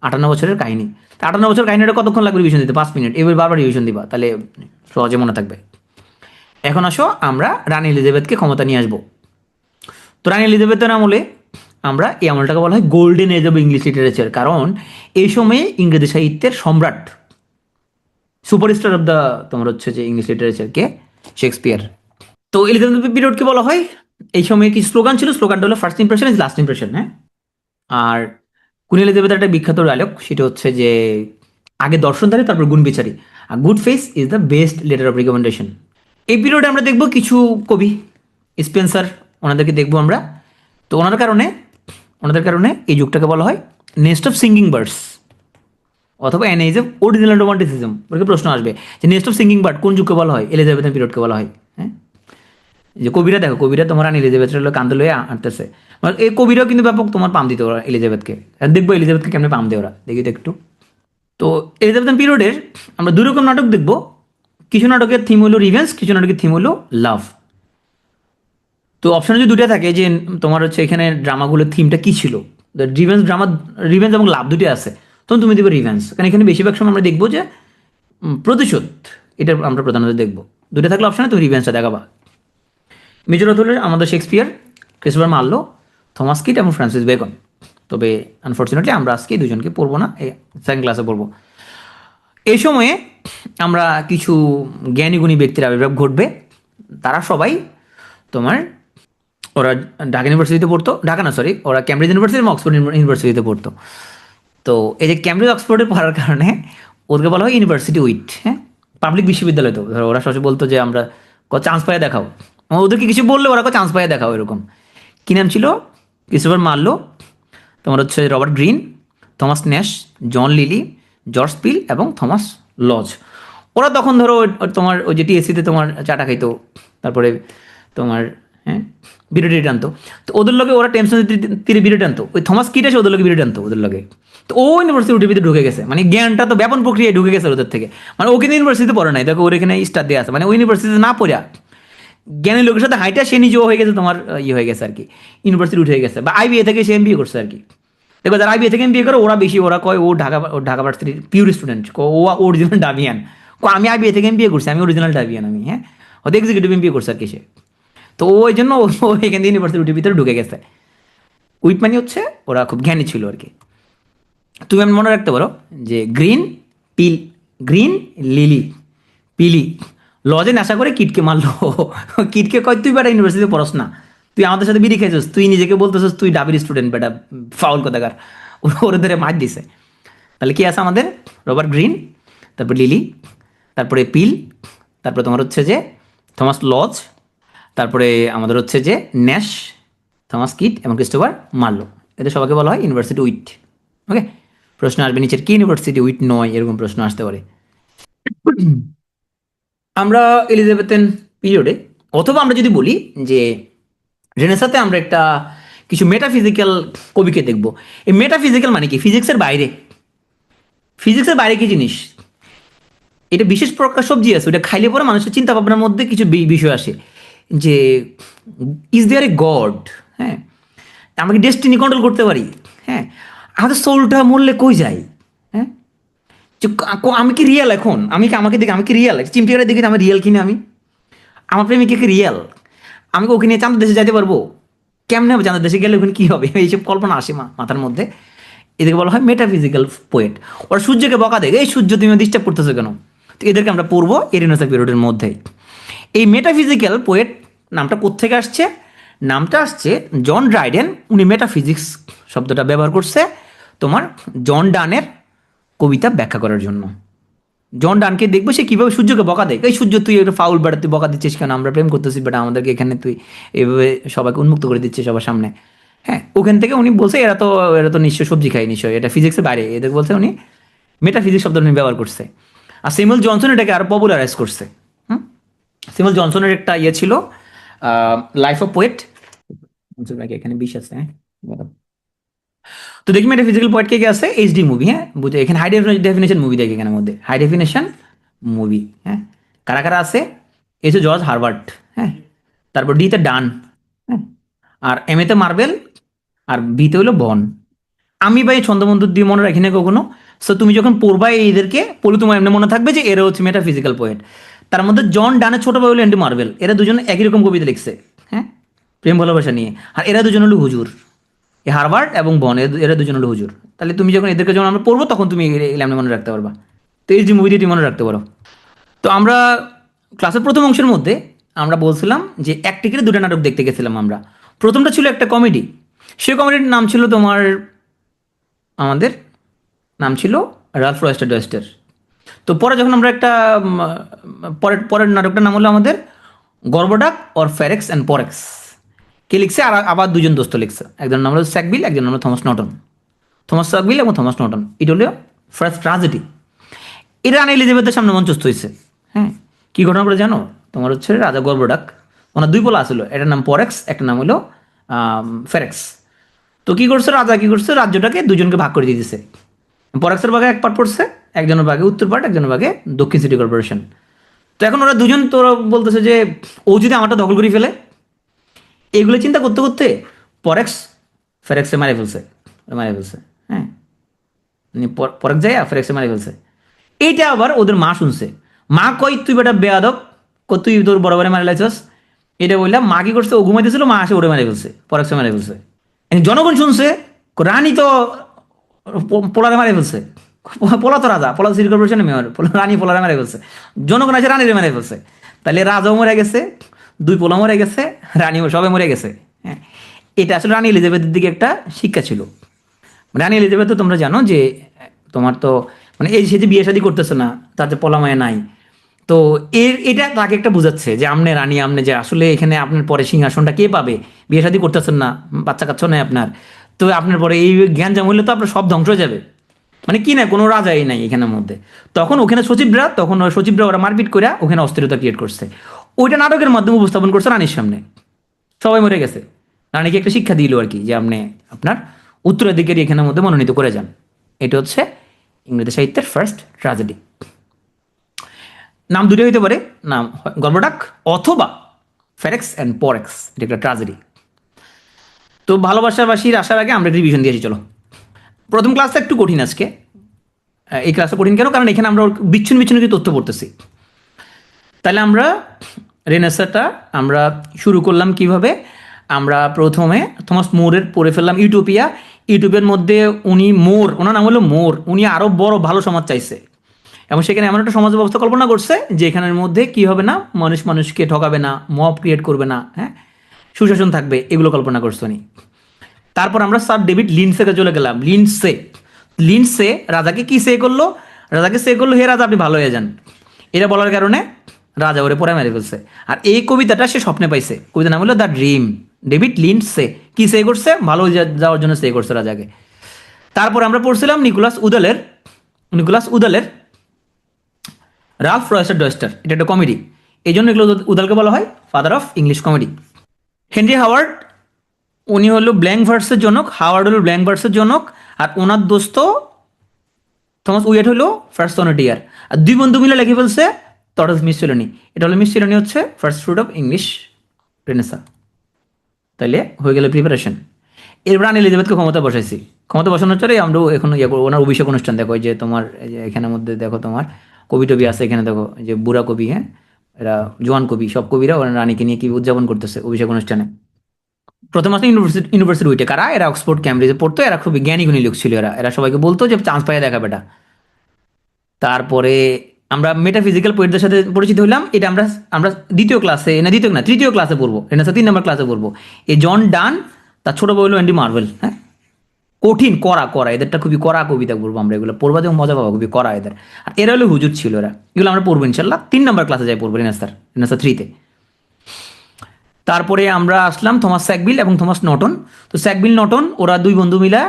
58 বছরের কাহিনী। তা 58 বছর কাহিনীটা কতক্ষণ লাগবে রিভিশন দিতে? 5 মিনিট। এবার বারবার রিভিশন দিবা, তাহলে সহজে মনে থাকবে। এখন আসো আমরা রানী এলিজাবেথকে ক্ষমতা নিয়ে আসবো। তো রানী এলিজাবেথের আমলে আমরা এই আমলটাকে বলা হয় golden age of English literature, কারণ এই সময়ে ইংরেজি সাহিত্যের সম্রাট, সুপারস্টার অফ দ্য তোমার হচ্ছে যে ইংলিশ লিটারেচার কে, শেক্সপিয়ার। তো এলিজাবেথ পিরিয়ডকে বলা হয়, এই সময়ে কি স্লোগান ছিল? স্লোগানটা হলো first impression is last impression. হ্যাঁ, আর কুইন এলিজাবেথের একটা বিখ্যাত ডায়লগ, সেটা হচ্ছে যে আগে দর্শনধারী তারপর গুণ বিচারী, আর good face is the best letter of recommendation. এই পিরিয়ডে আমরা দেখবো কিছু কবি, স্পেন্সার, ওনাদেরকে দেখবো আমরা। তো ওনাদের কারণে এই যুগটাকে বলা হয় নেস্ট অফ সিঙ্গিং বার্ডস, অথবা an age of original romanticism. Okay প্রশ্ন আসবে যে নেস্ট অফ সিঙ্গিং বার্ড কোন যুগকে বলা হয়? এলিজাবেথের পিরিয়ডকে বলা হয়। হ্যাঁ, যে কবিরা দেখো, কবিরা তোমার রানী এলিজাবেথের কান্দে লয়ে আনতেছে, মানে এই কবিরাও কিন্তু ব্যাপক তোমার পাম দিতে ওরা এলিজাবেথকে। আর দেখবো এলিজাবেথকে কেমনে পাম দেয় ওরা, দেখি তো একটু। তো এলিজাবেথ পিরিয়ডের আমরা দুই রকম নাটক দেখবো। কিছু নাটকের থিম হলো রিভেন্স, কিছু নাটকের থিম হলো লাভ। তো অপশনে যদি দুটো থাকে যে তোমার হচ্ছে এখানে ড্রামাগুলোর থিমটা কি ছিল, রিভেন্স ড্রামা, রিভেন্স এবং লাভ দুটোই আছে, তখন তুমি দেবে রিভেন্স, কারণ এখানে বেশিরভাগ সময় আমরা দেখবো যে প্রতিশোধ, এটা আমরা প্রধানত দেখবো। দুটো থাকলে অপশনে তুমি রিভেন্সটা দেখাবা। মেজর অথর আমাদের Shakespeare, Christopher Marlowe, Thomas Kyd এবং ফ্রান্সিস বেকন। তবে আনফর্চুনেটলি আমরা আজকে এই দুজনকে পড়বো না, এই সেকেন্ড ক্লাসে পড়বো। এই সময়ে আমরা কিছু জ্ঞানী গুণী ব্যক্তির আবির্ভাব ঘটবে। তারা সবাই তোমার, ওরা ঢাকা ইউনিভার্সিটিতে পড়তো, ঢাকা না সরি, ওরা ক্যামব্রিজ ইউনিভার্সিটি এবং অক্সফোর্ড ইউনিভার্সিটিতে পড়তো। তো এই যে ক্যামব্রিজ অক্সফোর্ডে পড়ার কারণে ওদেরকে বলা হয় ইউনিভার্সিটি উইট। হ্যাঁ, পাবলিক বিশ্ববিদ্যালয়। তো ধরো ওরা সবসময় বলতো যে আমরা চান্স পাইয়ে দেখাও, ওদেরকে কিছু বললে ওরা চান্স পাইয়ে দেখাও, এরকম। কী নাম ছিল? ক্রিস্টোফার মার্লো, তোমার হচ্ছে রবার্ট গ্রিন, থমাস ন্যাশ, জন লিলি, জর্জ পিল এবং থমাস লজ। ওরা তখন ধরো তোমার ওই যে টিএসসিতে তোমার চাটা খাইতো, তারপরে তোমার হ্যাঁ বিরোধী টানতো। তো ওদের লগে ওরা টেমসন তীরে বিরোধী টানতো, ওই থমাস কিট এসে ওদের লগে বিরোধী টানতো ওদের লগে। তো ও ইউনিভার্সিটি উঠে ভিতরে ঢুকে গেছে, মানে জ্ঞানটা তো ব্যাপন প্রক্রিয়ায় ঢুকে গেছে ওদের থেকে। মানে ও কিন্তু ইউনিভার্সিটিতে পড়ে নাই, দেখো ওর এখানে স্টার দিয়ে আছে, মানে ওই ইউনিভার্সিটিতে না পড়া জ্ঞানী লোকের সাথে হাইটা সে নিজেও হয়ে গেছে তোমার ইয়ে হয়ে গেছে আর কি, ইউনিভার্সিটি উঠে গেছে, বা আইবিএ থেকে সে এমবিএ করছে আর কি। দেখো যারা আইবিএ থেকে এমবিএ করে ওরা বেশি, ওরা কয় ও ঢাকা ভার্সিটির পিওর স্টুডেন্ট, ও অরিজিনাল ডাবিয়ান। আমি আইবিএ থেকে এমবিএ করছি, আমি অরিজিনাল ডাবিয়ান আমি। হ্যাঁ, হয়তো এক্সিকিউটিভ এমবিএ করছে আর কি সে। তো ওই জন্য ও এখান থেকে ইউনিভার্সিটির ভিতরে ঢুকে গেছে। উইট মানে হচ্ছে ওরা খুব জ্ঞানী ছিল আর কি। তুমি আমি মনে রাখতে পারো যে গ্রিন পিল, গ্রিন লিলি পিলি, লজে নেশা করে কিটকে মারলো। কিটকে কয় তুই বেটা ইউনিভার্সিটিতে পড়াস না, তুই আমাদের সাথে বিড়ি খেয়েছিস, তুই নিজেকে বলতেছিস তুই ডাবির স্টুডেন্ট, বেটা ফাউল কথাকার। ওর ধরে মার দিছে। তাহলে কি আছে আমাদের? রবার্ট গ্রিন, তারপর লিলি, তারপরে পিল, তারপরে তোমার হচ্ছে যে থমাস লজ, তারপরে আমাদের হচ্ছে যে ন্যাশ, থমাস কিট এবং ক্রিস্টোফার মার্লো। এদের সবাইকে বলা হয় ইউনিভার্সিটি উইট। ওকে, প্রশ্ন আসবে নিচের কি ইউনিভার্সিটি উইট নয়, এরকম প্রশ্ন আসতে পারে। আমরা এলিজাবেথেন পিরিয়ডে, অথবা আমরা যদি বলি যে রেনেসাতে, আমরা একটা কিছু মেটাফিজিক্যাল কবিকে দেখব। এই মেটাফিজিক্যাল মানে কি? ফিজিক্সের বাইরে, ফিজিক্সের বাইরে কি জিনিস, এটা বিশেষ প্রকার সবজি আছে, ওটা খাইলে পরে মানুষের চিন্তা ভাবনার মধ্যে কিছু বিষয় আসে যে ইজ দেয়ার এ গড, হ্যাঁ, আমরা কি ডেস্টিনি কন্ট্রোল করতে পারি, হ্যাঁ, আমাদের সোলটা মরলে কই যায়, হ্যাঁ, যে আমি কি রিয়েল এখন, আমাকে দেখি আমি কি রিয়েল, চিমটিকারে দেখি আমি রিয়েল কিনা, আমার প্রেমিকা কি রিয়েল, আমি কি ওকে নিয়ে চাঁদের দেশে যেতে পারবো, কেমনে হবে চাঁদের দেশে গেলে ওখানে কী হবে, এইসব কল্পনা আসে মাথার মধ্যে। এদেরকে বলা হয় মেটাফিজিক্যাল পোয়েট। ওরা সূর্যকে বকা দেয়, এই সূর্য তুমি ডিস্টার্ব করতেছো কেন, তো এদেরকে আমরা পড়বো এই রেনেসাঁ পিরিয়ডের মধ্যে। এই মেটাফিজিক্যাল পোয়েট নামটা কোত্থেকে আসছে, নামটা আসছে জন ড্রাইডেন, উনি মেটাফিজিক্স শব্দটা ব্যবহার করছে তোমার জন ডানের কবিতা ব্যাখ্যা করার জন্য। জন ডানকে দেখবো সে কীভাবে সূর্যকে বকা দেয়, এই সূর্য তুই একটা ফাউল বেড়া, তুই বকা দিচ্ছিস কেন, আমরা প্রেম করতেছি বেটা, আমাদেরকে এখানে তুই এভাবে সবাইকে উন্মুক্ত করে দিচ্ছিস সবার সামনে, হ্যাঁ। ওখান থেকে উনি বলছে এরা তো নিশ্চয় সবজি খায়, নিশ্চয় এটা ফিজিক্সের বাইরে, এদের বলছে উনি মেটাফিজিক্স শব্দ উনি ব্যবহার করছে। আর স্যামুয়েল জনসন এটাকে আরো পপুলারাইজ করছে। স্যামুয়েল জনসনের একটা ইয়ে ছিল লাইফ অফ পোয়েট, এখানে 20 আছে, হ্যাঁ। তো দেখি মেটাফিজিক্যাল পোয়েট কে কে আছে, এইচডি মুভি, হ্যাঁ, বুঝে এখানে হাই ডেফিনেশন মুভি দেখি এখানের মধ্যে, হাই ডেফিনেশন মুভি, হ্যাঁ। কারা কারা আছে, এই যে জর্জ হারবার্ট, হ্যাঁ, তারপর ডিতে ডান, হ্যাঁ, আর এম এতে মার্বেল, আর বিতে হলো বন। আমি ভাই ছন্দবন্ধু দিয়ে মনে রাখি না কখনো, সো তুমি যখন পড়বা এদেরকে পড়লে তোমার এমনি মনে থাকবে যে এরা হচ্ছে মেটাফিজিক্যাল পোয়েট। তার মধ্যে জন ডানের ছোট ভাই হলো অ্যান্ডি মার্বেল, এরা দুজন একই রকম কবিতা লিখছে, হ্যাঁ, প্রেম ভালোবাসা নিয়ে। আর এরা দুজন হলো হুজুর, এই হারবার্ট এবং বন, এরা দুজন হলো হুজুর। তাহলে তুমি যখন এদেরকে যখন আমরা পড়বো তখন তুমি এমনি মনে রাখতে পারবা। তো এই যে মুভি দিয়ে তুমি মনে রাখতে পারো। তো আমরা ক্লাসের প্রথম অংশের মধ্যে আমরা বলছিলাম যে এক টিকিটে দুটো নাটক দেখতে গেছিলাম আমরা। প্রথমটা ছিল একটা কমেডি, সেই কমেডির নাম ছিল তোমার, আমাদের নাম ছিল রালফ রয়েস্টার ডয়েস্টার। তো পরে যখন আমরা একটা পরের পরের নাটকটার নাম হলো আমাদের গর্বডাক অর ফেরেক্স অ্যান্ড পরেক্স। কে লিখছে, আর আবার দুজন দোস্ত লিখছে, একজন নাম হলো স্যাকবিল, একজন নাম হলো থমাস নটন, থমাস স্যাকবিল এবং থমাস নটন। এটা হলো ফার্স্ট ট্রাজেডি। এটা রানী এলিজাবেথের সামনে মঞ্চস্থ হয়েছে, হ্যাঁ। কি ঘটনা করে জানো, তোমার হচ্ছে রাজা গর্বডাক, ওনার দুই পোলা আসলো, এটার নাম পরেক্স, একটা নাম হলো ফেরেক্স। তো কি করছে রাজা, কি করছে, রাজ্যটাকে দুজনকে ভাগ করে দিয়ে দিছে। পরেক্সের ভাগে এক পার্ট পড়ছে, একজনের ভাগে উত্তর পার্ট, একজনের ভাগে দক্ষিণ সিটি কর্পোরেশন। তো এখন ওরা দুজন তো ওরা বলতেছে যে ও যদি আমারটা দখল করে ফেলে, এইগুলো চিন্তা করতে করতে পরেক্স ফেরেক্সে মারে ফেলছে, হ্যাঁ, পরেক্স যায় ফেরেক্সে মারে ফেলছে। এইটা আবার ওদের মা শুনছে, মা কই তুই বেটা বেয়াদব, তুই তোর বড় বড় মারে লাইছস, এটা বললাম। মা কি করছে, ও ঘুমাইতেছিল, মা আসে ওরে মারে ফেলছে, পরেক্সে মারে ফেলছে। জনগণ শুনছে, রানী তো পোলারে মারে ফেলছে, পোলা তো রাজা, পোলা সিটি কর্পোরেশনের মেয়র, রানী পোলারে মারে ফেলছে, জনগণ আছে রানীরে মারে ফেলছে। তাহলে রাজাও মরে গেছে, দুই পোলা মরে গেছে, রানীও সবাই মরে গেছে, হ্যাঁ। এটা আসলে রানী এলিজাবেথের দিকে একটা শিক্ষা ছিল। রানী এলিজাবেথ তো তোমরা জানো যে তোমার তো মানে এই সে যে বিয়ে শাদী করতেছে না, তার যে পলামায় নাই, তো এটা তাকে একটা বোঝাচ্ছে যে আমনে রানী, আমনে যে আসলে এখানে আপনার পরে সিংহাসনটা কে পাবে, বিয়ে শাদী করতেছেন না, বাচ্চা কাচ্ছা নাই আপনার, তো আপনার পরে এই জ্ঞান জাম হইলে তো আপনার সব ধ্বংস হয়ে যাবে, মানে কি না কোনো রাজাই নাই এখানের মধ্যে। তখন ওখানে সচিবরা ওরা মারপিট করে ওখানে অস্থিরতা ক্রিয়েট করছে, ওইটা নাটকের মাধ্যমে উপস্থাপন করছে রানীর সামনে, সবাই মরে গেছে। রানীকে একটা শিক্ষা দিল আর কি, যে আপনি আপনার উত্তরাধিকারী এখানের মধ্যে মনোনীত করে যান। এটা হচ্ছে ইংরেজি সাহিত্যের ফার্স্ট ট্র্যাজেডি। নাম দুটো হইতে পারে, নাম গর্বডাক অথবা ফেরেক্স অ্যান্ড পরেক্স, এটা একটা ট্র্যাজেডি। তো ভালোবাসাবাসীর আসার আগে আমরা একটা রিভিশন দিয়েছি, চলো। প্রথম ক্লাসটা একটু কঠিন আজকে, এই ক্লাসটা কঠিন কেন, কারণ এখানে আমরা বিচ্ছিন্ন কিছু তথ্য পড়তেছি। তাহলে আমরা রেনেসাঁটা আমরা শুরু করলাম কিভাবে, আমরা প্রথমে থমাস মোরের পড়ে ফেললাম ইউটোপিয়া। ইউটিউবের মধ্যে ওনার নাম হলো মোর, উনি আরও বড় ভালো সমাজ চাইছে, এবং সেখানে এমন একটা সমাজ ব্যবস্থা কল্পনা করছে যে এখানের মধ্যে কি হবে না, মানুষকে ঠকাবে না, মব ক্রিয়েট করবে না, হ্যাঁ, সুশাসন থাকবে, এগুলো কল্পনা করছে উনি। তারপর আমরা স্যার ডেভিড লিন্ডসেকে চলে গেলাম। লিন্ডসে রাজাকে কি সে করলো, হে রাজা আপনি ভালো হয়ে যান, এটা বলার কারণে রাজা ওরে পরে মেরে ফেলছে। আর এই কবিতাটা সে স্বপ্নে পাইছে, কবিতার নাম হলো দ্য ড্রিম। ডেভিড লিন্ডসে কি সে করছে, ভালো হয়ে যাওয়ার জন্য সে করছে রাজাকে। তারপর আমরা পড়ছিলাম নিকোলাস উদালের রালফ রয়েস্টার ডয়েস্টার, এটা একটা কমেডি, এই জন্য এগুলো উদালকে বলা হয় father of English comedy. Henry Howard, উনি হলো ব্ল্যাঙ্ক ভার্সের জনক, হাওয়ার্ড হলো ব্ল্যাঙ্ক ভার্সের জনক, আর ওনার দোস্ত থমাস উইয়াট হলো ফার্স্ট সনেটিয়ার, আর দুই বন্ধু মিলে লিখে ফেলছে টরস মিসসেলনি। এটা হলো মিসসেলনি হচ্ছে first fruit of English Renaissance. তাইলে হয়ে গেল প্রিপারেশন। এরপর রানী এলিজাবেথকে ক্ষমতা বসাইছি। ক্ষমতা বসানোর পরে আমরা এখন ইয়ে করবো, ওনার অভিষেক অনুষ্ঠান দেখো, যে তোমার এই যে এখানের মধ্যে দেখো তোমার কবি টবি আছে এখানে, দেখো যে বুড়া কবি, হ্যাঁ এরা জোয়ান কবি, সব কবিরা ওরা রানীকে নিয়ে কি উদযাপন করতেছে অভিষেক অনুষ্ঠানে। প্রথম আসলে ইউনিভার্সিটি উইটে কারা, এরা অক্সফোর্ড ক্যামব্রিজে পড়তো, এরা খুবই জ্ঞানী গুণী লোক ছিল, এরা সবাইকে বলতো যে চান্স পাইয়া দেখা বেটা। তারপরে আমরা মেটাফিজিক্যাল পোয়েটদের সাথে পরিচিত হইলাম। এটা আমরা আমরা তৃতীয় ক্লাসে পড়বো, রেনেসাঁ 3 নম্বর ক্লাসে পড়বো। এই জন ডান, তার ছোট বই হলো অ্যান্ডি মার্ভেল। হ্যাঁ, কঠিন করা এদেরটা খুবই করা কবিতা পড়বো আমরা, এগুলো পড়বা যেমন মজা পাবো, খুবই করা এদের। আর এরা হলো হুজুর ছিল, এগুলো আমরা পড়বো ইনশাল্লাহ 3 নম্বর ক্লাসে যাই পড়বো, রেনেসাঁ 3-তে। তারপরে আমরা আসলাম থমাস স্যাকভিল এবং থমাস নটন। তো স্যাকভিল নটন ওরা দুই বন্ধু মিলা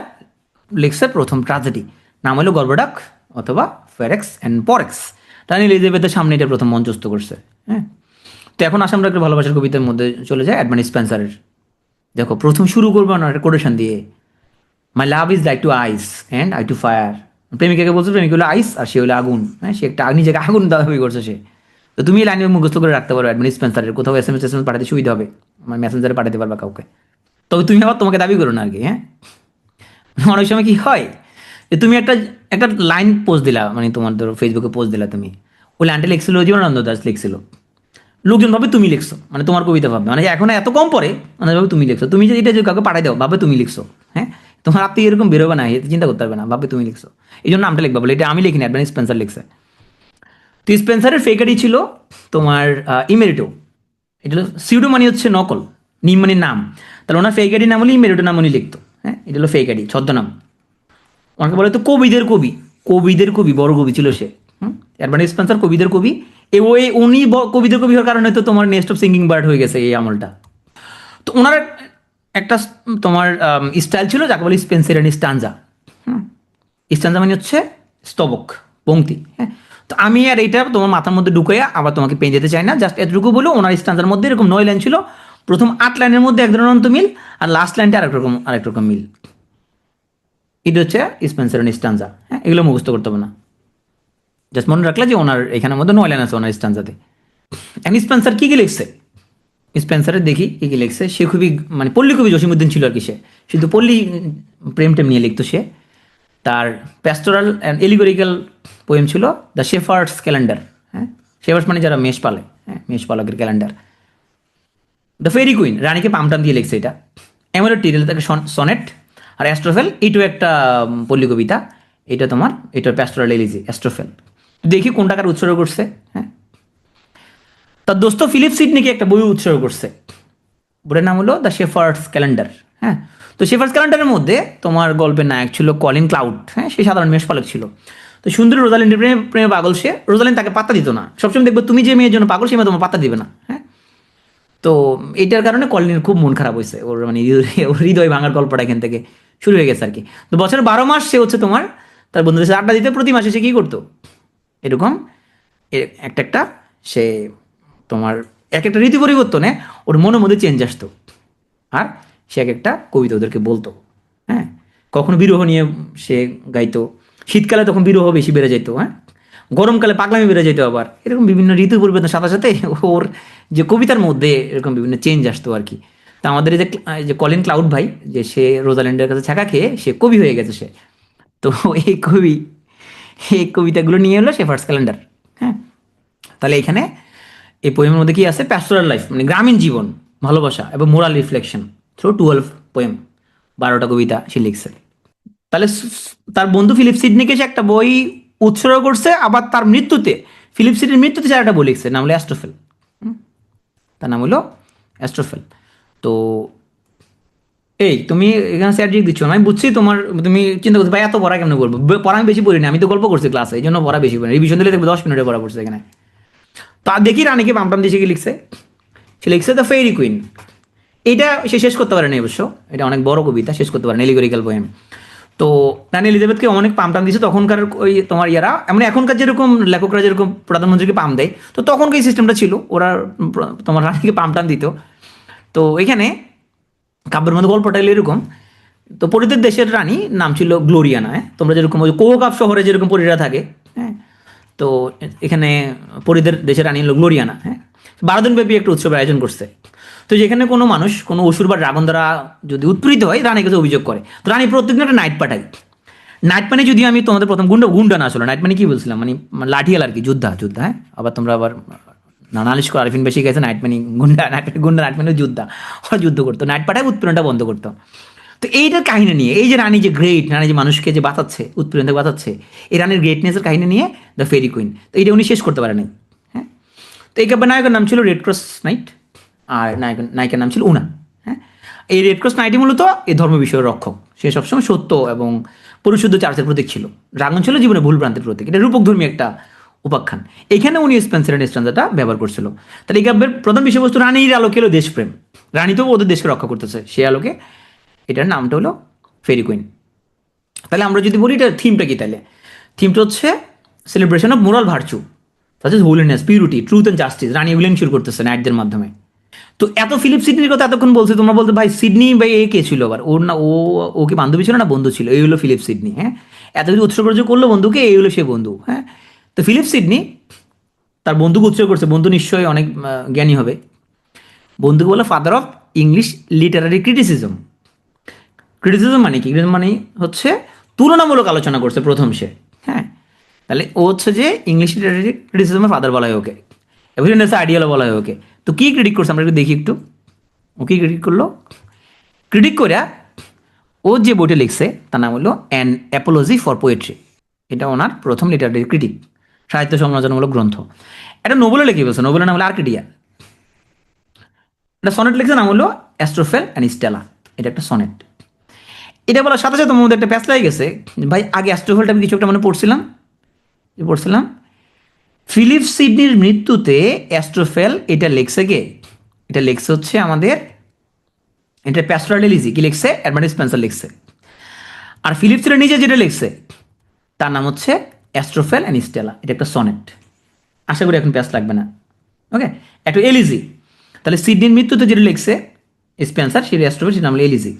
লিখছে প্রথম ট্রাজেডি, নাম হলো গর্ভডাক অথবা ফেরেক্স অ্যান্ড পরেক্স। রানী এলিজাবেথের সামনে এটা প্রথম মঞ্চস্থ করছে। হ্যাঁ, তো এখন আসে আমরা একটা ভালোবাসার কবিতার মধ্যে চলে যাই, এডমান্ড স্পেন্সারের। দেখো প্রথম শুরু করবো না একটা কোটেশন দিয়ে, my love is like to ice and I to fire. প্রেমিকাকে বলছে প্রেমিক হলো আইস আর সে হলো আগুন। হ্যাঁ, সে একটা নিজেকে আগুন দাবি করছে সে। তো তুমি এই লাইন মুখস্থ করে রাখতে পারো, এডমান্ড স্পেন্সারের, কোথাও এসএমএস পাঠাতে সুবিধা হবে, আমার মেসেঞ্জারে পাঠাতে পারবা কাউকে। তবে তুমি আবার তোমাকে দাবি করো না আর কি। হ্যাঁ, অনেক সময় কি হয় যে তুমি একটা একটা লাইন পোস্ট দিলা, মানে তোমার ধরো ফেসবুকে পোস্ট দিলা, তুমি ওই লাইনটা লিখছিল জীবনানন্দ দাস লিখছিল, লোকজন ভাবে তুমি লিখছো, মানে তোমার কবিতা ভাববে, মানে এখন এত কম পড়ে, মানে ভাবে তুমি লিখছো। তুমি যদি এটা যদি কাউকে পাঠাই দাও ভাবে তুমি লিখছো। হ্যাঁ, তোমার আপনি এরকম বেরোবে না, চিন্তা করতে পারবে না, ভাবে তুমি লিখছো। এই জন্য নামটা লিখবা বলে, এটা আমি লিখিনি, এডমান্ড স্পেন্সার লিখছে। তো স্পেন্সারের ফেকারি ছিল তোমার ইমেরিটো। এটা হলো সিউডো মানে হচ্ছে নকল, নিম মানে নাম, তাহলে ওনার ফেকারি নাম হলে ইমেরিটো নাম উনি লিখতো। হ্যাঁ, এটা হলো ফেকারি ছদ্মনাম। ওনাকে বলে তো কবিদের কবি, বড় কবি ছিল সে। এডমান্ড স্পেন্সার কবিদের কবি। উনি কবিদের কবি হওয়ার কারণে তো তোমার নেস্ট অফ সিঙ্গিং বার্ড হয়ে গেছে এই আমলটা। তো ওনার একটা তোমার স্টাইল ছিল যাকে বলে স্পেন্সারিয়ান স্টানজা। স্টানজা মানে হচ্ছে স্তবক, পংক্তি। হ্যাঁ, তো আমি আর এইটা তোমার মাথার মধ্যে ঢুকাইয়া আবার তোমাকে পেয়ে যেতে চাই না, জাস্ট এতটুকু বলে ওনার স্টানজার মধ্যে এরকম 9 লাইন ছিল। প্রথম 8 লাইনের মধ্যে এক ধরনের মিল, আর লাস্ট লাইনটা আরেক রকম মিল। এটা হচ্ছে স্পেন্সারিয়ান স্টানজা। হ্যাঁ, এগুলো মুখস্থ করতে হবে না, জাস্ট মনে রাখলে যে ওনার এখানের মধ্যে 9 লাইন আছে ওনার স্টানজাতে। এখন স্পেন্সার কি লিখছে, স্পেন্সারের দেখি কি কি লিখছে। সে খুবই মানে পল্লী কবি জসিমউদ্দিন ছিল আর কি, সে শুধু পল্লী প্রেম টেম নিয়ে লিখতো সে। তার প্যাস্টোরাল অ্যান্ড এলিগোরিক্যাল পোয়েম ছিল দ্য শেফার্ডস ক্যালেন্ডার। হ্যাঁ, শেফার্ডস মানে যারা মেষ পালে, হ্যাঁ মেষ পালকের ক্যালেন্ডার। দ্য ফেরি কুইন, রানীকে পামটাম দিয়ে লিখছে এটা। এমএলও টিরেল তাকে সনেট। আর অ্যাস্ট্রোফেল এইটাও একটা পল্লী কবিতা, এটা তোমার এটা প্যাস্টোরাল এলিজি অ্যাস্ট্রোফেল। দেখি কোন টাকার উৎসর্গ করছে। হ্যাঁ, তার দোস্ত ফিলিপ সিডনিকে একটা বই উৎসর্গ করছে, বইয়ের নাম হলো দ্য শেফার্ডস ক্যালেন্ডার। হ্যাঁ, তো শেফার্ডস ক্যালেন্ডারের মধ্যে তোমার গল্পের নায়ক ছিল কলিন ক্লাউড। হ্যাঁ, সে সাধারণ মেষপালক ছিল। তো সুন্দরী রোজালিন্ডের প্রেমে পাগল সে। রোজালিন তাকে পাত্তা দিত না, সবসময় দেখবো তুমি যে মেয়ের জন্য পাগল সে মেয়ে তোমার পাত্তা দিবে না। হ্যাঁ, তো এটার কারণে কলিনের খুব মন খারাপ হয়েছে, ওর মানে ওর হৃদয় ভাঙার গল্পটা এখান থেকে শুরু হয়ে গেছে আর কি। তো বছরের 12 মাস সে হচ্ছে তোমার তার বন্ধুদের সাথে আড্ডা দিতে, প্রতি মাসে সে কী করতো এরকম একটা একটা সে তোমার এক একটা ঋতু পরিবর্তনে ওর মনের মধ্যে চেঞ্জ আসতো, আর সে এক একটা কবিতা ওদেরকে বলতো। হ্যাঁ, কখনো বিরহ নিয়ে সে গাইতো, শীতকালে তখন বিরহ বেশি বেড়ে যেত। হ্যাঁ, গরমকালে পাগলামি বেড়ে যেত, আবার এরকম বিভিন্ন ঋতু পরিবর্তনের সাথে সাথে ওর যে কবিতার মধ্যে এরকম বিভিন্ন চেঞ্জ আসতো আর কি। তা আমাদের এই যে কলিন ক্লাউড ভাই, যে সে রোজাল্যান্ডের কাছে ছাকা খেয়ে সে কবি হয়ে গেছে সে। তো এই কবিতাগুলো নিয়ে এলো শেফার্ডস ক্যালেন্ডার। হ্যাঁ, তাহলে এখানে এই পোয়েমের মধ্যে কি আছে, প্যাস্টোরাল লাইফ মানে গ্রামীণ জীবন, ভালোবাসা এবং মোরাল রিফ্লেকশন থ্রু 12 পোয়েম, 12টা কবিতা সে লিখছে। তাহলে তার বন্ধু ফিলিপ সিডনিকে সে একটা বই উৎসর্গ করছে, আবার তার মৃত্যুতে ফিলিপ সিডনির মৃত্যুতে সে একটা বই লিখছে, নাম হলো অ্যাস্ট্রোফেল। তার নাম হলো অ্যাস্ট্রোফেল। তো এই তুমি এখানে স্যার জিজ্ঞেস দিচ্ছ না, আমি বুঝছি তোমার, তুমি চিন্তা করছো ভাই এত পড়া কেমন বলবো, পড়া আমি বেশি পড়িনি, আমি তো গল্প করছি ক্লাসে, এই জন্য পড়া বেশি পড়ি, রিভিশন দিলে দেখবে 10 মিনিটে পড়া পড়ছে এখানে। তা দেখি রানীকে পামটাম দিয়ে কি লিখছে, সে লিখছে দ্য ফেরি কুইন। এটা সে শেষ করতে পারেনি অবশ্য, এটা অনেক বড় কবিতা, শেষ করতে পারেনি, এলিগোরিক্যাল পোয়েম। তো রানী এলিজাবেথকে অনেক পামটাম দিয়েছে তখনকার ওই তোমার ইয়ারা, মানে এখনকার যেরকম লেখকরা যেরকম প্রধানমন্ত্রীকে পাম দেয়, তো তখনকার এই সিস্টেমটা ছিল, ওরা তোমার রানীকে পামটাম দিত। তো এখানে কাব্যের মধ্যে গল্পটা এলো এরকম তো পরীদের দেশের রানী নাম ছিল গ্লোরিয়ানা। হ্যাঁ, তোমরা যেরকম ওই কোকাপ শহরে যেরকম পরীরা থাকে, হ্যাঁ, তো এখানে পরীদের দেশের রানী হলো গ্লোরিয়ানা। হ্যাঁ, 12 দিন ব্যাপী একটা উৎসবের আয়োজন করছে। তো যেখানে কোনো মানুষ কোনো অসুর বা ড্রাগন দ্বারা যদি উৎপীড়িত হয়, রানীর কাছে অভিযোগ করে। তো রানী প্রত্যেকদিন একটা নাইট পাঠায়। নাইট মানে যদি আমি তোমাদের প্রথম গুন্ডা না আসলে নাইট মানে কি বলছিলাম, মানে লাঠিয়াল আর কি, যোদ্ধা। হ্যাঁ, আবার তোমরা আবার নালিশ করে আরিফিন বেশি গেছে, নাইট মানে গুন্ডা, নাইট মানে যোদ্ধা। ওরা যুদ্ধ করতো, নাইট পাঠায় উৎপীড়নটা বন্ধ করতো। তো এইটার কাহিনী নিয়ে, এই যে রানী যে গ্রেট, রানী যে মানুষকে যে বাঁচাচ্ছে, উৎপীড়ন থেকে বাঁচাচ্ছে, এই রানীর গ্রেটনেসের কাহিনী নিয়ে দ্য ফেরি কুইন। তো এইটা উনি শেষ করতে পারেনি। হ্যাঁ, তো এই কাব্যের নায়কের নাম ছিল রেড ক্রস নাইট, আর নায়িকার নাম ছিল উনা। হ্যাঁ, এই রেড ক্রস নাইটই মূলত এই ধর্ম বিষয়ের রক্ষক। সে সবসময় সত্য এবং পরিশুদ্ধ চার্চের প্রতীক ছিল। ড্রাগন ছিল জীবনে ভুল ভ্রান্তির প্রতীক। এটা রূপকধর্মী একটা উপাখ্যান। এখানে উনি স্পেন্সার অ্যান্ড স্ট্যান্ডাটা ব্যবহার করছিল। তাহলে এই কাব্যের প্রধান বিষয়বস্তু রানীর আলোকে হলো দেশপ্রেম। রানী তো ওদের দেশকে রক্ষা করতেছে, সে আলোকে এটার নামটা হলো ফেরি কুইন। তাহলে আমরা যদি বলি এটা থিমটা কি, তাহলে থিমটা হচ্ছে celebration of moral virtue, such as holiness, purity, truth and justice. রানী এগুলো ইনশিওর করতেছে নাইটদের মাধ্যমে। তো এত ফিলিপ সিডনির কথা এতক্ষণ বলছে, তোমরা বলতে ভাই সিডনি ভাই এ কে ছিল আবার, ওর না ও কি বান্ধবী ছিল না বন্ধু ছিল? এই হলো ফিলিপ সিডনি। হ্যাঁ, এত কিছু উৎসর্গ করলো বন্ধুকে, এই হলো সে বন্ধু। হ্যাঁ, তো ফিলিপ সিডনি তার বন্ধুকে উৎসর্গ করছে। বন্ধু নিশ্চয়ই অনেক জ্ঞানী হবে। বন্ধুকে বলে father of English Literary criticism. Criticism মানে কি? ক্রিটিসিজম মানে হচ্ছে তুলনামূলক আলোচনা করছে প্রথম সে। হ্যাঁ, তাহলে ও হচ্ছে যে ইংলিশ লিটারেরি ক্রিটিসিজমের ফাদার বলা হয় ওকে, এভিডেন্স আইডিয়ালও বলা হয় ওকে। তো কী ক্রিটিক করছে আমরা একটু দেখি একটু। ও কী ক্রিটিক করলো? ক্রিটিক করে ও যে বইটা লিখছে তার নাম হলো অ্যান অ্যাপোলজি ফর পোয়েট্রি। এটা ওনার প্রথম লিটারেরি ক্রিটিক, সাহিত্য সমালোচনামূলক গ্রন্থ। এটা নোবেলও লিখে ফেলছে, নোবেলের নাম হলো আর্কিডিয়া। এটা সনেট লিখছে, নাম হলো অ্যাস্ট্রোফেল অ্যান্ড স্টেলা। এটা একটা সনেট। এটা বলার সাথে সাথে তোমার মধ্যে একটা প্যাচ লাগে গেছে, ভাই আগে অ্যাস্ট্রোফেলটা আমি কিছু একটা মানে পড়ছিলাম ফিলিপ সিডনির মৃত্যুতে অ্যাস্ট্রোফেল এটা লেখছে কে? এটা লেখছে হচ্ছে আমাদের, এটা প্যাস্টোরাল এলিজি কি লিখছে? এডমান্ড স্পেন্সার লিখছে। আর ফিলিপ সিডনি নিজে যেটা লিখছে তার নাম হচ্ছে অ্যাস্ট্রোফেল অ্যান্ড স্টেলা। এটা একটা সনেট। আশা করি এখন প্যাচ লাগবে না। ওকে, একটা এলিজি। তাহলে সিডনির মৃত্যুতে যেটা লিখছে স্পেন্সার, সেটা অ্যাস্ট্রোফেল, সেটা নাম হলো এলিজি।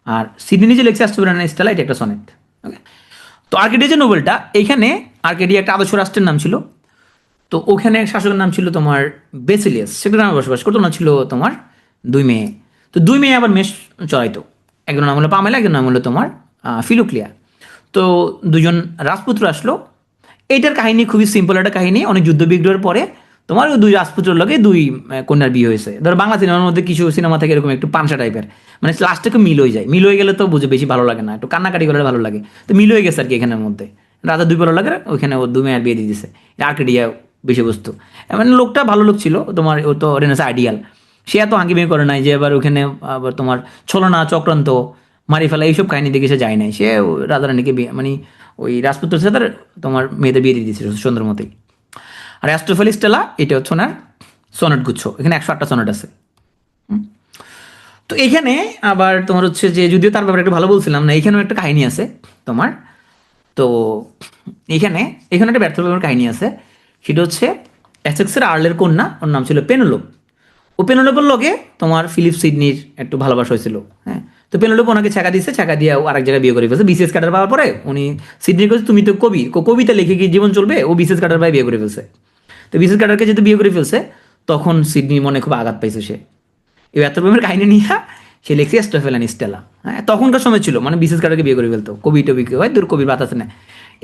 আর সিডনি নিজে লিখছে অ্যাস্ট্রোফেল অ্যান্ড স্টেলা, এটা একটা সনেট। ওকে, তো আর্কেডিয়া যে নোবেলটা, এইখানে আর্কেডিয়া একটা আদর্শ রাষ্ট্রের নাম ছিল। তো ওখানে শাসকের নাম ছিল তোমার বেসিলিয়াস, সেটা নামে বসবাস করতো। না ছিল তোমার 2 মেয়ে। তো 2 মেয়ে আবার মেষ চড়াইতো। একজন নাম হলো পামেলা, একজন নাম হলো তোমার ফিলোক্লিয়া। তো দুজন রাজপুত্র আসলো। এইটার কাহিনী খুবই সিম্পল একটা কাহিনী। অনেক যুদ্ধ বিগ্রহের পরে তোমার ওই 2 রাজপুত্রের লগে 2 কন্যার বিয়ে হয়েছে। ধরো বাংলা সিনেমার মধ্যে কিছু সিনেমা থেকে এরকম একটু পানসা টাইপের, মানে লাস্টে মিল হয়ে যায়। মিল হয়ে গেলে তো বুঝে বেশি ভালো লাগে না, একটু কান্নাকাটি করলে ভালো লাগে। তো মিল হয়ে গেছে আর কি এখানের মধ্যে। রাজা 2 ভালো লাগে, ওইখানে ও 2 মেয়ের বিয়ে দিয়ে দিছে। আর্কেডিয়া বিষয়বস্তু। মানে লোকটা ভালো লোক ছিল তোমার, ও তো রেনেসা আইডিয়াল। সে এত আঙ্গি বিয়ে করে নাই যে এবার ওখানে আবার তোমার ছলনা চক্রান্ত মারি ফেলা এইসব কাহিনী দেখে সে যায় নাই। সে রাজা রানীকে বিয়ে, মানে ওই রাজপুত্রের সাথে তোমার মেয়েদের বিয়ে দিয়ে দিয়েছিল সুন্দর মতোই। আর অ্যাস্ট্রোফেল স্টেলা এটা হচ্ছে ওনার সনেট গুচ্ছ। এখানে 108টা সনেট আছে। তো এখানে আবার তোমার হচ্ছে যে, যদিও তার ব্যাপারে একটু ভালো বলছিলাম না, এখানেও একটা কাহিনী আছে তোমার। তো এখানে একটা ব্যর্থ ব্যাপার কাহিনী আছে। সেটা হচ্ছে এসেক্সের আর্লের কন্যা, ওর নাম ছিল পেনেলোপ। ও পেনেলোপের লগে তোমার ফিলিপ সিডনির একটু ভালোবাসা হয়েছিল। হ্যাঁ, তো পেনেলোপ ওনাকে ছ্যাঁকা দিচ্ছে, ছ্যাঁকা দিয়ে ও আরেক জায়গায় বিয়ে করে ফেলছে। বিসিএস কাটার পাওয়ার পরে উনি সিডনির কাছে, তুমি তো কবি, কবিতা লিখে কি জীবন চলবে? ও বিসিএস কাটার ভাই বিয়ে করে ফেলছে। তো বিসিএস কাটারকে যেহেতু বিয়ে করে ফেলছে, তখন সিডনি মনে খুব আঘাত পাইছে। সে এই ব্যর্থপ্রেমের কাহিনী নিয়ে সে লিখছে অ্যাস্ট্রোফেল অ্যান্ড স্টেলা। হ্যাঁ, তখনকার সময় ছিল, মানে বিসিএস কাটারকে বিয়ে করে ফেলতো। কবি টবি হয় দূর, কবির বাতাসে নেয়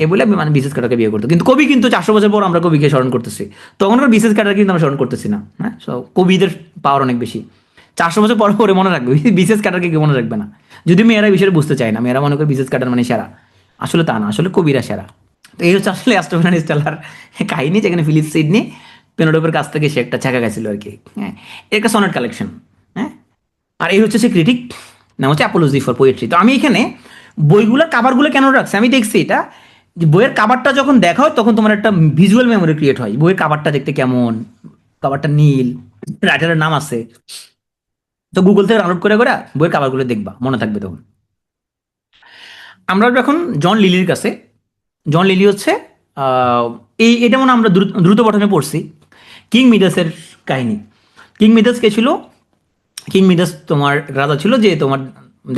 এ বলে মানে বিসিএস কাটারকে বিয়ে করতো। কিন্তু কবি কিন্তু 400 বছর পর আমরা কবিকে স্মরণ করতেছি, তখনকার বিসিএস কাটার কিন্তু আমরা স্মরণ করতেছি না। হ্যাঁ, সো কবিদের পাওয়ার অনেক বেশি। 400 বছর পর পরে মনে রাখবে, বিসিএস কাটারকে কেউ মনে রাখবে না। যদি মেয়েরা বিষয়টা বুঝতে চায় না, মেয়েরা মনে করে বিসিএস কাটার মানে সেরা। আসলে তা না, আসলে কবিরা সেরা। তো এই হচ্ছে আসলে অ্যাস্ট্রোফেল অ্যান্ড স্টেলার কাহিনী, যেখানে ফিলিপ সিডনি পেনেলোপের কাছ থেকে সে একটা ছ্যাঁকা গেছিল আর কি। হ্যাঁ, এর একটা সনেট কালেকশন। হ্যাঁ, আর এই হচ্ছে সে ক্রিটিক, নাম হচ্ছে অ্যাপোলজি ফর পোয়েট্রি। তো আমি এখানে বইগুলোর কাভারগুলো কেন রাখছি আমি দেখছি এটা, যে বইয়ের কাভারটা যখন দেখা হয় তখন তোমার একটা ভিজুয়াল মেমোরি ক্রিয়েট হয়। বইয়ের কাভারটা দেখতে কেমন, কাভারটা নীল, রাইটারের নাম আছে। তো গুগল থেকে ডাউনলোড করে করে বইয়ের কাভারগুলো দেখবা, মনে থাকবে তখন। আমরা এখন জন লিলির কাছে। জন লিলি হচ্ছে এটা মনে হয় আমরা দ্রুত পঠনে পড়ছি, কিং মিডাসের কাহিনী। কিং মিডাস কে ছিল? কিং মিডাস তোমার রাজা ছিল যে তোমার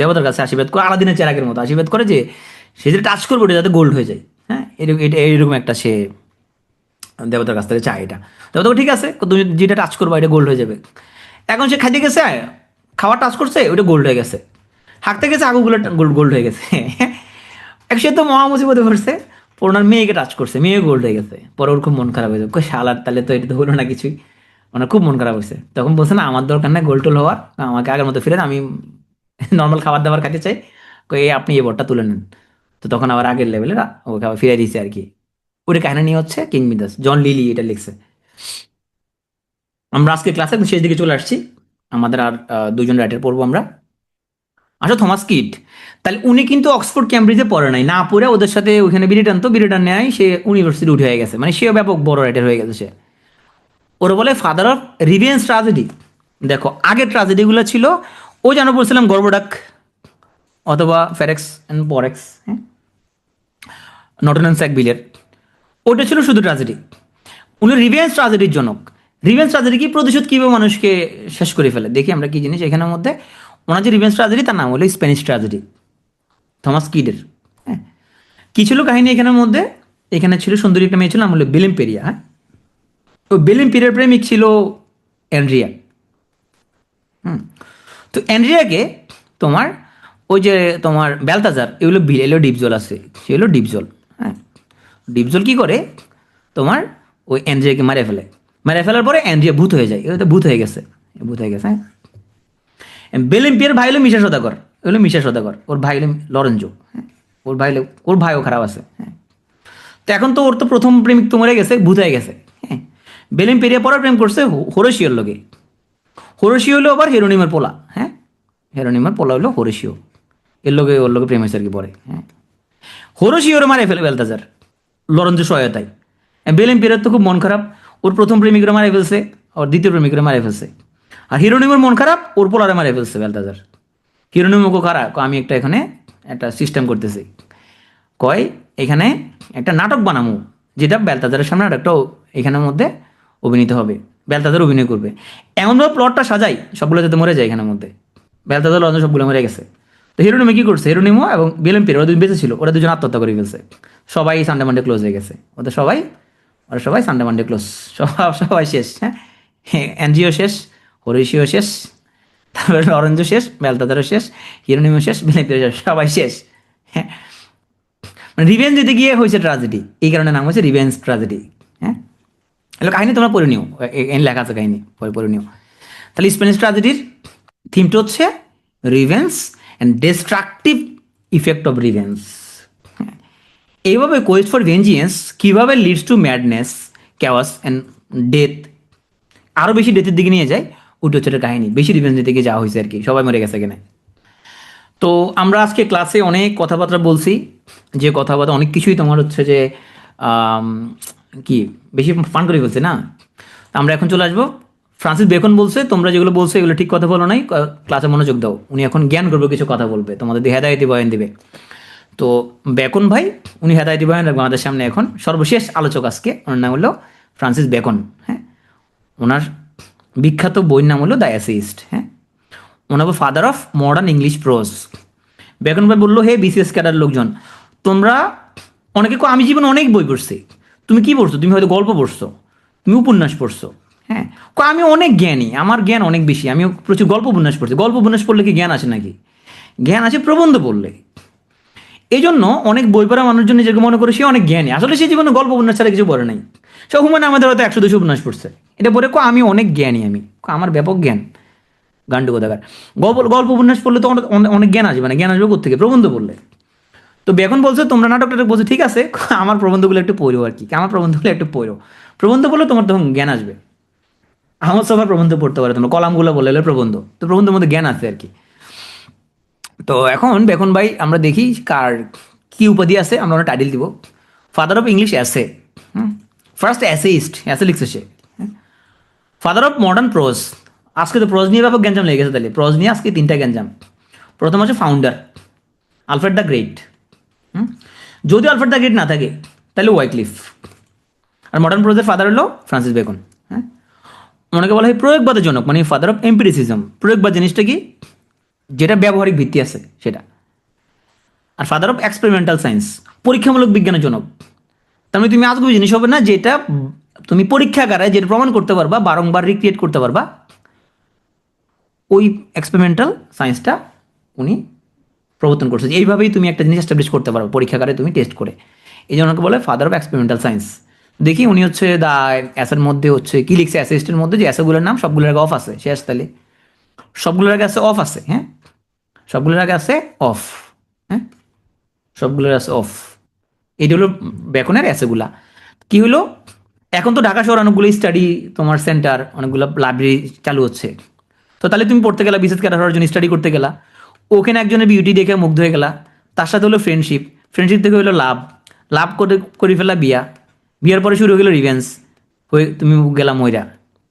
দেবতার কাছে আশীর্বাদ করে, আলাদিনের চেরাগের মতো আশীর্বাদ করে যে সে যেটা টাচ করবে ওটা যাতে গোল্ড হয়ে যায়। হ্যাঁ, এরকম একটা সে দেবতার কাছ থেকে চায় এটা। দেবতা ঠিক আছে, তুমি যেটা টাচ করবা এটা গোল্ড হয়ে যাবে। এখন সে খাইতে গেছে, খাবার টাচ করছে ওটা গোল্ড হয়ে গেছে, হাঁকতে গেছে আগুগুলো গোল্ড গোল্ড হয়ে গেছে। এক সে তো মহা মুসিবতে পড়ছে, ওনার মেয়েকে টাচ করছে, মেয়ে গোল্ড হয়ে গেছে। পরে ওর খুব মন খারাপ হয়েছে, কই শালার, তাহলে তো এটা তো হলো না কিছুই। ওনার খুব মন খারাপ হয়েছে, তখন বলছে না আমার দরকার নাই গোল্ড টোল হওয়ার, আমাকে আগের মতো ফিরে দেন, আমি নর্মাল খাবার দাবার খাইতে চাই। কই এই আপনি এই বটটা তুলে নেন। তো তখন আবার আগের লেভেলে ওকে আবার ফিরে দিয়েছে আর কি। ওটা কাহিনী নিয়ে হচ্ছে কিং মিদাস, জন লিলি এটা লিখছে। আমরা আজকে ক্লাসে শেষ দিকে চলে আসছি, আমাদের আর দুজন রাইটার পড়বো আমরা। আসলে থমাস কিড, তাহলে উনি কিন্তু অক্সফোর্ড ক্যামব্রিজে পড়ে নাই, না পড়ে ওদের সাথে ওখানে বিরিটান নেয়, সে ইউনিভার্সিটি উঠে হয়ে গেছে, মানে সেও ব্যাপক বড় রাইটার হয়ে গেছে সে। ওরা বলে ফাদার অফ রিভেঞ্জ ট্রাজেডি। দেখো আগের ট্রাজেডিগুলো ছিল, ও যেন বলছিলাম গর্বডাক অথবা ফেরেক্স অ্যান্ড পরেক্স, হ্যাঁ, নটন অ্যান্ড স্যাকভিলের, ওটা ছিল শুধু ট্রাজেডি। উনি রিভেঞ্জ ট্রাজেডির জনক। রিভেঞ্জ ট্রাজেডি কি, প্রতিশোধ কীভাবে মানুষকে শেষ করে ফেলে, দেখি আমরা কি জিনিস এখানের মধ্যে। ওনার যে রিভেঞ্জ ট্রাজেডি তার নাম হলো স্প্যানিশ ট্রাজেডি, থমাস কিডের। হ্যাঁ, কি ছিল কাহিনী এখানের মধ্যে? এখানে ছিল সুন্দরী একটা মেয়ে ছিল, নাম হলো বেলেম পেরিয়া। হ্যাঁ, তো বেলেম পেরিয়ার প্রেমিক ছিল অ্যান্ড্রিয়া। তো অ্যান্ড্রিয়াকে তোমার ওই যে তোমার ব্যালতাজার, এগুলো এলো ডিপজল আছে, সে হলো ডিপজল। হ্যাঁ, ডিপজল কি করে তোমার ওই অ্যান্ড্রিয়াকে মারে ফেলে, মারে ফেলার পরে অ্যান্ড্রিয়া ভূত হয়ে যায়, এটা তো ভূত হয়ে গেছে, ভূত হয়ে গেছে। হ্যাঁ, বেলেম্পিয়ার ভাই হলো মিশা সদাগর, হলো মিশা সদাগর, ওর ভাই হলো লরেঞ্জো। হ্যাঁ, ওর ভাইও খারাপ আছে। হ্যাঁ, তো এখন তো ওর তো প্রথম প্রেমিক তো মরে গেছে, ভূত হয়ে গেছে। হ্যাঁ, বেলেম্পেরিয়া পরে প্রেম করছে হোরেশিওর লোকে। হোরেশিও হলো আবার হেরোনিমের পোলা। হ্যাঁ, হেরোনিমের পোলা হলো হোরেশিও, ওর লোকে প্রেম হয়েছে আর কি পরে। হ্যাঁ, হোরেশিওর মারে ফেলে বেলতাজার লরেঞ্জো সহায়তায়। বেলেম্পিয়ারের তো খুব মন খারাপ, ওর প্রথম প্রেমিকরা মারে ফেলছে, ওর দ্বিতীয় প্রেমিকরা মারে ফেলছে। আর হিরোনিমের মন খারাপ, ওর পোলারে মারে ফেলছে বেলতাজার। হিরোনিমকে খারাপ, আমি একটা এখানে একটা সিস্টেম করতেছি, কয় এখানে একটা নাটক বানামু, যেটা বেলতাজারের সামনে আর একটা এখানের মধ্যে অভিনীত হবে, বেলতাজার অভিনয় করবে। এমনভাবে প্লটটা সাজাই সবগুলো যাতে মরে যায় এখানের মধ্যে। বেলতাজার লঞ্চ সবগুলো মরে গেছে। তো হিরোনিমে কি করছে, হিরোনিমো এবং বেলেম্পিয়ার ওরা দুজন বেঁচে ছিল, ওরা দুজন আত্মহত্যা করে ফেলছে। সবাই সানডে মানডে ক্লোজ হয়ে গেছে, ওরা সবাই সানডে মানডে ক্লোজ, সবাই শেষ। হ্যাঁ, এনজিও শেষ, হরিশিও শেষ, তারপরে লরেঞ্জো শেষ, বেলতাজারও শেষ, হিরোনিমো শেষ, বেলেম্পিয়ার শেষ, সবাই শেষ। হ্যাঁ, মানে রিভেঞ্জ দিতে গিয়ে হয়েছে ট্রাজেডি, এই কারণে নাম হয়েছে রিভেঞ্জ ট্রাজেডি। হ্যাঁ, এগুলো কাহিনী তোমরা পড়ে নিও, লেখা আছে কাহিনী, পড়ে নিও। তাহলে স্প্যানিশ ট্রাজেডির থিমটা হচ্ছে revenge and destructive effect of revenge. এইভাবে কোয়েস্ট ফর ভেঞ্জিয়েন্স কীভাবে leads to madness, chaos and death, আরও বেশি ডেথের দিকে নিয়ে যায়, ওটা হচ্ছে কাহিনী, বেশি রিভেঞ্জের দিকে যাওয়া হয়েছে আর কি, সবাই মরে গেছে এখানে। তো আমরা আজকে ক্লাসে অনেক কথাবার্তা বলছি, যে কথাবার্তা অনেক কিছুই তোমার হচ্ছে যে কি বেশি ফান করে ফেলছে না। আমরা এখন চলে আসবো, ফ্রান্সিস বেকন বলছে তোমরা যেগুলো বলছো এগুলো ঠিক কথা বলো নাই, ক্লাসে মনোযোগ দাও। উনি এখন জ্ঞান করবে, কিছু কথা বলবে, তোমাদের হেদায়েতি বয়ান দিবে। তো বেকন ভাই উনি হেদায়েতি বয়ান রাখবে আমাদের সামনে এখন। সর্বশেষ আলোচক আজকে, ওনার নাম হলো ফ্রান্সিস বেকন। হ্যাঁ, ওনার বিখ্যাত বইয়ের নাম হলো দ্য অ্যাসিস্ট। হ্যাঁ, ওনার father of modern English prose. Bacon ভাই বললো, হে বিসিএস ক্যাডার লোকজন, তোমরা অনেকে আমি জীবনে অনেক বই পড়ছি, তুমি কি পড়ছো? তুমি হয়তো গল্প পড়ছো, তুমি উপন্যাস পড়ছো। হ্যাঁ, আমি অনেক জ্ঞানী, আমার জ্ঞান অনেক বেশি, আমি প্রচুর গল্প উপন্যাস পড়ছি। গল্প উপন্যাস পড়লে কি জ্ঞান আসে নাকি? জ্ঞান আসে প্রবন্ধ পড়লে। এই জন্য অনেক বই পড়া মানুষজন নিজেকে মনে করে সে অনেক জ্ঞানী, আসলে সে জীবনে গল্প উপন্যাস ছাড়া কিছু পড়ে নাই। সব হুমায়ুন আমাদের হয়তো 100-200 উপন্যাস পড়ছে, এটা পড়ে আমি অনেক জ্ঞানী, আমার ব্যাপক জ্ঞান। গান্ডু কোথাকার, গল্প উপন্যাস পড়লে তো অনেক জ্ঞান আসবে না, জ্ঞান আসবে কোথেকে? প্রবন্ধ পড়লে। তো বেকন বলছে তোমরা নাটকটা বলছে ঠিক আছে, আমার প্রবন্ধগুলো একটু পড়ো আর কি, আমার প্রবন্ধগুলো একটু পড়ো। প্রবন্ধ পড়লে তোমার তখন জ্ঞান আসবে। আহমদ সবার প্রবন্ধ পড়তে পারে, তোমরা কলামগুলো বলে প্রবন্ধ, তো প্রবন্ধের মধ্যে জ্ঞান আছে আর কি। তো এখন বেকন ভাই আমরা দেখি কার কি উপাধি আছে, আমরা ওনার টাইটেল দিব। Father of English essay, first essayist, essay লিখছে সে। ফাদার অফ মডার্ন প্রোজ, আজকে তো প্রোজ নিয়ে ব্যাপক গ্যাঞ্জাম লেগে গেছে, তাহলে প্রোজ নিয়ে আজকে 3টা গ্যাঞ্জাম। প্রথম হচ্ছে ফাউন্ডার আলফ্রেড দ্য গ্রেট। যদি আলফ্রেড দ্য গ্রেট না থাকে তাহলে ওয়াইক্লিফ। আর মডার্ন প্রোজের ফাদার হলো ফ্রান্সিস বেকন। হ্যাঁ, ওনাকে বলা হয় প্রয়োগবাদের জনক, মানে ফাদার অফ এম্পিরিসিজম। প্রয়োগবাদ জিনিসটা কি? যেটা ব্যবহারিক ভিত্তি আছে সেটা। আর ফাদার অফ এক্সপেরিমেন্টাল সায়েন্স, পরীক্ষামূলক বিজ্ঞানের জনক। তার মানে তুমি আজগুবি জিনিস হবে না, যেটা তুমি পরীক্ষাগারে যেটা প্রমাণ করতে পারবা, বারংবার রিক্রিয়েট করতে পারবা, ওই এক্সপেরিমেন্টাল সায়েন্সটা উনি প্রবর্তন করছে। যে এইভাবেই তুমি একটা জিনিস এস্টাবলিশ করতে পারো পরীক্ষাগারে তুমি টেস্ট করে। এই জন্য ওনাকে বলে ফাদার অফ এক্সপেরিমেন্টাল সায়েন্স। দেখি উনি হচ্ছে দ্য অ্যাসের মধ্যে হচ্ছে কি লিখছে, অ্যাসিস্টের মধ্যে যে অ্যাসেগুলোর নাম সবগুলোর আগে অফ আছে, শেষ তাহলে সবগুলোর আগে আছে অফ আছে, হ্যাঁ সবগুলোর আগে আছে অফ, হ্যাঁ সবগুলোর আছে অফ। এইটা হলো বেকনের অ্যাসেগুলা। কি হলো, এখন তো ঢাকা শহর অনেকগুলো স্টাডি তোমার সেন্টার, অনেকগুলো লাইব্রেরি চালু হচ্ছে। তো তাহলে তুমি পড়তে গেলা, বিশেষ ক্যাডার হওয়ার জন্য স্টাডি করতে গেলা, ওখানে একজনের বিউটি দেখে মুগ্ধ হয়ে গেলা, তার সাথে হলো ফ্রেন্ডশিপ, ফ্রেন্ডশিপ থেকে হলো লাভ, লাভ করে করে ফেলা বিয়া, বিয়ার পরে শুরু হয়ে গেলো রিভেন্স, হয়ে তুমি গেলা ময়রা।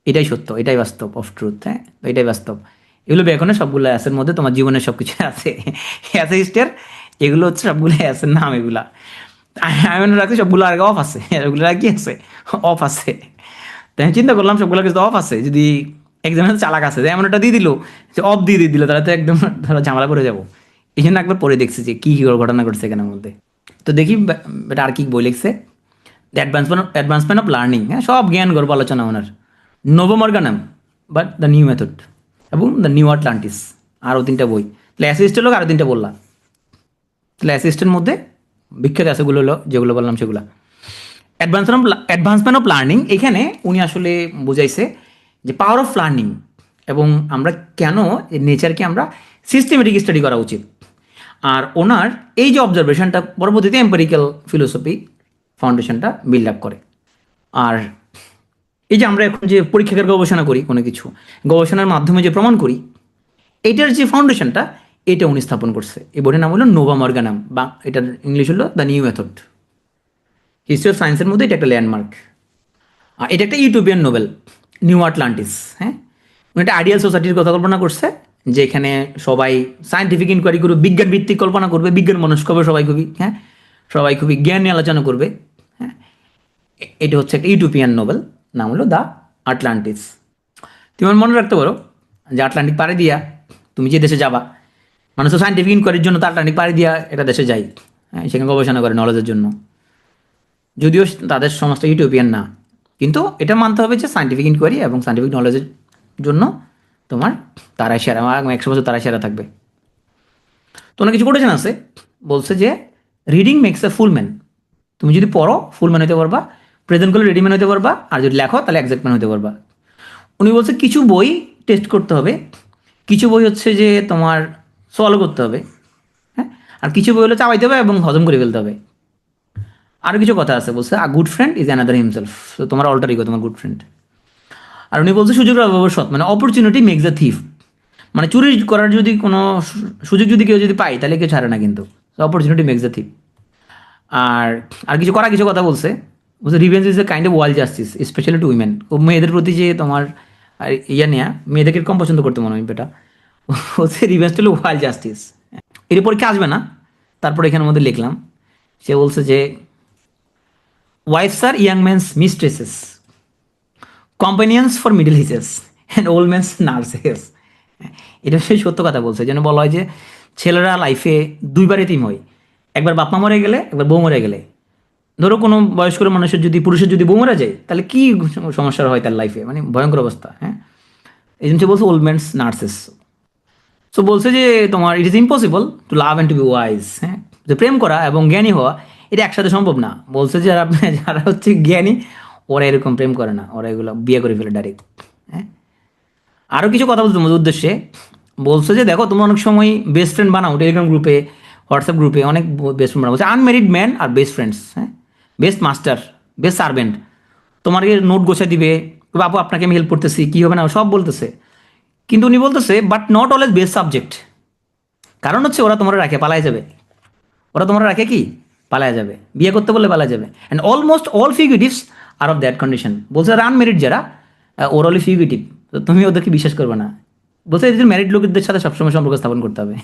এটাই সত্য, এটাই বাস্তব অফ ট্রুথ, হ্যাঁ এটাই বাস্তব। এগুলো বেকনের সবগুলো অ্যাসের মধ্যে তোমার জীবনের সব কিছু আছে। অ্যাসিস্টের এগুলো হচ্ছে সবগুলো অ্যাসের নাম এগুলা। আমি মনে রাখছি সবগুলো আগে অফ আছে, এগুলো আর কি আছে, অফ আছে। তাই আমি চিন্তা করলাম সবগুলো কিছু অফ আছে, যদি একজনের চালাক আছে এমন একটা দিয়ে দিল যে অফ দিয়ে দিল, তাহলে তো একদম ধরো ঝামেলা করে যাবো। এই জন্য একবার পরে দেখছি যে কী কী ঘটনা ঘটছে এখানের মধ্যে। তো দেখি এটা আর কি বই লিখছে। দ্য অ্যাডভান্সমেন্ট অফ লার্নিং, হ্যাঁ সব জ্ঞান গর্ব আলোচনা ওনার। নোভোমর্গানাম, বাট দ্য নিউ মেথড, এবং দ্য নিউ আটলান্টিস, আরও তিনটা বই। তাহলে অ্যাসিস্টেন্ট লোক আরও তিনটা বললাম। তাহলে অ্যাসিস্ট্যান্ট মধ্যে বিখ্যাত অ্যাসেগুলো হলো যেগুলো বললাম সেগুলো। অ্যাডভান্সমেন্ট অফ লার্নিং, এখানে উনি আসলে বুঝাইছে যে পাওয়ার অফ লার্নিং, এবং আমরা কেন নেচারকে আমরা সিস্টেমেটিক স্টাডি করা উচিত। আর ওনার এই যে অবজারভেশনটা পরবর্তীতে এম্পেরিক্যাল ফিলোসফি ফাউন্ডেশনটা বিল্ড আপ করে। আর এই যে আমরা এখন যে পরীক্ষাগার গবেষণা করি, কোনো কিছু গবেষণার মাধ্যমে যে প্রমাণ করি, এটার যে ফাউন্ডেশনটা এটা উনি স্থাপন করছে। এই বইটার নাম হলো নোভা মর্গানাম, বা এটার ইংলিশ হলো the new method. History of সায়েন্সের মধ্যে এটা একটা ল্যান্ডমার্ক। আর এটা একটা ইউটোপিয়ান নোবেল, নিউ আটলান্টিস, হ্যাঁ উনি একটা আইডিয়াল সোসাইটির কথা কল্পনা করছে, যেখানে সবাই সায়েন্টিফিক ইনকোয়ারি করবে, বিজ্ঞান ভিত্তিক কল্পনা করবে, বিজ্ঞান মনস্ক হবে সবাই খুবই, হ্যাঁ সবাই খুবই জ্ঞান নিয়ে আলোচনা করবে, হ্যাঁ। এটা হচ্ছে একটা ইউটোপিয়ান নোবেল, নাম হলো দ্য আটলান্টিস। তুমি মনে রাখতে পারো যে আটলান্টিক পাড়ি দিয়া তুমি যে দেশে যাবা, মানুষ তো সায়েন্টিফিক ইনকোয়ারির জন্য তো আটলান্টিক পাড়ি দিয়া একটা দেশে যায়, হ্যাঁ সেখানে গবেষণা করে নলেজের জন্য। যদিও তাদের সমাজটা ইউটোপিয়ান না, কিন্তু এটা মানতে হবে যে সায়েন্টিফিক ইনকোয়ারি এবং সায়েন্টিফিক নলেজের জন্য তোমার তারাই সেরা, এবং 100 বছর তারাই সেরা থাকবে। তো অনেক কিছু করেছেন আছে, বলছে যে reading makes a full man. তুমি যদি পড়ো ফুল ম্যান হতে পারবা, প্রেজেন্ট করলে রেডি ম্যান হতে পারবা, আর যদি লেখো তাহলে এক্সাক্ট ম্যান হতে পারবা। উনি বলছে কিছু বই টেস্ট করতে হবে, কিছু বই হচ্ছে যে তোমার সলভ করতে হবে, হ্যাঁ আর কিছু বই হলো চাবাইতে হবে এবং হজম করে ফেলতে হবে। আরও কিছু কথা আছে, বলছে a good friend is another himself. তো তোমার অল্টার ইগো তোমার গুড ফ্রেন্ড। আর উনি বলছে সুযোগের অভাব সৎ, মানে অপরচুনিটি মেক্স দ্য থিফ। মানে চুরি করার যদি কোনো সুযোগ যদি কেউ যদি পায় তাহলে কেউ ছাড়ে না, কিন্তু অপরচুনিটি মেক্স দ্য থিফ। আর আর কিছু করা কিছু কথা বলছে, বলছে revenge is a kind of wild justice especially to women. ও মেয়েদের প্রতি যে তোমার ইয়া নেয়া, মেয়েদেরকে কম পছন্দ করতে মনে হয় বেটা। বলছে রিভেঞ্জ হলো ওয়াইল্ড জাস্টিস। এর পরীক্ষা আসবে না, তারপর এখানের মধ্যে লিখলাম। সে বলছে যে wives are young men's mistresses, companions for middle ages, and old men's nurses. এটা সেই সত্য কথা বলছে, যেন বলা হয় যে ছেলেরা লাইফে দুইবার এতিম হয়, একবার বাপ মা মরে গেলে, একবার বউ মরে গেলে। ধরো কোনো বয়স্ক মানুষের যদি, পুরুষের যদি বউ মারা যায়, তাহলে কি সমস্যা হয় তার লাইফে, মানে ভয়ঙ্কর অবস্থা, হ্যাঁ। এই জন্য সে বলছে ওল্ড মেন্স নার্সেস। সো বলছে যে তোমার it is impossible to love and to be wise, হ্যাঁ যে প্রেম করা এবং জ্ঞানী হওয়া এটা একসাথে সম্ভব না। বলছে যে যারা যারা হচ্ছে জ্ঞানী ওরা এরকম প্রেম করে না, ওরা এগুলো বিয়ে করে ফেলে ডাইরেক্ট, হ্যাঁ। আরও কিছু কথা বলছে তোমাদের উদ্দেশ্যে। বলছে যে দেখো তোমরা অনেক সময় বেস্ট ফ্রেন্ড বানাও টেলিগ্রাম গ্রুপে, হোয়াটসঅ্যাপ গ্রুপে অনেক বেস্ট ফ্রেন্ড বানাও। বলছে আনমেরিড ম্যান আর বেস্ট ফ্রেন্ডস, হ্যাঁ বেস্ট মাস্টার, বেস্ট সার্ভেন্ট। তোমাকে নোট গোছা দিবে, বাবু আপনাকে আমি হেল্প করতেছি, কী হবে না সব বলতেছে। কিন্তু উনি বলতেছে but not always best subject. কারণ হচ্ছে ওরা তোমরা রাখে পালায় যাবে, ওরা তোমরা রাখে কি পালায় যাবে, বিয়ে করতে বললে পালায় যাবে। And almost all fugitives are of that condition. বলছে আনমেরিড যারা ওরালি ফিউগিটিভ, তো তুমি ওদেরকে বিশ্বাস করবে না। বলছে এদের ম্যারিড লোকদের সাথে সবসময় সম্পর্ক স্থাপন করতে হবে।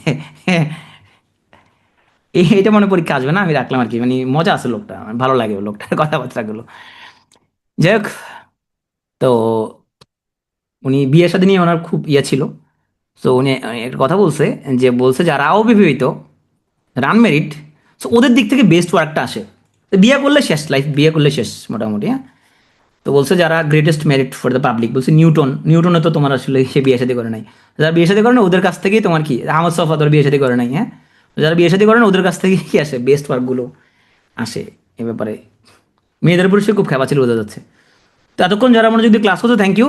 এইটা মনে পরীক্ষা আসবে না, আমি রাখলাম আর কি, মানে মজা আছে লোকটা, আমার ভালো লাগে লোকটার কথাবার্তাগুলো। যাই হোক, তো উনি বিয়ের সাথে নিয়ে ওনার খুব ইয়ে ছিল, সো উনি একটা কথা বলছে, যে বলছে যারা অবিবাহিত, আনমেরিড, সো ওদের দিক থেকে বেস্ট ওয়ার্কটা আসে। তো বিয়ে করলে শেষ, লাইফ বিয়ে করলে শেষ মোটামুটি, হ্যাঁ। তো বলছে যারা greatest merit for the public, বলছে নিউটনে তো তোমার আসলে সে বিয়ে শাদী করে নাই, যারা বিয়ে শাদী করে না ওদের কাছ থেকেই তোমার কি, আহমদ সফা তোর বিয়ে শাদী করে নাই, হ্যাঁ। যারা বিয়ে শাদী করে না ওদের কাছ থেকে কি আসে, বেস্ট ওয়ার্কগুলো আসে। এ ব্যাপারে মেয়েদের পুরুষে খুব খেপা ছিল বোঝা যাচ্ছে। তো এতক্ষণ যারা মনোযোগ দিয়ে ক্লাস করছো, থ্যাংক ইউ।